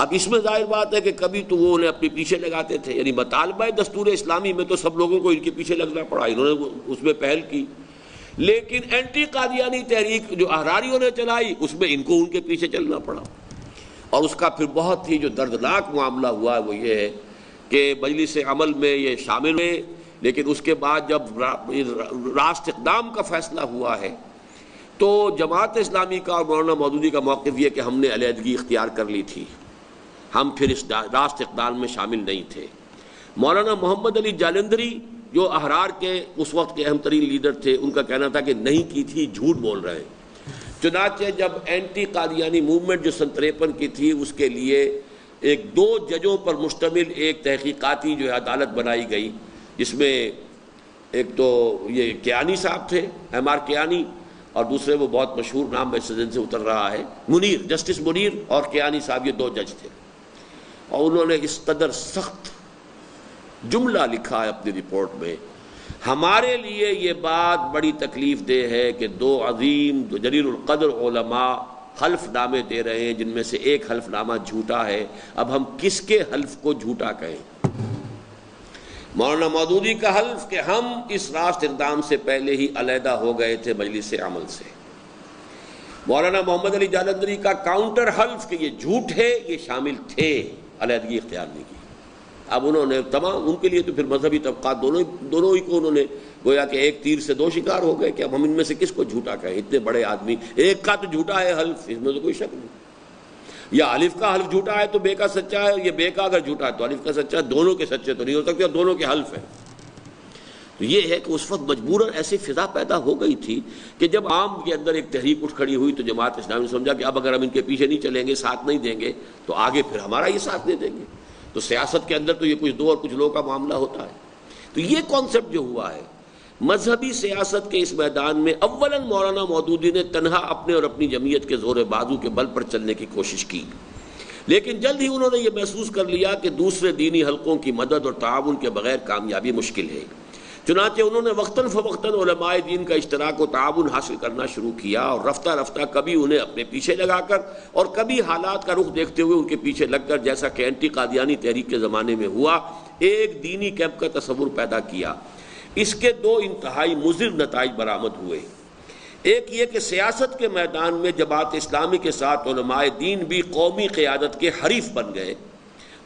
اب اس میں ظاہر بات ہے کہ کبھی تو وہ انہیں اپنے پیچھے لگاتے تھے، یعنی مطالبہ دستور اسلامی میں تو سب لوگوں کو ان کے پیچھے لگنا پڑا، انہوں نے اس میں پہل کی، لیکن اینٹی قادیانی تحریک جو احراریوں نے چلائی اس میں ان کو ان کے پیچھے چلنا پڑا، اور اس کا پھر بہت ہی جو دردناک معاملہ ہوا وہ یہ ہے کہ مجلس عمل میں یہ شامل ہوئے، لیکن اس کے بعد جب راست اقدام کا فیصلہ ہوا ہے تو جماعت اسلامی کا اور مولانا مودودی کا موقف یہ کہ ہم نے علیحدگی اختیار کر لی تھی، ہم پھر اس راست اقدام میں شامل نہیں تھے۔ مولانا محمد علی جالندھری جو احرار کے اس وقت کے اہم ترین لیڈر تھے، ان کا کہنا تھا کہ نہیں کی تھی، جھوٹ بول رہے ہیں۔ چنانچہ جب اینٹی قادیانی موومنٹ جو سن 53 کی تھی اس کے لیے ایک 2 ججوں پر مشتمل ایک تحقیقاتی جو ہے عدالت بنائی گئی، جس میں ایک تو یہ کیانی صاحب تھے، ایم آر کیانی، اور دوسرے وہ بہت مشہور نام میرے ذہن سے اتر رہا ہے، منیر، جسٹس منیر اور کیانی صاحب، یہ 2 جج تھے. اور انہوں نے اس قدر سخت جملہ لکھا ہے اپنی رپورٹ میں، ہمارے لیے یہ بات بڑی تکلیف دہ ہے کہ 2 عظیم جلیل القدر علماء حلف نامے دے رہے ہیں، جن میں سے ایک حلف نامہ جھوٹا ہے. اب ہم کس کے حلف کو جھوٹا کہیں؟ مولانا مودودی کا حلف کہ ہم اس راست اقدام سے پہلے ہی علیحدہ ہو گئے تھے مجلس عمل سے. مولانا محمد علی جالندھری کا کاؤنٹر حلف کہ یہ جھوٹ ہے، یہ شامل تھے، علیحدگی اختیار نہیں کی. اب انہوں نے تمام، ان کے لیے تو پھر مذہبی طبقات دونوں ہی کو انہوں نے گویا کہ ایک تیر سے 2 شکار ہو گئے کہ اب ہم ان میں سے کس کو جھوٹا کہیں. اتنے بڑے آدمی، ایک کا تو جھوٹا ہے حلف، اس میں تو کوئی شک نہیں. یا الف کا حلف جھوٹا ہے تو بے کا سچا ہے، یہ بے کا اگر جھوٹا ہے تو الف کا سچا ہے. دونوں کے سچے تو نہیں ہو سکتے، اور دونوں کے حلف ہیں. تو یہ ہے کہ اس وقت مجبوراً ایسی فضا پیدا ہو گئی تھی کہ جب عام کے اندر ایک تحریک اٹھ کھڑی ہوئی تو جماعت اسلامی نے سمجھا کہ اب اگر ہم ان کے پیچھے نہیں چلیں گے، ساتھ نہیں دیں گے، تو آگے پھر ہمارا یہ ساتھ نہیں دیں گے. تو سیاست کے اندر تو یہ کچھ 2 اور کچھ لوگوں کا معاملہ ہوتا ہے. تو یہ کانسیپٹ جو ہوا ہے مذہبی سیاست کے اس میدان میں، اولاً مولانا مودودی نے تنہا اپنے اور اپنی جمعیت کے زور بازو کے بل پر چلنے کی کوشش کی، لیکن جلد ہی انہوں نے یہ محسوس کر لیا کہ دوسرے دینی حلقوں کی مدد اور تعاون کے بغیر کامیابی مشکل ہے. چنانچہ انہوں نے وقتاً فوقتاً علماء دین کا اشتراک و تعاون حاصل کرنا شروع کیا، اور رفتہ رفتہ کبھی انہیں اپنے پیچھے لگا کر اور کبھی حالات کا رخ دیکھتے ہوئے ان کے پیچھے لگ کر، جیسا کہ اینٹی قادیانی تحریک کے زمانے میں ہوا، ایک دینی کیمپ کا تصور پیدا کیا. اس کے 2 انتہائی مضر نتائج برآمد ہوئے. ایک یہ کہ سیاست کے میدان میں جماعت اسلامی کے ساتھ علماء دین بھی قومی قیادت کے حریف بن گئے،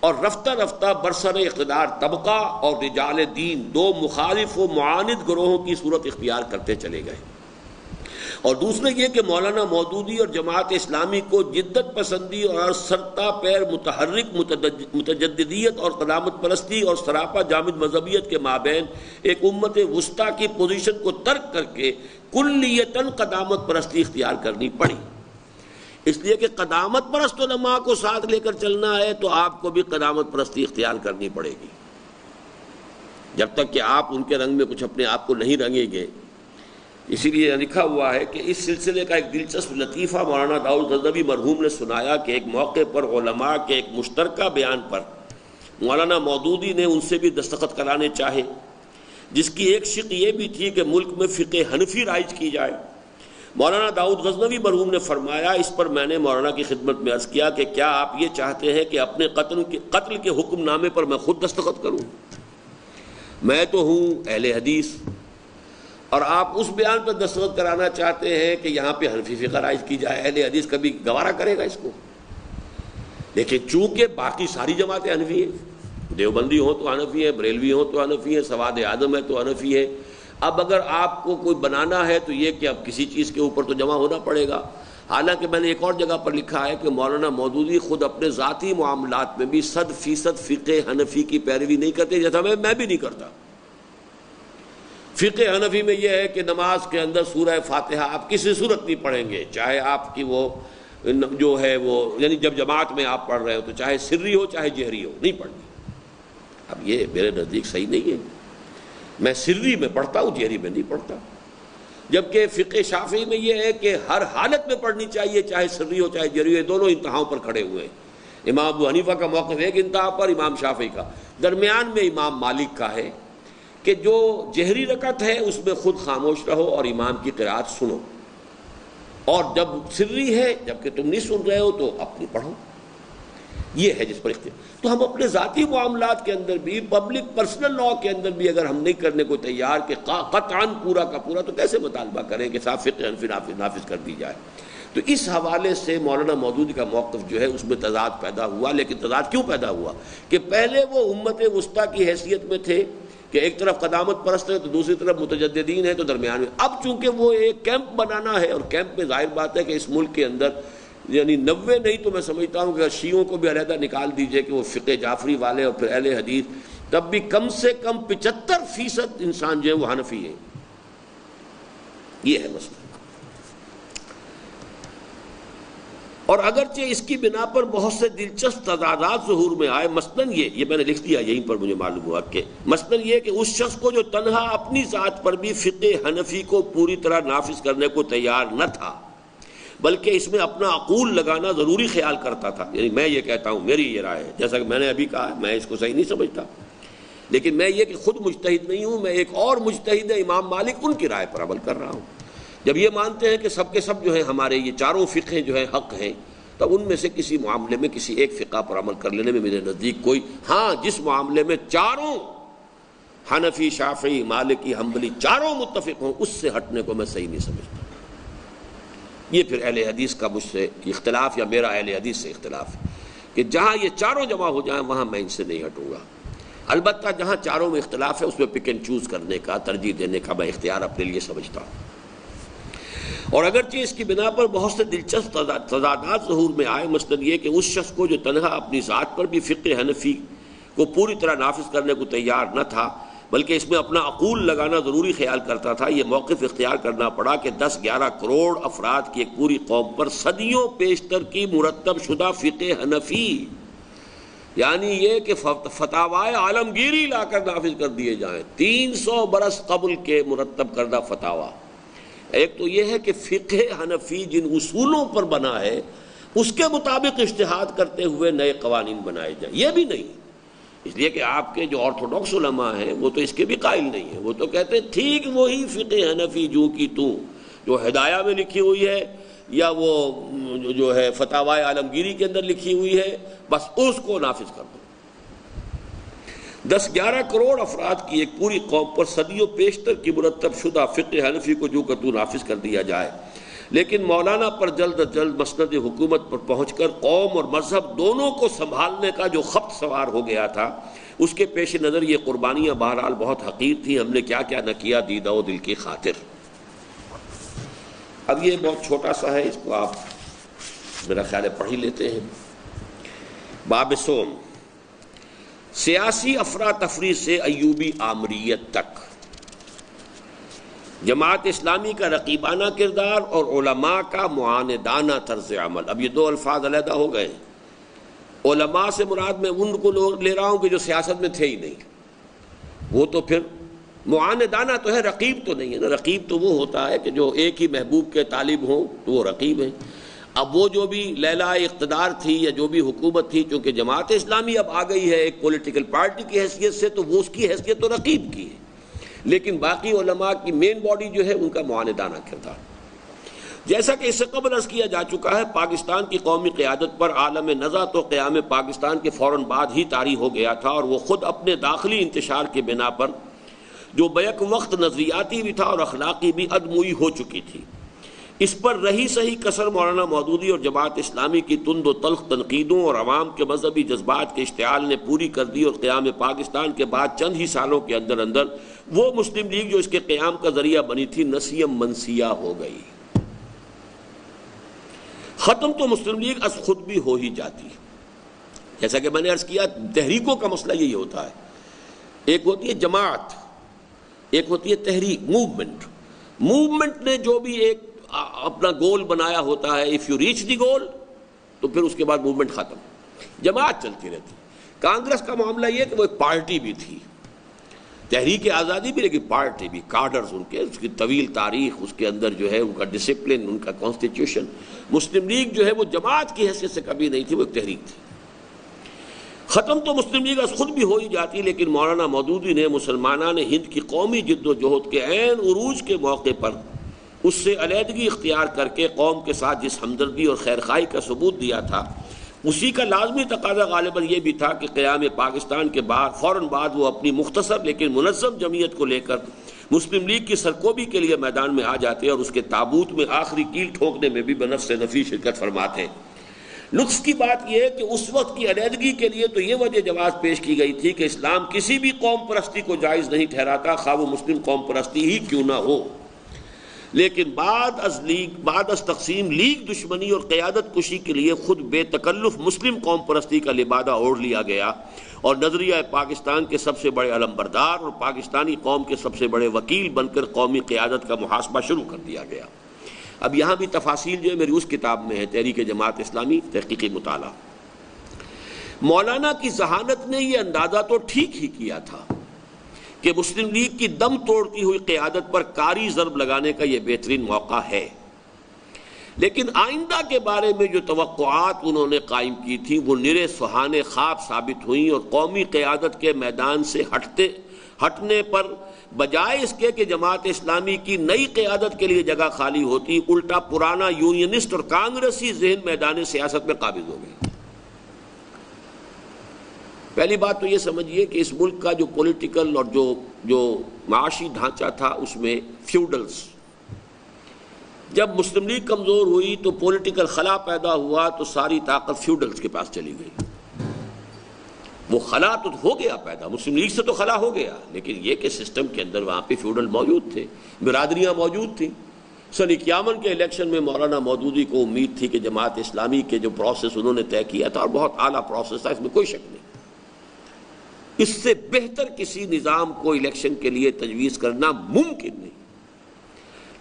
اور رفتہ رفتہ برسر اقتدار طبقہ اور رجال دین 2 مخالف و معاند گروہوں کی صورت اختیار کرتے چلے گئے. اور دوسرے یہ کہ مولانا مودودی اور جماعت اسلامی کو جدت پسندی اور سرتا پیر متحرک متجددیت اور قدامت پرستی اور سراپا جامد مذہبیت کے مابین ایک امت وسطیٰ کی پوزیشن کو ترک کر کے کلیتاً قدامت پرستی اختیار کرنی پڑی. اس لیے کہ قدامت پرست علماء کو ساتھ لے کر چلنا ہے تو آپ کو بھی قدامت پرستی اختیار کرنی پڑے گی. جب تک کہ آپ ان کے رنگ میں کچھ اپنے آپ کو نہیں رنگیں گے. اسی لیے لکھا ہوا ہے کہ اس سلسلے کا ایک دلچسپ لطیفہ مولانا داؤد غزنوی مرحوم نے سنایا کہ ایک موقع پر علماء کے ایک مشترکہ بیان پر مولانا مودودی نے ان سے بھی دستخط کرانے چاہے، جس کی ایک شق یہ بھی تھی کہ ملک میں فقہ حنفی رائج کی جائے. مولانا داؤد غزنوی مرحوم نے فرمایا، اس پر میں نے مولانا کی خدمت میں عرض کیا کہ کیا آپ یہ چاہتے ہیں کہ اپنے قتل کے حکم نامے پر میں خود دستخط کروں؟ میں تو ہوں اہل حدیث، اور آپ اس بیان پر دستخط کرانا چاہتے ہیں کہ یہاں پہ حنفی فقہ رائج کی جائے. اہل حدیث کبھی گوارا کرے گا اس کو؟ لیکن چونکہ باقی ساری جماعتیں حنفی ہیں، دیوبندی ہوں تو حنفی ہیں، بریلوی ہوں تو حنفی ہیں، سواد اعظم ہے تو حنفی ہے. اب اگر آپ کو کوئی بنانا ہے تو یہ کہ اب کسی چیز کے اوپر تو جمع ہونا پڑے گا. حالانکہ میں نے ایک اور جگہ پر لکھا ہے کہ مولانا مودودی خود اپنے ذاتی معاملات میں بھی 100% فقہ حنفی کی پیروی نہیں کرتے، جیسا میں بھی نہیں کرتا. فقہ حنفی میں یہ ہے کہ نماز کے اندر سورہ فاتحہ آپ کسی صورت نہیں پڑھیں گے، چاہے آپ کی وہ جو ہے وہ یعنی جب جماعت میں آپ پڑھ رہے ہو تو چاہے سری ہو چاہے جہری ہو، نہیں پڑھنی. اب یہ میرے نزدیک صحیح نہیں ہے. میں سری میں پڑھتا ہوں، جہری میں نہیں پڑھتا. جبکہ فقہ شافعی میں یہ ہے کہ ہر حالت میں پڑھنی چاہیے، چاہے سری ہو چاہے جہری ہو. دونوں انتہاؤں پر کھڑے ہوئے ہیں. امام ابو حنیفہ کا موقف ایک انتہا پر، امام شافعی کا. درمیان میں امام مالک کا ہے کہ جو جہری رکعت ہے اس میں خود خاموش رہو اور امام کی قرأت سنو، اور جب سری ہے جبکہ تم نہیں سن رہے ہو تو اپنی پڑھو. یہ ہے جس پر اختیار. تو ہم اپنے ذاتی معاملات کے اندر بھی، پبلک پرسنل لاء کے اندر بھی اگر ہم نہیں کرنے کو تیار کہ قطعاً پورا کا پورا، تو کیسے مطالبہ کریں کہ صاحب فقہ حنفی نافذ کر دی جائے. تو اس حوالے سے مولانا مودودی کا موقف جو ہے اس میں تضاد پیدا ہوا. لیکن تضاد کیوں پیدا ہوا؟ کہ پہلے وہ امت وسطیٰ کی حیثیت میں تھے کہ ایک طرف قدامت پرست ہے تو دوسری طرف متجددین ہے، تو درمیان میں. اب چونکہ وہ ایک کیمپ بنانا ہے، اور کیمپ میں ظاہر بات ہے کہ اس ملک کے اندر یعنی 90 نہیں تو میں سمجھتا ہوں کہ شیعوں کو بھی علیحدہ نکال دیجئے کہ وہ فقہ جعفری والے اور پھر اہل حدیث، تب بھی کم سے کم 75% انسان جو ہے وہ حنفی ہیں. یہ ہے مسئلہ. اور اگرچہ اس کی بنا پر بہت سے دلچسپ تضادات ظہور میں آئے، مثلاً یہ میں نے لکھ دیا یہیں پر، مجھے معلوم ہوا کہ مثلاً یہ کہ اس شخص کو جو تنہا اپنی ذات پر بھی فقہ حنفی کو پوری طرح نافذ کرنے کو تیار نہ تھا، بلکہ اس میں اپنا عقول لگانا ضروری خیال کرتا تھا، یعنی میں یہ کہتا ہوں، میری یہ رائے ہے، جیسا کہ میں نے ابھی کہا میں اس کو صحیح نہیں سمجھتا، لیکن میں یہ کہ خود مجتہد نہیں ہوں، میں ایک اور مجتہد امام مالک ان کی رائے پر عمل کر رہا ہوں۔ جب یہ مانتے ہیں کہ سب کے سب جو ہیں ہمارے یہ چاروں فقہیں جو ہیں حق ہیں، تب ان میں سے کسی معاملے میں کسی ایک فقہ پر عمل کر لینے میں میرے نزدیک کوئی، ہاں جس معاملے میں چاروں حنفی شافعی مالکی حنبلی چاروں متفق ہوں، اس سے ہٹنے کو میں صحیح نہیں سمجھتا۔ یہ پھر اہل حدیث کا مجھ سے اختلاف یا میرا اہل حدیث سے اختلاف ہے کہ جہاں یہ چاروں جمع ہو جائیں وہاں میں ان سے نہیں ہٹوں گا۔ البتہ جہاں چاروں میں اختلاف ہے اس میں پک اینڈ چوز کرنے کا، ترجیح دینے کا میں اختیار اپنے لیے سمجھتا ہوں۔ اور اگرچہ اس کی بنا پر بہت سے دلچسپ تضادات ظہور میں آئے، مثلاً یہ کہ اس شخص کو جو تنہا اپنی ذات پر بھی فقہ حنفی کو پوری طرح نافذ کرنے کو تیار نہ تھا، بلکہ اس میں اپنا عقول لگانا ضروری خیال کرتا تھا، یہ موقف اختیار کرنا پڑا کہ 10-11 کروڑ افراد کی ایک پوری قوم پر صدیوں پیشتر کی مرتب شدہ فقہ حنفی، یعنی یہ کہ فتاوائے عالمگیری لا کر نافذ کر دیے جائیں، 300 برس قبل کے مرتب کردہ فتاوا۔ ایک تو یہ ہے کہ فقہ حنفی جن اصولوں پر بنا ہے اس کے مطابق اجتہاد کرتے ہوئے نئے قوانین بنائے جائیں، یہ بھی نہیں، اس لیے کہ آپ کے جو آرتھوڈاکس علماء ہیں وہ تو اس کے بھی قائل نہیں ہیں، وہ تو کہتے ہیں ٹھیک وہی فقہ حنفی جو کی تو جو ہدایہ میں لکھی ہوئی ہے یا وہ جو ہے فتاوائے عالمگیری کے اندر لکھی ہوئی ہے، بس اس کو نافذ کر دو۔ 10-11 کروڑ افراد کی ایک پوری قوم پر صدیوں پیشتر کی مرتب شدہ فقہ حنفی کو جو کر تو نافذ کر دیا جائے، لیکن مولانا پر جلد از جلد مسند حکومت پر پہنچ کر قوم اور مذہب دونوں کو سنبھالنے کا جو خبت سوار ہو گیا تھا، اس کے پیش نظر یہ قربانیاں بہرحال بہت حقیر تھیں، ہم نے کیا کیا نہ کیا دیدہ و دل کی خاطر۔ اب یہ بہت چھوٹا سا ہے، اس کو آپ میرا خیال ہے پڑھ ہی لیتے ہیں۔ باب صوم، سیاسی افراتفری سے ایوبی آمریت تک، جماعت اسلامی کا رقیبانہ کردار اور علماء کا معاندانہ طرز عمل۔ اب یہ دو الفاظ علیحدہ ہو گئے، علماء سے مراد میں ان کو لے رہا ہوں کہ جو سیاست میں تھے ہی نہیں، وہ تو پھر معاندانہ تو ہے، رقیب تو نہیں ہے نا، رقیب تو وہ ہوتا ہے کہ جو ایک ہی محبوب کے طالب ہوں تو وہ رقیب ہیں۔ اب وہ جو بھی لیلا اقتدار تھی یا جو بھی حکومت تھی، چونکہ جماعت اسلامی اب آ گئی ہے ایک پولیٹیکل پارٹی کی حیثیت سے، تو وہ اس کی حیثیت تو رقیب کی ہے، لیکن باقی علماء کی مین باڈی جو ہے ان کا معاندانہ کردار۔ جیسا کہ اس سے قبل عرض کیا جا چکا ہے، پاکستان کی قومی قیادت پر عالم نزا تو قیام پاکستان کے فوراً بعد ہی طاری ہو گیا تھا، اور وہ خود اپنے داخلی انتشار کے بنا پر جو بیک وقت نظریاتی بھی تھا اور اخلاقی بھی ادموئی ہو چکی تھی۔ اس پر رہی صحیح کسر مولانا مودودی اور جماعت اسلامی کی تند و تلخ تنقیدوں اور عوام کے مذہبی جذبات کے اشتعال نے پوری کر دی، اور قیام پاکستان کے بعد چند ہی سالوں کے اندر اندر وہ مسلم لیگ جو اس کے قیام کا ذریعہ بنی تھی نسیم منسیہ ہو گئی۔ ختم تو مسلم لیگ از خود بھی ہو ہی جاتی، جیسا کہ میں نے عرض کیا تحریکوں کا مسئلہ یہی ہوتا ہے، ایک ہوتی ہے جماعت، ایک ہوتی ہے تحریک، موومنٹ نے جو بھی ایک اپنا گول بنایا ہوتا ہے، اف یو ریچ دی گول تو پھر اس کے بعد موومنٹ ختم، جماعت چلتی رہتی۔ کانگریس کا معاملہ یہ کہ وہ ایک پارٹی بھی تھی، تحریک آزادی بھی، لیکن پارٹی بھی، کارڈرز ان کے، اس کی طویل تاریخ، اس کے اندر جو ہے ان کا ڈسپلن، ان کا کانسٹیٹیوشن۔ مسلم لیگ جو ہے وہ جماعت کی حیثیت سے کبھی نہیں تھی، وہ ایک تحریک تھی۔ ختم تو مسلم لیگ از خود بھی ہو ہی جاتی، لیکن مولانا مودودی نے مسلمانان ہند کی قومی جد و جہد کے عین عروج کے موقع پر اس سے علیحدگی اختیار کر کے قوم کے ساتھ جس ہمدردی اور خیرخواہی کا ثبوت دیا تھا، اسی کا لازمی تقاضا غالباً یہ بھی تھا کہ قیام پاکستان کے بعد فوراً بعد وہ اپنی مختصر لیکن منظم جمعیت کو لے کر مسلم لیگ کی سرکوبی کے لیے میدان میں آ جاتے اور اس کے تابوت میں آخری کیل ٹھوکنے میں بھی بنفس نفی شرکت فرماتے۔ لطف کی بات یہ ہے کہ اس وقت کی علیحدگی کے لیے تو یہ وجہ جواز پیش کی گئی تھی کہ اسلام کسی بھی قوم پرستی کو جائز نہیں ٹھہراتا، خواہ وہ مسلم قوم پرستی ہی کیوں نہ ہو، لیکن بعد از تقسیم لیگ دشمنی اور قیادت کشی کے لیے خود بے تکلف مسلم قوم پرستی کا لبادہ اوڑھ لیا گیا، اور نظریہ پاکستان کے سب سے بڑے علمبردار اور پاکستانی قوم کے سب سے بڑے وکیل بن کر قومی قیادت کا محاسبہ شروع کر دیا گیا۔ اب یہاں بھی تفاصیل جو ہے میری اس کتاب میں ہے، تحریک جماعت اسلامی تحقیقی مطالعہ۔ مولانا کی ذہانت نے یہ اندازہ تو ٹھیک ہی کیا تھا کہ مسلم لیگ کی دم توڑتی ہوئی قیادت پر کاری ضرب لگانے کا یہ بہترین موقع ہے، لیکن آئندہ کے بارے میں جو توقعات انہوں نے قائم کی تھی وہ نرے سہانے خواب ثابت ہوئیں، اور قومی قیادت کے میدان سے ہٹنے پر بجائے اس کے کہ جماعت اسلامی کی نئی قیادت کے لیے جگہ خالی ہوتی، الٹا پرانا یونینسٹ اور کانگریسی ذہن میدان سیاست میں قابض ہو گئے۔ پہلی بات تو یہ سمجھیے کہ اس ملک کا جو پولیٹیکل اور جو معاشی ڈھانچہ تھا اس میں فیوڈلز، جب مسلم لیگ کمزور ہوئی تو پولیٹیکل خلا پیدا ہوا تو ساری طاقت فیوڈلز کے پاس چلی گئی۔ وہ خلا تو ہو گیا پیدا، مسلم لیگ سے تو خلا ہو گیا، لیکن یہ کہ سسٹم کے اندر وہاں پہ فیوڈل موجود تھے، برادریاں موجود تھیں۔ سن 51 کے الیکشن میں مولانا مودودی کو امید تھی کہ جماعت اسلامی کے جو پروسیس انہوں نے طے کیا تھا، اور بہت اعلیٰ پروسیس تھا، اس میں کوئی شک نہیں، اس سے بہتر کسی نظام کو الیکشن کے لیے تجویز کرنا ممکن نہیں،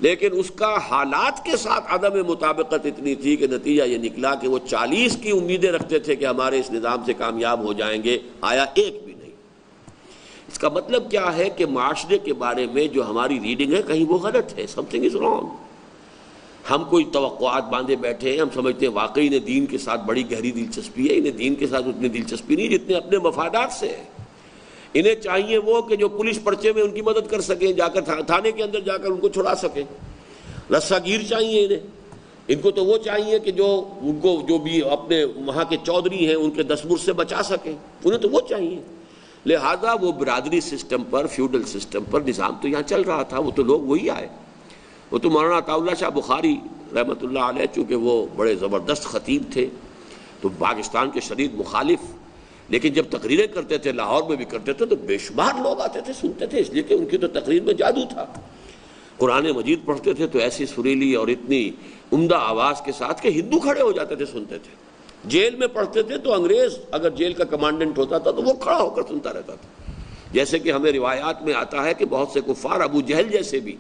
لیکن اس کا حالات کے ساتھ عدم مطابقت اتنی تھی کہ نتیجہ یہ نکلا کہ وہ 40 کی امیدیں رکھتے تھے کہ ہمارے اس نظام سے کامیاب ہو جائیں گے، آیا ایک بھی نہیں۔ اس کا مطلب کیا ہے کہ معاشرے کے بارے میں جو ہماری ریڈنگ ہے کہیں وہ غلط ہے، سم تھنگ از رانگ۔ ہم کوئی توقعات باندھے بیٹھے ہیں، ہم سمجھتے ہیں واقعی انہیں دین کے ساتھ بڑی گہری دلچسپی ہے، انہیں دین کے ساتھ اتنی دلچسپی نہیں جتنے اپنے مفادات سے ہے۔ انہیں چاہیے وہ کہ جو پولیس پرچے میں ان کی مدد کر سکیں، جا کر تھانے کے اندر جا کر ان کو چھڑا سکیں، رسا گیر چاہیے ان کو تو وہ چاہیے کہ جو بھی اپنے وہاں کے چودھری ہیں ان کے دستور سے بچا سکیں، انہیں تو وہ چاہیے۔ لہذا وہ برادری سسٹم پر، فیوڈل سسٹم پر نظام تو یہاں چل رہا تھا، وہ تو لوگ وہی آئے۔ وہ تو مولانا عطا اللہ شاہ بخاری رحمۃ اللہ علیہ، چونکہ وہ بڑے زبردست خطیب تھے تو پاکستان کے شدید مخالف، لیکن جب تقریریں کرتے تھے، لاہور میں بھی کرتے تھے، تو بے شمار لوگ آتے تھے، سنتے تھے، اس لیے کہ ان کی تو تقریر میں جادو تھا۔ قرآن مجید پڑھتے تھے تو ایسی سریلی اور اتنی عمدہ آواز کے ساتھ کہ ہندو کھڑے ہو جاتے تھے، سنتے تھے۔ جیل میں پڑھتے تھے تو انگریز اگر جیل کا کمانڈنٹ ہوتا تھا تو وہ کھڑا ہو کر سنتا رہتا تھا۔ جیسے کہ ہمیں روایات میں آتا ہے کہ بہت سے کفار، ابو جہل جیسے بھی،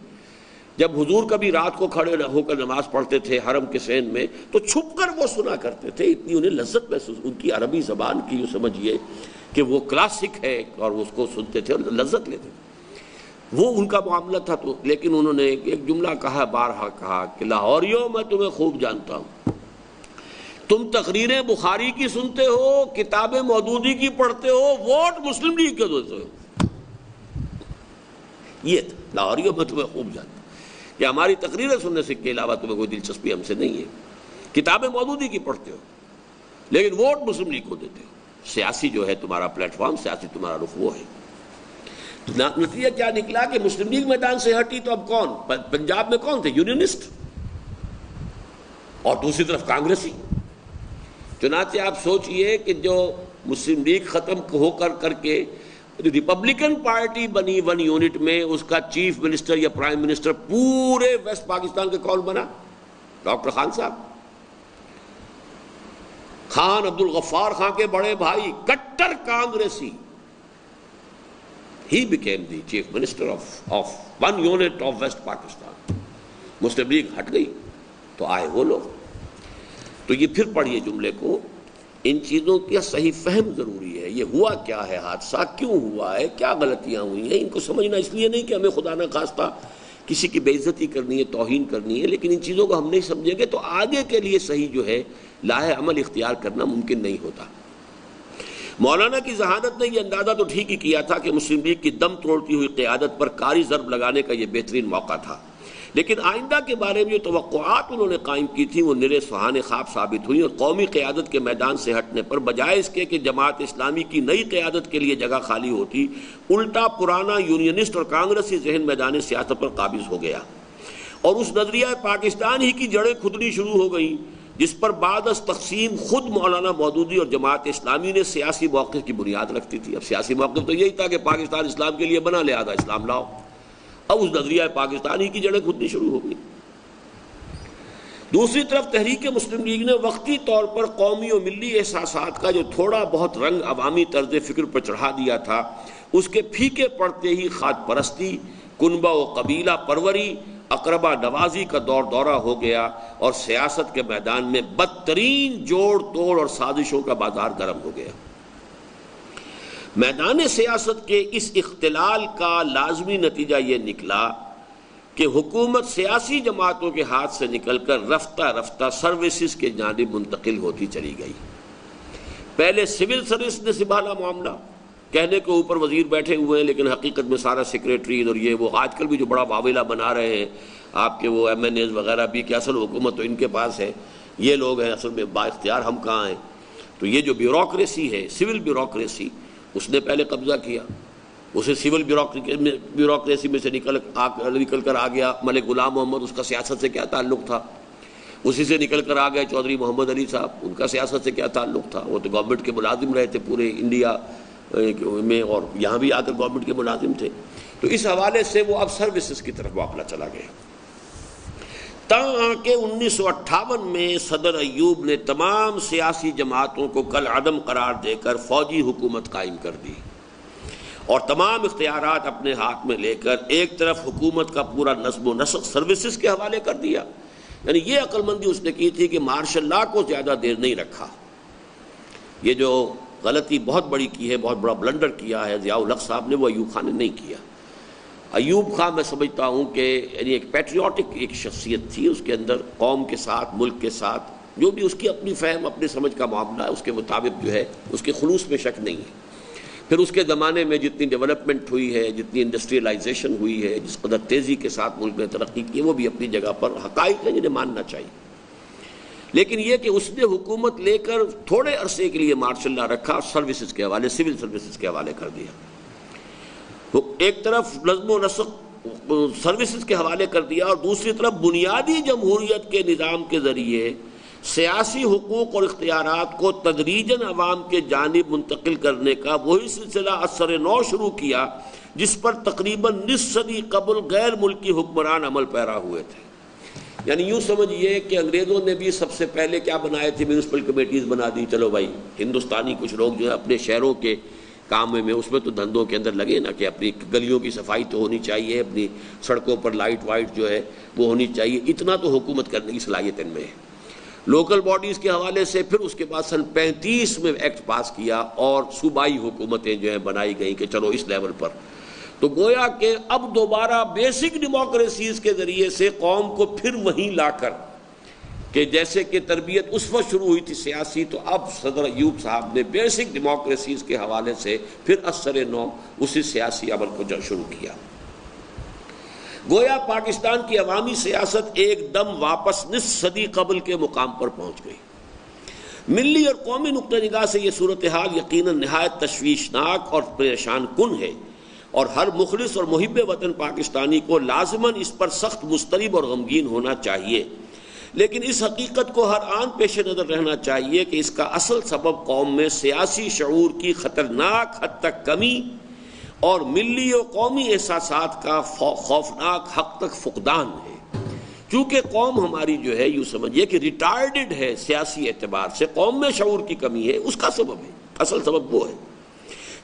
جب حضور کبھی رات کو کھڑے ہو کر نماز پڑھتے تھے حرم کے سین میں تو چھپ کر وہ سنا کرتے تھے، اتنی انہیں لذت محسوس، ان کی عربی زبان کی جو سمجھیے کہ وہ کلاسک ہے، اور اس کو سنتے تھے اور لذت لیتے تھے، وہ ان کا معاملہ تھا۔ تو لیکن انہوں نے ایک جملہ کہا، بارہا کہا کہ لاہوریوں میں تمہیں خوب جانتا ہوں، تم تقریریں بخاری کی سنتے ہو، کتابیں مودودی کی پڑھتے ہو، ووٹ مسلم لیگ کے دیتے ہو۔ یہ تھا، لاہوریوں میں تمہیں خوب جانتا ہوں کہ ہماری تقریریں سننے سے کے علاوہ تمہیں کوئی دلچسپی ہم سے نہیں ہے، کتابیں مودودی کی پڑھتے ہو لیکن ووٹ مسلم لیگ کو دیتے ہو۔ سیاسی جو ہے تمہارا پلیٹ فارم، سیاسی تمہارا رخ وہ ہے۔ نتیجہ کیا نکلا کہ مسلم لیگ میدان سے ہٹی تو اب کون؟ پنجاب میں کون تھے؟ یونینسٹ، اور دوسری طرف کانگریسی۔ چنانچہ آپ سوچئے کہ جو مسلم لیگ ختم ہو کر کے ریپبلکن پارٹی بنی ون یونٹ میں، اس کا چیف منسٹر یا پرائم منسٹر پورے ویسٹ پاکستان کے کون بنا؟ ڈاکٹر خان صاحب، خان عبد الغفار خان کے بڑے بھائی، کٹر کانگریسی۔ He became the chief minister of one unit of West Pakistan۔ Muslim League ہٹ گئی تو آئے وہ لوگ۔ تو یہ پھر پڑھیے جملے کو، ان چیزوں کا صحیح فہم ضروری ہے۔ یہ ہوا کیا ہے، حادثہ کیوں ہوا ہے، کیا غلطیاں ہوئی ہیں، ان کو سمجھنا اس لیے نہیں کہ ہمیں خدا نہ خواستہ کسی کی بے عزتی کرنی ہے، توہین کرنی ہے، لیکن ان چیزوں کو ہم نہیں سمجھیں گے تو آگے کے لیے صحیح جو ہے لاہ عمل اختیار کرنا ممکن نہیں ہوتا۔ مولانا کی ذہانت نے یہ اندازہ تو ٹھیک ہی کیا تھا کہ مسلم لیگ کی دم توڑتی ہوئی قیادت پر کاری ضرب لگانے کا یہ بہترین موقع تھا، لیکن آئندہ کے بارے میں جو توقعات انہوں نے قائم کی تھی وہ نرے سہانے خواب ثابت ہوئی، اور قومی قیادت کے میدان سے ہٹنے پر بجائے اس کے کہ جماعت اسلامی کی نئی قیادت کے لیے جگہ خالی ہوتی، الٹا پرانا یونینسٹ اور کانگریسی ذہن میدان سیاست پر قابض ہو گیا، اور اس نظریہ پاکستان ہی کی جڑیں کھدنی شروع ہو گئیں جس پر بعد از تقسیم خود مولانا مودودی اور جماعت اسلامی نے سیاسی موقف کی بنیاد رکھتی تھی۔ اب سیاسی موقف تو یہی تھا کہ پاکستان اسلام کے لیے بنا، لہذا اسلام لاؤ۔ اب اس نظریہ پاکستان ہی کی جڑیں کھدنی شروع ہو گئی۔ دوسری طرف تحریک مسلم لیگ نے وقتی طور پر قومی و ملی احساسات کا جو تھوڑا بہت رنگ عوامی طرز فکر پر چڑھا دیا تھا، اس کے پھیکے پڑتے ہی خاد پرستی، کنبہ و قبیلہ پروری اقربا نوازی کا دورہ ہو گیا اور سیاست کے میدان میں بدترین جوڑ توڑ اور سازشوں کا بازار گرم ہو گیا۔ میدان سیاست کے اس اختلال کا لازمی نتیجہ یہ نکلا کہ حکومت سیاسی جماعتوں کے ہاتھ سے نکل کر رفتہ رفتہ سروسز کے جانب منتقل ہوتی چلی گئی۔ پہلے سول سروس نے سنبھالا معاملہ، کہنے کے اوپر وزیر بیٹھے ہوئے ہیں لیکن حقیقت میں سارا سیکریٹری اور یہ وہ آج کل بھی جو بڑا واویلا بنا رہے ہیں آپ کے وہ MNAs وغیرہ بھی کہ اصل حکومت تو ان کے پاس ہے، یہ لوگ ہیں اصل میں با اختیار، ہم کہاں ہیں۔ تو یہ جو بیوروکریسی ہے، سول بیوروکریسی، اس نے پہلے قبضہ کیا، اسے سول بیوروکریسی میں سے نکل کر آ گیا ملک غلام محمد، اس کا سیاست سے کیا تعلق تھا؟ اسی سے نکل کر آ گئے چودھری محمد علی صاحب، ان کا سیاست سے کیا تعلق تھا؟ وہ تو گورنمنٹ کے ملازم رہے تھے پورے انڈیا میں، اور یہاں بھی آ کر گورنمنٹ کے ملازم تھے۔ تو اس حوالے سے وہ اب سروسز کی طرف معاملہ چلا گیا، تاکہ 1958 میں صدر ایوب نے تمام سیاسی جماعتوں کو کل عدم قرار دے کر فوجی حکومت قائم کر دی اور تمام اختیارات اپنے ہاتھ میں لے کر ایک طرف حکومت کا پورا نظم و نسق سروسز کے حوالے کر دیا۔ یعنی یہ عقل مندی اس نے کی تھی کہ مارشل لا کو زیادہ دیر نہیں رکھا۔ یہ جو غلطی بہت بڑی کی ہے، بہت بڑا بلنڈر کیا ہے ضیاء الحق صاحب نے، وہ ایوب خان نے نہیں کیا۔ ایوب خان میں سمجھتا ہوں کہ یعنی ایک پیٹریوٹک ایک شخصیت تھی، اس کے اندر قوم کے ساتھ، ملک کے ساتھ جو بھی اس کی اپنی فہم، اپنی سمجھ کا معاملہ ہے، اس کے مطابق جو ہے اس کے خلوص میں شک نہیں ہے۔ پھر اس کے زمانے میں جتنی ڈیولپمنٹ ہوئی ہے، جتنی انڈسٹریلائزیشن ہوئی ہے، جس قدر تیزی کے ساتھ ملک نے ترقی کی، وہ بھی اپنی جگہ پر حقائق ہیں جنہیں ماننا چاہیے۔ لیکن یہ کہ اس نے حکومت لے کر تھوڑے عرصے کے لیے مارشل لا رکھا، سروسز کے حوالے، سول سروسز کے حوالے کر دیا۔ ایک طرف نظم و نسق سروسز کے حوالے کر دیا اور دوسری طرف بنیادی جمہوریت کے نظام کے ذریعے سیاسی حقوق اور اختیارات کو تدریجاً عوام کے جانب منتقل کرنے کا وہی سلسلہ اثر نو شروع کیا جس پر تقریباً نصف صدی قبل غیر ملکی حکمران عمل پیرا ہوئے تھے۔ یعنی یوں سمجھیے کہ انگریزوں نے بھی سب سے پہلے کیا بنائے تھے؟ میونسپل کمیٹیز بنا دی، چلو بھائی ہندوستانی کچھ لوگ جو ہے اپنے شہروں کے کام میں اس میں تو دھندوں کے اندر لگے نا کہ اپنی گلیوں کی صفائی تو ہونی چاہیے، اپنی سڑکوں پر لائٹ وائٹ جو ہے وہ ہونی چاہیے، اتنا تو حکومت کرنے کی صلاحیت ان میں ہے۔ لوکل باڈیز کے حوالے سے پھر اس کے بعد سن 35 میں ایکٹ پاس کیا اور صوبائی حکومتیں جو ہیں بنائی گئیں کہ چلو اس لیول پر، تو گویا کہ اب دوبارہ بیسک ڈیموکریسیز کے ذریعے سے قوم کو پھر وہیں لا کر کہ جیسے کہ تربیت اس وقت شروع ہوئی تھی سیاسی، تو اب صدر ایوب صاحب نے بیسک ڈیموکریسیز کے حوالے سے پھر اثر نو اسی سیاسی عمل کو شروع کیا۔ گویا پاکستان کی عوامی سیاست ایک دم واپس نصف صدی قبل کے مقام پر پہنچ گئی۔ ملی اور قومی نقطہ نگاہ سے یہ صورتحال یقیناً نہایت تشویشناک اور پریشان کن ہے، اور ہر مخلص اور محب وطن پاکستانی کو لازماً اس پر سخت مضطرب اور غمگین ہونا چاہیے، لیکن اس حقیقت کو ہر آن پیش نظر رہنا چاہیے کہ اس کا اصل سبب قوم میں سیاسی شعور کی خطرناک حد تک کمی اور ملی و قومی احساسات کا خوفناک حد تک فقدان ہے۔ چونکہ قوم ہماری جو ہے یوں سمجھیے کہ ریٹارڈڈ ہے سیاسی اعتبار سے، قوم میں شعور کی کمی ہے، اس کا سبب ہے، اصل سبب وہ ہے۔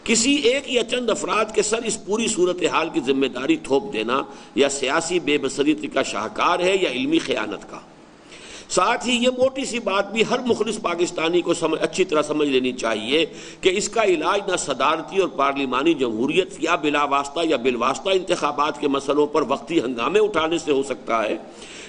کسی ایک یا چند افراد کے سر اس پوری صورتحال کی ذمہ داری تھوپ دینا یا سیاسی بے بصیرتی کا شاہکار ہے یا علمی خیانت کا۔ ساتھ ہی یہ موٹی سی بات بھی ہر مخلص پاکستانی کو اچھی طرح سمجھ لینی چاہیے کہ اس کا علاج نہ صدارتی اور پارلیمانی جمہوریت یا بلا واسطہ یا بالواسطہ انتخابات کے مسئلوں پر وقتی ہنگامے اٹھانے سے ہو سکتا ہے،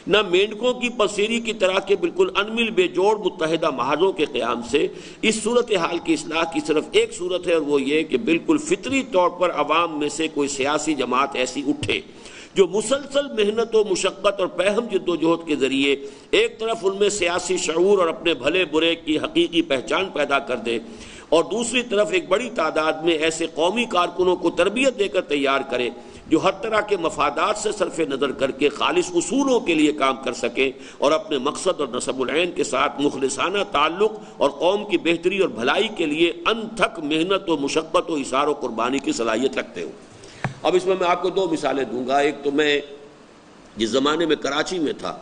نہ مینڈکوں کی پسیری کی طرح کے بالکل انمل بے جوڑ متحدہ محاذوں کے قیام سے۔ اس صورتحال کی اصلاح کی صرف ایک صورت ہے، اور وہ یہ کہ بالکل فطری طور پر عوام میں سے کوئی سیاسی جماعت ایسی اٹھے جو مسلسل محنت و مشقت اور پہم جد و جہد کے ذریعے ایک طرف ان میں سیاسی شعور اور اپنے بھلے برے کی حقیقی پہچان پیدا کر دے، اور دوسری طرف ایک بڑی تعداد میں ایسے قومی کارکنوں کو تربیت دے کر تیار کرے جو ہر طرح کے مفادات سے صرف نظر کر کے خالص اصولوں کے لیے کام کر سکیں اور اپنے مقصد اور نصب العین کے ساتھ مخلصانہ تعلق اور قوم کی بہتری اور بھلائی کے لیے انتھک محنت و مشقت و اثار و قربانی کی صلاحیت رکھتے ہوں۔ اب اس میں آپ کو دو مثالیں دوں گا۔ ایک تو میں جس زمانے میں کراچی میں تھا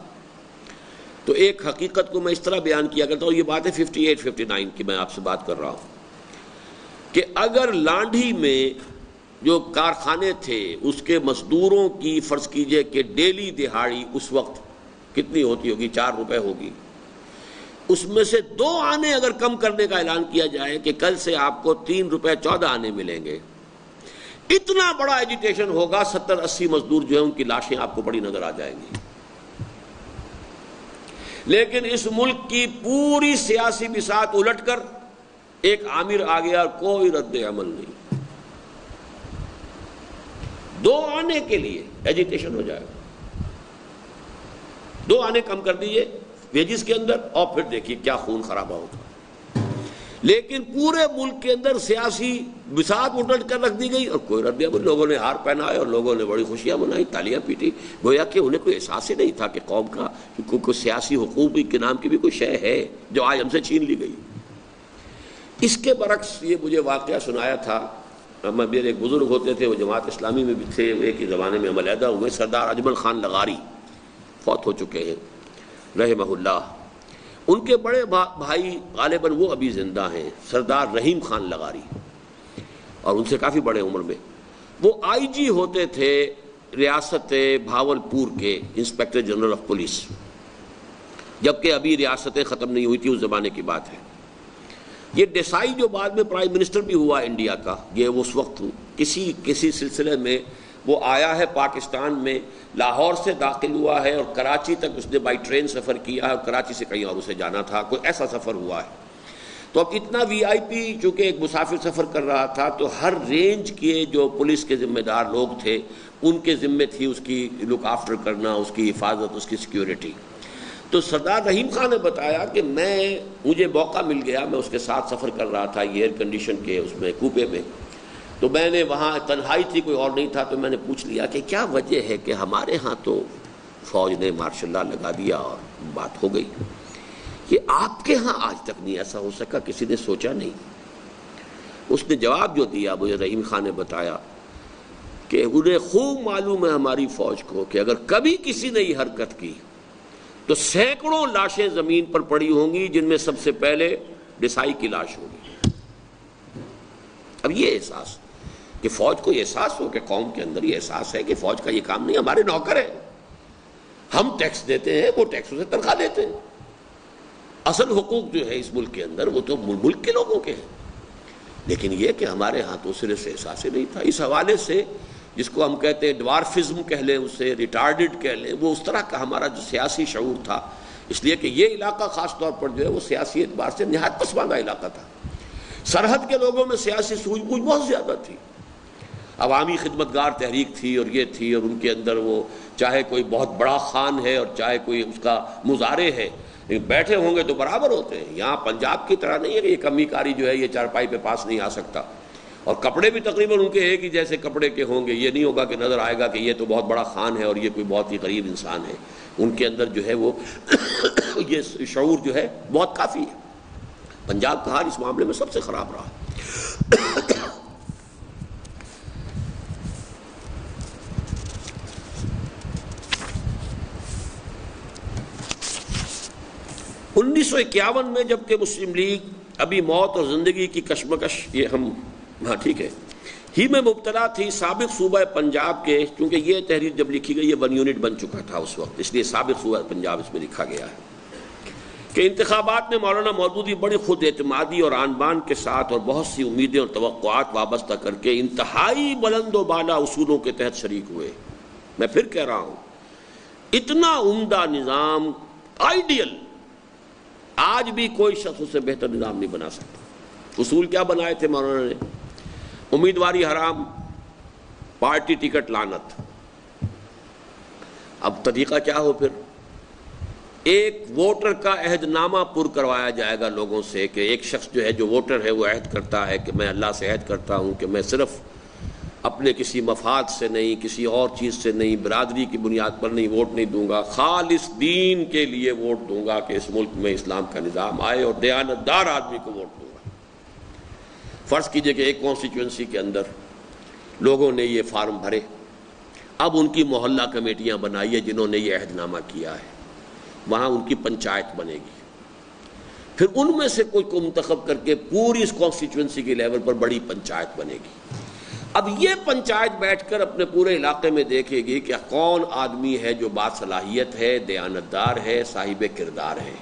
تو ایک حقیقت کو میں اس طرح بیان کیا کرتا ہوں، یہ بات ہے 58-59 کی میں آپ سے بات کر رہا ہوں، کہ اگر لانڈھی میں جو کارخانے تھے اس کے مزدوروں کی فرض کیجئے کہ ڈیلی دہاڑی اس وقت کتنی ہوتی ہوگی، 4 روپے ہوگی، اس میں سے 2 آنے اگر کم کرنے کا اعلان کیا جائے کہ کل سے آپ کو 3 روپے 14 آنے ملیں گے، اتنا بڑا ایجیٹیشن ہوگا، 70-80 مزدور جو ہیں ان کی لاشیں آپ کو بڑی نظر آ جائیں گی۔ لیکن اس ملک کی پوری سیاسی بساط الٹ کر ایک عامر آ گیا اور کوئی رد عمل نہیں، 2 آنے کے لیے ایجیٹیشن ہو جائے گا، 2 آنے کم کر دیجئے ویجز کے اندر اور پھر دیکھیے کیا خون خرابہ ہوگا۔ لیکن پورے ملک کے اندر سیاسی بساط الٹ کر رکھ دی گئی اور کوئی رد عمل، لوگوں نے ہار پہنائے اور لوگوں نے بڑی خوشیاں منائی، تالیاں پیٹی، گویا کہ انہیں کوئی احساس ہی نہیں تھا کہ قوم کا کوئی سیاسی حقوق کے نام کی بھی کوئی شے ہے جو آج ہم سے چھین لی گئی۔ اس کے برعکس یہ مجھے واقعہ سنایا تھا، میرے ایک بزرگ ہوتے تھے، وہ جماعت اسلامی میں بھی تھے، ایک ہی زمانے میں ہم علیحدہ ہوئے، سردار اجمل خان لغاری فوت ہو چکے ہیں رحمہ اللہ۔ ان کے بڑے بھائی غالباً وہ ابھی زندہ ہیں، سردار رحیم خان لغاری، اور ان سے کافی بڑے عمر میں، وہ آئی جی ہوتے تھے ریاست بھاولپور کے، انسپیکٹر جنرل آف پولیس، جبکہ ابھی ریاستیں ختم نہیں ہوئی تھی، اس زمانے کی بات ہے۔ یہ دیسائی جو بعد میں پرائم منسٹر بھی ہوا انڈیا کا، یہ اس وقت کسی سلسلے میں وہ آیا ہے پاکستان میں، لاہور سے داخل ہوا ہے اور کراچی تک اس نے بائی ٹرین سفر کیا ہے، اور کراچی سے کہیں اور اسے جانا تھا، کوئی ایسا سفر ہوا ہے۔ تو اب اتنا وی آئی پی چونکہ ایک مسافر سفر کر رہا تھا، تو ہر رینج کے جو پولیس کے ذمہ دار لوگ تھے ان کے ذمے تھی اس کی لک آفٹر کرنا، اس کی حفاظت، اس کی سیکیورٹی۔ تو سردار رحیم خان نے بتایا کہ مجھے موقع مل گیا، میں اس کے ساتھ سفر کر رہا تھا ایئر کنڈیشن کے اس میں کوپے میں، تو میں نے وہاں تنہائی تھی، کوئی اور نہیں تھا، تو میں نے پوچھ لیا کہ کیا وجہ ہے کہ ہمارے ہاں تو فوج نے مارشل لا لگا دیا اور بات ہو گئی، کہ آپ کے ہاں آج تک نہیں ایسا ہو سکا، کسی نے سوچا نہیں۔ اس نے جواب جو دیا، مجھے رحیم خان نے بتایا کہ انہیں خوب معلوم ہے ہماری فوج کو کہ اگر کبھی کسی نے یہ حرکت کی تو سینکڑوں لاشیں زمین پر پڑی ہوں گی، جن میں سب سے پہلے ڈسائی کی لاش ہوگی۔ اب یہ احساس کہ فوج کو یہ احساس ہو، کہ قوم کے اندر یہ احساس ہے کہ فوج کا یہ کام نہیں، ہمارے نوکر ہے، ہم ٹیکس دیتے ہیں، وہ ٹیکسوں سے تنخواہ دیتے ہیں، اصل حقوق جو ہے اس ملک کے اندر وہ تو ملک کے لوگوں کے ہیں۔ لیکن یہ کہ ہمارے ہاں تو سرے سے احساس ہی نہیں تھا۔ اس حوالے سے جس کو ہم کہتے ہیں ڈوارفزم کہہ لیں، اسے ریٹارڈڈ کہہ لیں، وہ اس طرح کا ہمارا جو سیاسی شعور تھا، اس لیے کہ یہ علاقہ خاص طور پر جو ہے وہ سیاسی اعتبار سے نہایت پسماندہ علاقہ تھا، سرحد کے لوگوں میں سیاسی سوجھ بوجھ بہت زیادہ تھی، عوامی خدمتگار تحریک تھی اور یہ تھی، اور ان کے اندر وہ چاہے کوئی بہت بڑا خان ہے اور چاہے کوئی اس کا مزارع ہے، بیٹھے ہوں گے تو برابر ہوتے ہیں۔ یہاں پنجاب کی طرح نہیں ہے کہ یہ کمی کاری جو ہے یہ چارپائی پہ پاس نہیں آ سکتا، اور کپڑے بھی تقریباً ان کے ایک ہی جیسے کپڑے کے ہوں گے، یہ نہیں ہوگا کہ نظر آئے گا کہ یہ تو بہت بڑا خان ہے اور یہ کوئی بہت ہی غریب انسان ہے۔ ان کے اندر جو ہے وہ یہ شعور جو ہے بہت کافی ہے۔ پنجاب کا حال اس معاملے میں سب سے خراب رہا۔ 1951 میں جبکہ مسلم لیگ ابھی موت اور زندگی کی کشمکش، یہ ہم ہاں ٹھیک ہے ہی میں مبتلا تھی، سابق صوبہ پنجاب کے، چونکہ یہ تحریر جب لکھی گئی یہ 1 یونٹ بن چکا تھا اس وقت، اس لیے سابق صوبہ پنجاب اس میں لکھا گیا ہے، کہ انتخابات میں مولانا مودودی بڑی خود اعتمادی اور آن بان کے ساتھ اور بہت سی امیدیں اور توقعات وابستہ کر کے انتہائی بلند و بالا اصولوں کے تحت شریک ہوئے۔ میں پھر کہہ رہا ہوں، اتنا عمدہ نظام، آئیڈیل، آج بھی کوئی شخص اس سے بہتر نظام نہیں بنا سکتا۔ اصول کیا بنائے تھے مولانا نے؟ امیدواری حرام، پارٹی ٹکٹ لعنت۔ اب طریقہ کیا ہو پھر؟ ایک ووٹر کا عہد نامہ پر کروایا جائے گا لوگوں سے، کہ ایک شخص جو ہے جو ووٹر ہے وہ عہد کرتا ہے کہ میں اللہ سے عہد کرتا ہوں کہ میں صرف اپنے کسی مفاد سے نہیں، کسی اور چیز سے نہیں، برادری کی بنیاد پر نہیں ووٹ نہیں دوں گا، خالص دین کے لیے ووٹ دوں گا کہ اس ملک میں اسلام کا نظام آئے، اور دیانتدار آدمی کو ووٹ دوں گا۔ فرض کیجئے کہ ایک کانسٹیچوئنسی کے اندر لوگوں نے یہ فارم بھرے، اب ان کی محلہ کمیٹیاں بنائی ہے جنہوں نے یہ عہد نامہ کیا ہے، وہاں ان کی پنچایت بنے گی، پھر ان میں سے کوئی کو منتخب کر کے پوری اس کانسٹیچوئنسی کے لیول پر بڑی پنچایت بنے گی۔ اب یہ پنچایت بیٹھ کر اپنے پورے علاقے میں دیکھے گی کہ کون آدمی ہے جو باصلاحیت ہے، دیانتدار ہے، صاحب کردار ہے،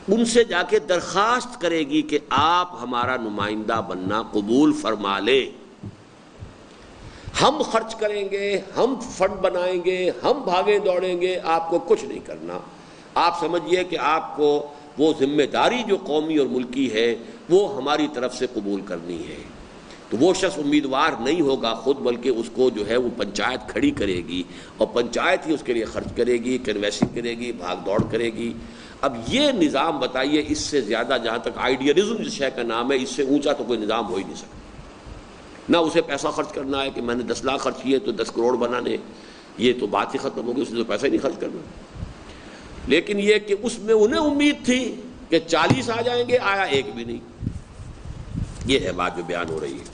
ان سے جا کے درخواست کرے گی کہ آپ ہمارا نمائندہ بننا قبول فرما لے، ہم خرچ کریں گے، ہم فنڈ بنائیں گے، ہم بھاگیں دوڑیں گے، آپ کو کچھ نہیں کرنا، آپ سمجھیے کہ آپ کو وہ ذمہ داری جو قومی اور ملکی ہے وہ ہماری طرف سے قبول کرنی ہے۔ تو وہ شخص امیدوار نہیں ہوگا خود، بلکہ اس کو جو ہے وہ پنچایت کھڑی کرے گی اور پنچایت ہی اس کے لیے خرچ کرے گی، کنویسنگ کرے گی، بھاگ دوڑ کرے گی۔ اب یہ نظام بتائیے، اس سے زیادہ جہاں تک آئیڈیالزم جس شے کا نام ہے، اس سے اونچا تو کوئی نظام ہو ہی نہیں سکتا۔ نہ اسے پیسہ خرچ کرنا ہے کہ میں نے 10 لاکھ خرچ کیے تو 10 کروڑ بنانے، یہ تو بات ہی ختم ہوگی، اس نے تو پیسہ ہی نہیں خرچ کرنا۔ لیکن یہ کہ اس میں انہیں امید تھی کہ 40 آ جائیں گے، آیا ایک بھی نہیں۔ یہ ہے بات جو بیان ہو رہی ہے۔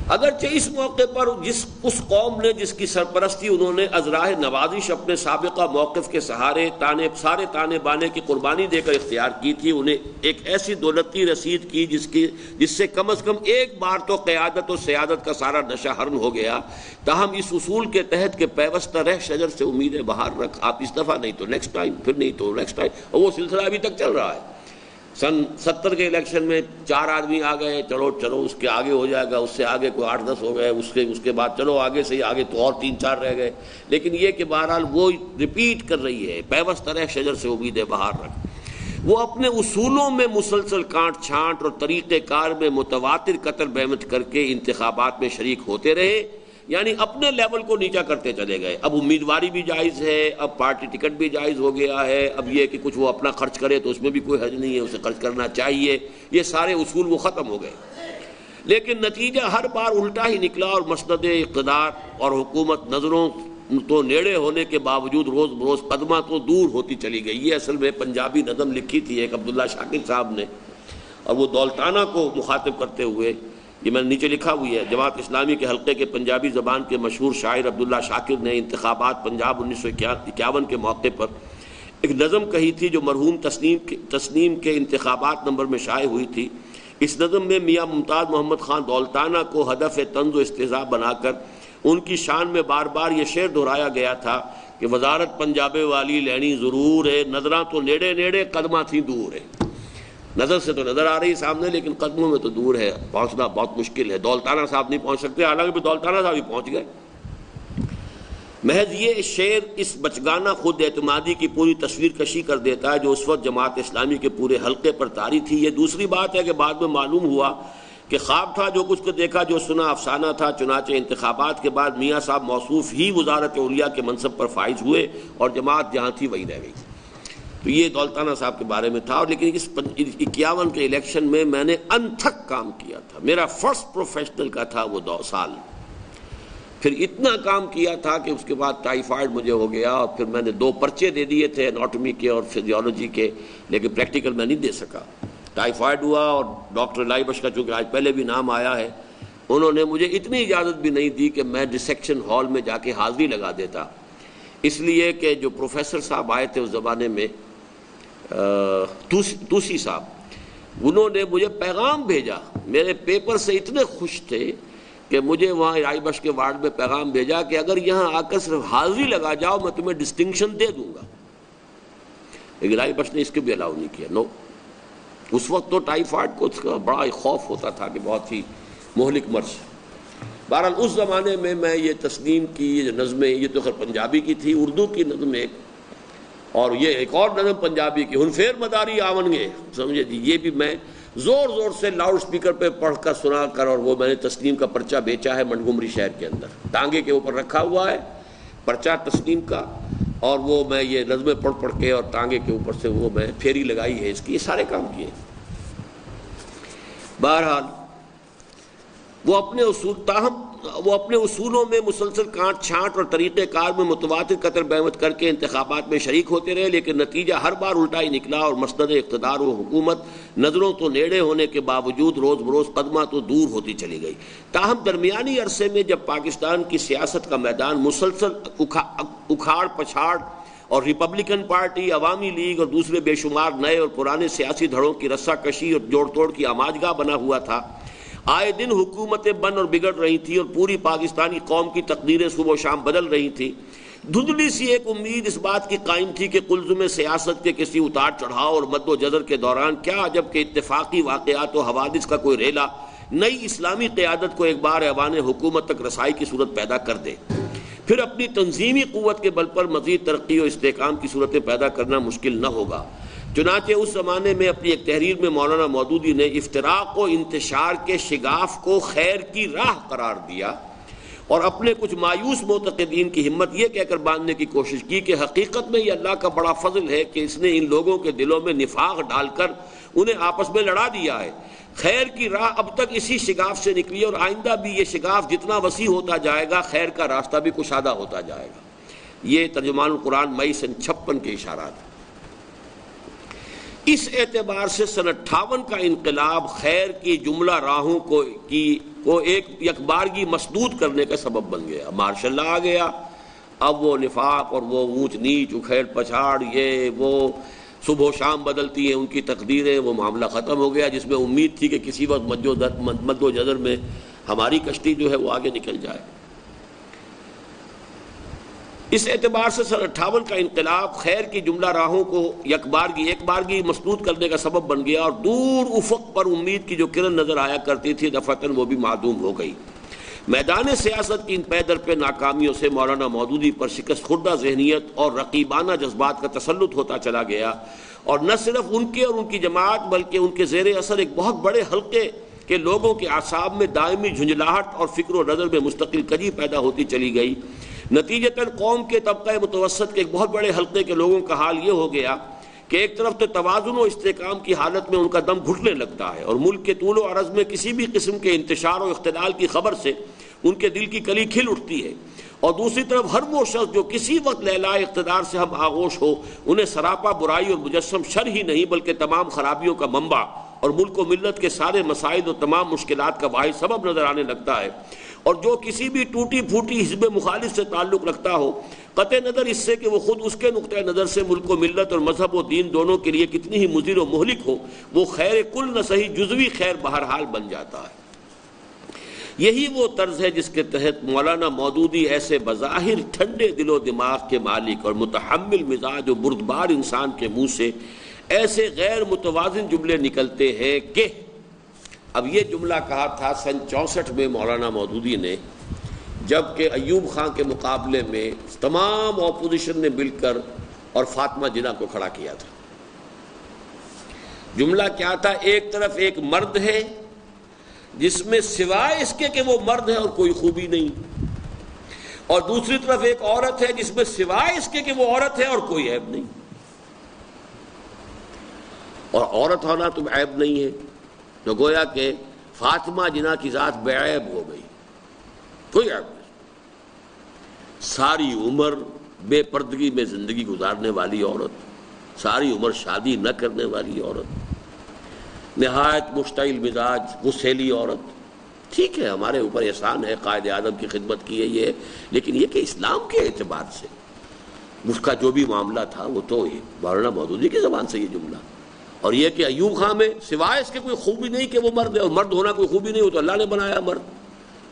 اگرچہ اس موقع پر اس قوم نے جس کی سرپرستی انہوں نے ازراہ نوازش اپنے سابقہ موقف کے سہارے سارے تانے بانے کی قربانی دے کر اختیار کی تھی، انہیں ایک ایسی دولتی رسید کی جس سے کم از کم ایک بار تو قیادت و سیادت کا سارا نشہ ہرن ہو گیا۔ تاہم اس اصول کے تحت کہ پیوستہ رہ شجر سے امید بہار رکھ، آپ اس دفعہ نہیں تو نیکسٹ ٹائم، پھر نہیں تو نیکسٹ ٹائم، اور وہ سلسلہ ابھی تک چل رہا ہے۔ سن 70 کے الیکشن میں 4 آدمی آ گئے، چلو اس کے آگے ہو جائے گا، اس سے آگے کوئی 8-10 ہو گئے، اس کے بعد چلو آگے سے آگے تو اور 3-4 رہ گئے، لیکن یہ کہ بہرحال وہ ریپیٹ کر رہی ہے، پیوست رہ شجر سے امید بہار رکھ۔ وہ اپنے اصولوں میں مسلسل کانٹ چھانٹ اور طریقہ کار میں متواتر قطر بہمت کر کے انتخابات میں شریک ہوتے رہے، یعنی اپنے لیول کو نیچا کرتے چلے گئے۔ اب امیدواری بھی جائز ہے، اب پارٹی ٹکٹ بھی جائز ہو گیا ہے، اب یہ کہ کچھ وہ اپنا خرچ کرے تو اس میں بھی کوئی حرج نہیں ہے، اسے خرچ کرنا چاہیے، یہ سارے اصول وہ ختم ہو گئے۔ لیکن نتیجہ ہر بار الٹا ہی نکلا، اور مسند اقتدار اور حکومت نظروں تو نیڑے ہونے کے باوجود روز بروز قدمہ تو دور ہوتی چلی گئی۔ یہ اصل میں پنجابی نظم لکھی تھی ایک عبداللہ شاکر صاحب نے، اور وہ دولتانہ کو مخاطب کرتے ہوئے، یہ میں نے نیچے لکھا ہوئی ہے، جماعت اسلامی کے حلقے کے پنجابی زبان کے مشہور شاعر عبداللہ شاکر نے انتخابات پنجاب 1951 کے موقع پر ایک نظم کہی تھی جو مرحوم تسنیم کے انتخابات نمبر میں شائع ہوئی تھی۔ اس نظم میں میاں ممتاز محمد خان دولتانہ کو ہدف طنز و استہزاء بنا کر ان کی شان میں بار بار یہ شعر دہرایا گیا تھا کہ وزارت پنجابے والی لینی ضرور ہے، نظراں تو نیڑے نیڑے قدماں تھی دور ہے۔ نظر سے تو نظر آ رہی سامنے، لیکن قدموں میں تو دور ہے، پہنچنا بہت مشکل ہے۔ دولتانہ صاحب نہیں پہنچ سکتے، حالانکہ دولتانہ صاحب ہی پہنچ گئے۔ محض یہ شعر اس بچگانہ خود اعتمادی کی پوری تصویر کشی کر دیتا ہے جو اس وقت جماعت اسلامی کے پورے حلقے پر طاری تھی۔ یہ دوسری بات ہے کہ بعد میں معلوم ہوا کہ خواب تھا، جو کچھ کو دیکھا جو سنا افسانہ تھا۔ چنانچہ انتخابات کے بعد میاں صاحب موصوف ہی وزارت اولیاء کے منصب پر فائز ہوئے اور جماعت جہاں تھی وہی رہ گئی۔ تو یہ دولتانہ صاحب کے بارے میں تھا۔ اور لیکن اس 51 کے الیکشن میں میں نے انتھک کام کیا تھا، میرا فرسٹ پروفیشنل کا تھا وہ 2 سال، پھر اتنا کام کیا تھا کہ اس کے بعد ٹائیفائڈ مجھے ہو گیا، اور پھر میں نے 2 پرچے دے دیے تھے اناٹومی کے اور فزیولوجی کے، لیکن پریکٹیکل میں نہیں دے سکا۔ ٹائیفائڈ ہوا، اور ڈاکٹر الہی بخش کا چونکہ آج پہلے بھی نام آیا ہے، انہوں نے مجھے اتنی اجازت بھی نہیں دی کہ میں ڈسیکشن ہال میں جا کے حاضری لگا دیتا، اس لیے کہ جو پروفیسر صاحب آئے تھے اس زمانے میں، توسی صاحب، انہوں نے مجھے پیغام بھیجا، میرے پیپر سے اتنے خوش تھے کہ مجھے وہاں الہی بخش کے وارڈ میں پیغام بھیجا کہ اگر یہاں آ کر صرف حاضری لگا جاؤ میں تمہیں ڈسٹنکشن دے دوں گا۔ لیکن الہی بخش نے اس کے بھی الاؤ نہیں کیا، نو۔ اس وقت تو ٹائیفائڈ کو اس کا بڑا خوف ہوتا تھا کہ بہت ہی مہلک مرض۔ بہرحال اس زمانے میں یہ تسنیم کی یہ جو نظمیں، یہ تو خیر پنجابی کی تھی، اردو کی نظم ایک، اور یہ ایک اور نظم پنجابی کی، ہنفیر مداری آون گے، سمجھے جی، یہ بھی میں زور زور سے لاؤڈ سپیکر پہ پڑھ کر سنا کر، اور وہ میں نے تسنیم کا پرچہ بیچا ہے منٹگومری شہر کے اندر، ٹانگے کے اوپر رکھا ہوا ہے پرچہ تسنیم کا، اور وہ میں یہ نظمیں پڑھ کے اور ٹانگے کے اوپر سے وہ میں پھیری لگائی ہے اس کی، یہ سارے کام کیے۔ بہرحال وہ اپنے اصولوں میں مسلسل کانٹ چھانٹ اور طریقہ کار میں متواتر قطر بہمت کر کے انتخابات میں شریک ہوتے رہے، لیکن نتیجہ ہر بار الٹا ہی نکلا، اور مسند اقتدار و حکومت نظروں تو نیڑے ہونے کے باوجود روز بروز قدمہ تو دور ہوتی چلی گئی۔ تاہم درمیانی عرصے میں جب پاکستان کی سیاست کا میدان مسلسل اکھاڑ پچھاڑ اور ریپبلکن پارٹی، عوامی لیگ اور دوسرے بے شمار نئے اور پرانے سیاسی دھڑوں کی رسہ کشی اور جوڑ توڑ کی آماجگاہ بنا ہوا تھا، آئے دن حکومتیں بن اور بگڑ رہی تھیں اور پوری پاکستانی قوم کی تقدیریں صبح و شام بدل رہی تھیں۔ دھندلی سی ایک امید اس بات کی قائم تھی کہ قلزم سیاست کے کسی اتار چڑھاؤ اور مد و جزر کے دوران کیا عجب کہ اتفاقی واقعات و حوادث کا کوئی ریلا نئی اسلامی قیادت کو ایک بار ایوان حکومت تک رسائی کی صورت پیدا کر دے۔ پھر اپنی تنظیمی قوت کے بل پر مزید ترقی و استحکام کی صورتیں پیدا کرنا مشکل نہ ہوگا۔ چنانچہ اس زمانے میں اپنی ایک تحریر میں مولانا مودودی نے افتراق و انتشار کے شگاف کو خیر کی راہ قرار دیا اور اپنے کچھ مایوس معتقدین کی ہمت یہ کہہ کر باندھنے کی کوشش کی کہ حقیقت میں یہ اللہ کا بڑا فضل ہے کہ اس نے ان لوگوں کے دلوں میں نفاق ڈال کر انہیں آپس میں لڑا دیا ہے۔ خیر کی راہ اب تک اسی شگاف سے نکلی اور آئندہ بھی یہ شگاف جتنا وسیع ہوتا جائے گا خیر کا راستہ بھی کشادہ ہوتا جائے گا۔ یہ ترجمان القرآن مئی سن 56 کے اشارات ہیں۔ اس اعتبار سے سن 58 کا انقلاب خیر کی جملہ راہوں کو ایک یکبارگی مسدود کرنے کا سبب بن گیا۔ مارشل لا آ گیا، اب وہ نفاق اور وہ اونچ نیچ اکھیڑ پچھاڑ یہ وہ صبح و شام بدلتی ہیں ان کی تقدیریں، وہ معاملہ ختم ہو گیا جس میں امید تھی کہ کسی وقت مد و جزر میں ہماری کشتی جو ہے وہ آگے نکل جائے۔ اس اعتبار سے سن 58 کا انقلاب خیر کی جملہ راہوں کو ایک بارگی مسدود کرنے کا سبب بن گیا اور دور افق پر امید کی جو کرن نظر آیا کرتی تھی دفعتاً وہ بھی معدوم ہو گئی۔ میدان سیاست کی ان پے در پہ ناکامیوں سے مولانا مودودی پر شکست خوردہ ذہنیت اور رقیبانہ جذبات کا تسلط ہوتا چلا گیا، اور نہ صرف ان کے اور ان کی جماعت بلکہ ان کے زیر اثر ایک بہت بڑے حلقے کے لوگوں کے اعصاب میں دائمی جھنجھلاہٹ اور فکر و نظر میں مستقل کجی پیدا ہوتی چلی گئی۔ نتیجتاً قوم کے طبقہ متوسط کے ایک بہت بڑے حلقے کے لوگوں کا حال یہ ہو گیا کہ ایک طرف تو توازن و استحکام کی حالت میں ان کا دم گھٹنے لگتا ہے اور ملک کے طول و عرض میں کسی بھی قسم کے انتشار و اختلال کی خبر سے ان کے دل کی کلی کھل اٹھتی ہے، اور دوسری طرف ہر وہ شخص جو کسی وقت لیلائے اقتدار سے ہم آغوش ہو انہیں سراپا برائی اور مجسم شر ہی نہیں بلکہ تمام خرابیوں کا منبع اور ملک و ملت کے سارے مسائل اور تمام مشکلات کا واحد سبب نظر آنے لگتا ہے، اور جو کسی بھی ٹوٹی پھوٹی حزب مخالف سے تعلق رکھتا ہو قطع نظر اس سے کہ وہ خود اس کے نقطہ نظر سے ملک و ملت اور مذہب و دین دونوں کے لیے کتنی ہی مضر و مہلک ہو، وہ خیر کل نہ صحیح جزوی خیر بہرحال بن جاتا ہے۔ یہی وہ طرز ہے جس کے تحت مولانا مودودی ایسے بظاہر ٹھنڈے دل و دماغ کے مالک اور متحمل مزاج و بردبار انسان کے منہ سے ایسے غیر متوازن جملے نکلتے ہیں کہ اب یہ جملہ کہا تھا سن 64 میں مولانا مودودی نے، جبکہ ایوب خان کے مقابلے میں تمام اپوزیشن نے مل کر اور فاطمہ جناح کو کھڑا کیا تھا۔ جملہ کیا تھا؟ ایک طرف ایک مرد ہے جس میں سوائے اس کے کہ وہ مرد ہے اور کوئی خوبی نہیں، اور دوسری طرف ایک عورت ہے جس میں سوائے اس کے کہ وہ عورت ہے اور کوئی عیب نہیں، اور عورت ہونا تو عیب نہیں ہے، تو گویا کہ فاطمہ جناح کی ذات بے عیب ہو گئی، کوئی عیب نہیں، ساری عمر بے پردگی میں زندگی گزارنے والی عورت، ساری عمر شادی نہ کرنے والی عورت، نہایت مشتعل مزاج غسیلی عورت۔ ٹھیک ہے ہمارے اوپر احسان ہے، قائد اعظم کی خدمت کی ہے یہ، لیکن یہ کہ اسلام کے اعتبار سے اس کا جو بھی معاملہ تھا وہ تو مولانا مودودی کی زبان سے یہ جملہ، اور یہ کہ ایوب خان میں سوائے اس کے کوئی خوبی نہیں کہ وہ مرد ہے، اور مرد ہونا کوئی خوبی نہیں ہو تو اللہ نے بنایا مرد،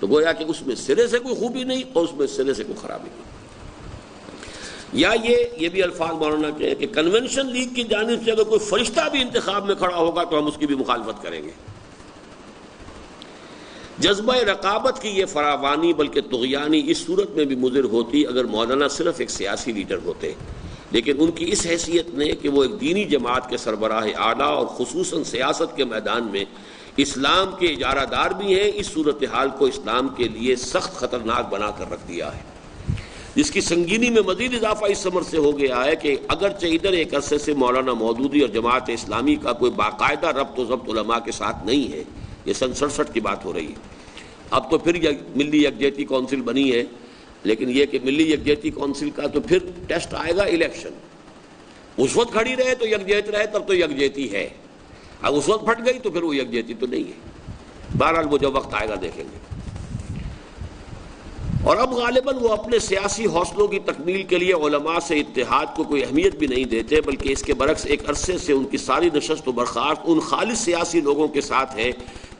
تو گویا کہ اس میں سرے سے کوئی خوبی نہیں اور اس میں سرے سے کوئی خرابی نہیں۔ یا یہ بھی الفاظ مولانا کے ہیں کہ کنونشن لیگ کی جانب سے اگر کوئی فرشتہ بھی انتخاب میں کھڑا ہوگا تو ہم اس کی بھی مخالفت کریں گے۔ جذبہ رقابت کی یہ فراوانی بلکہ طغیانی اس صورت میں بھی مضر ہوتی اگر مولانا صرف ایک سیاسی لیڈر ہوتے، لیکن ان کی اس حیثیت نے کہ وہ ایک دینی جماعت کے سربراہ اعلیٰ اور خصوصاً سیاست کے میدان میں اسلام کے اجارہ دار بھی ہیں، اس صورتحال کو اسلام کے لیے سخت خطرناک بنا کر رکھ دیا ہے، جس کی سنگینی میں مزید اضافہ اس سمر سے ہو گیا ہے کہ اگرچہ ادھر ایک عرصے سے مولانا مودودی اور جماعت اسلامی کا کوئی باقاعدہ ربط و ضبط علماء کے ساتھ نہیں ہے، یہ سن 67 کی بات ہو رہی ہے، اب تو پھر ملی یکجہتی کونسل بنی ہے، لیکن یہ کہ ملی یکجہتی کونسل کا تو پھر ٹیسٹ آئے گا الیکشن، اس وقت کھڑی رہے تو یکجہت رہے تب تو یکجہتی ہے، اب اس وقت پھٹ گئی تو پھر وہ یکجہتی تو نہیں ہے، بہرحال وہ جب وقت آئے گا دیکھیں گے۔ اور اب غالباً وہ اپنے سیاسی حوصلوں کی تکمیل کے لیے علماء سے اتحاد کو کوئی اہمیت بھی نہیں دیتے، بلکہ اس کے برعکس ایک عرصے سے ان کی ساری نشست و برخاست ان خالص سیاسی لوگوں کے ساتھ ہے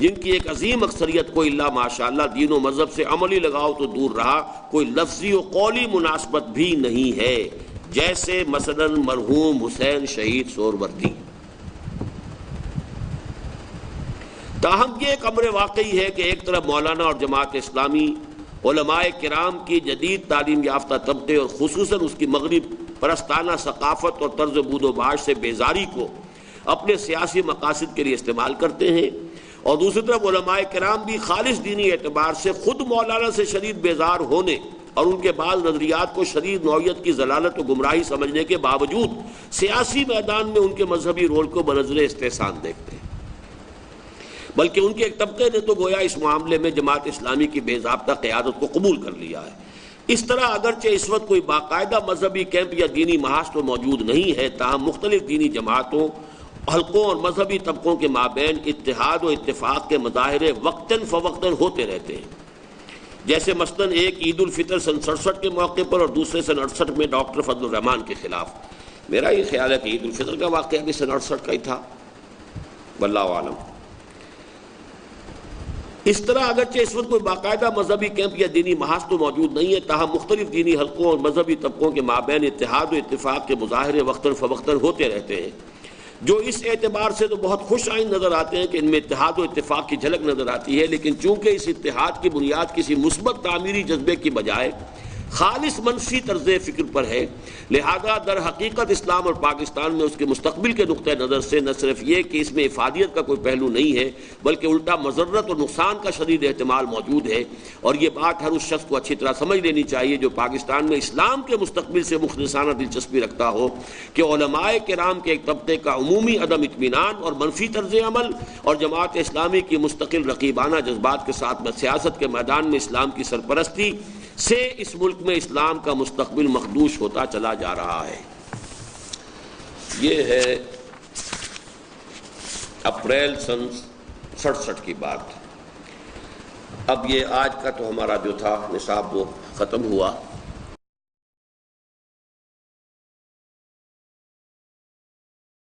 جن کی ایک عظیم اکثریت کو الا ماشاءاللہ دین و مذہب سے عملی لگاؤ تو دور رہا کوئی لفظی و قولی مناسبت بھی نہیں ہے، جیسے مثلا مرحوم حسین شہید سہروردی۔ تاہم یہ ایک امر واقعی ہے کہ ایک طرف مولانا اور جماعت اسلامی علماء کرام کی جدید تعلیم یافتہ طبقے اور خصوصاً اس کی مغرب پرستانہ ثقافت اور طرز بود و باش سے بیزاری کو اپنے سیاسی مقاصد کے لیے استعمال کرتے ہیں، اور دوسری طرف علماء کرام بھی خالص دینی اعتبار سے خود مولانا سے شدید بیزار ہونے اور ان کے بعض نظریات کو شدید نوعیت کی ضلالت و گمراہی سمجھنے کے باوجود سیاسی میدان میں ان کے مذہبی رول کو بنظر استحسان دیکھتے ہیں، بلکہ ان کے ایک طبقے نے تو گویا اس معاملے میں جماعت اسلامی کی بے ضابطہ قیادت کو قبول کر لیا ہے۔ اس طرح اگرچہ اس وقت کوئی باقاعدہ مذہبی کیمپ یا دینی محاذ تو موجود نہیں ہے، تاہم مختلف دینی جماعتوں، حلقوں اور مذہبی طبقوں کے مابین اتحاد و اتفاق کے مظاہرے وقتاً فوقتاً ہوتے رہتے ہیں، جیسے مثلاً ایک عید الفطر سن 67 کے موقع پر اور دوسرے سن 68 میں ڈاکٹر فضل الرحمان کے خلاف۔ میرا یہ خیال ہے کہ عید الفطر کا واقعہ بھی سن 68 کا ہی تھا، واللہ عالم۔ اس طرح اگرچہ اس وقت کوئی باقاعدہ مذہبی کیمپ یا دینی محاذ تو موجود نہیں ہے، تاہم مختلف دینی حلقوں اور مذہبی طبقوں کے مابین اتحاد و اتفاق کے مظاہرے وقتاً فوقتاً ہوتے رہتے ہیں، جو اس اعتبار سے تو بہت خوش آئند نظر آتے ہیں کہ ان میں اتحاد و اتفاق کی جھلک نظر آتی ہے، لیکن چونکہ اس اتحاد کی بنیاد کسی مثبت تعمیری جذبے کی بجائے خالص منفی طرز فکر پر ہے، لہذا در حقیقت اسلام اور پاکستان میں اس کے مستقبل کے نقطہ نظر سے نہ صرف یہ کہ اس میں افادیت کا کوئی پہلو نہیں ہے، بلکہ الٹا مضرت اور نقصان کا شدید احتمال موجود ہے، اور یہ بات ہر اس شخص کو اچھی طرح سمجھ لینی چاہیے جو پاکستان میں اسلام کے مستقبل سے مخلصانہ دلچسپی رکھتا ہو کہ علماء کرام کے ایک طبقے کا عمومی عدم اطمینان اور منفی طرز عمل اور جماعت اسلامی کی مستقل رقیبانہ جذبات کے ساتھ سیاست کے میدان میں اسلام کی سرپرستی سے اس ملک میں اسلام کا مستقبل مخدوش ہوتا چلا جا رہا ہے۔ یہ ہے اپریل سن 67 کی بات۔ اب یہ آج کا تو ہمارا جو تھا نصاب وہ ختم ہوا،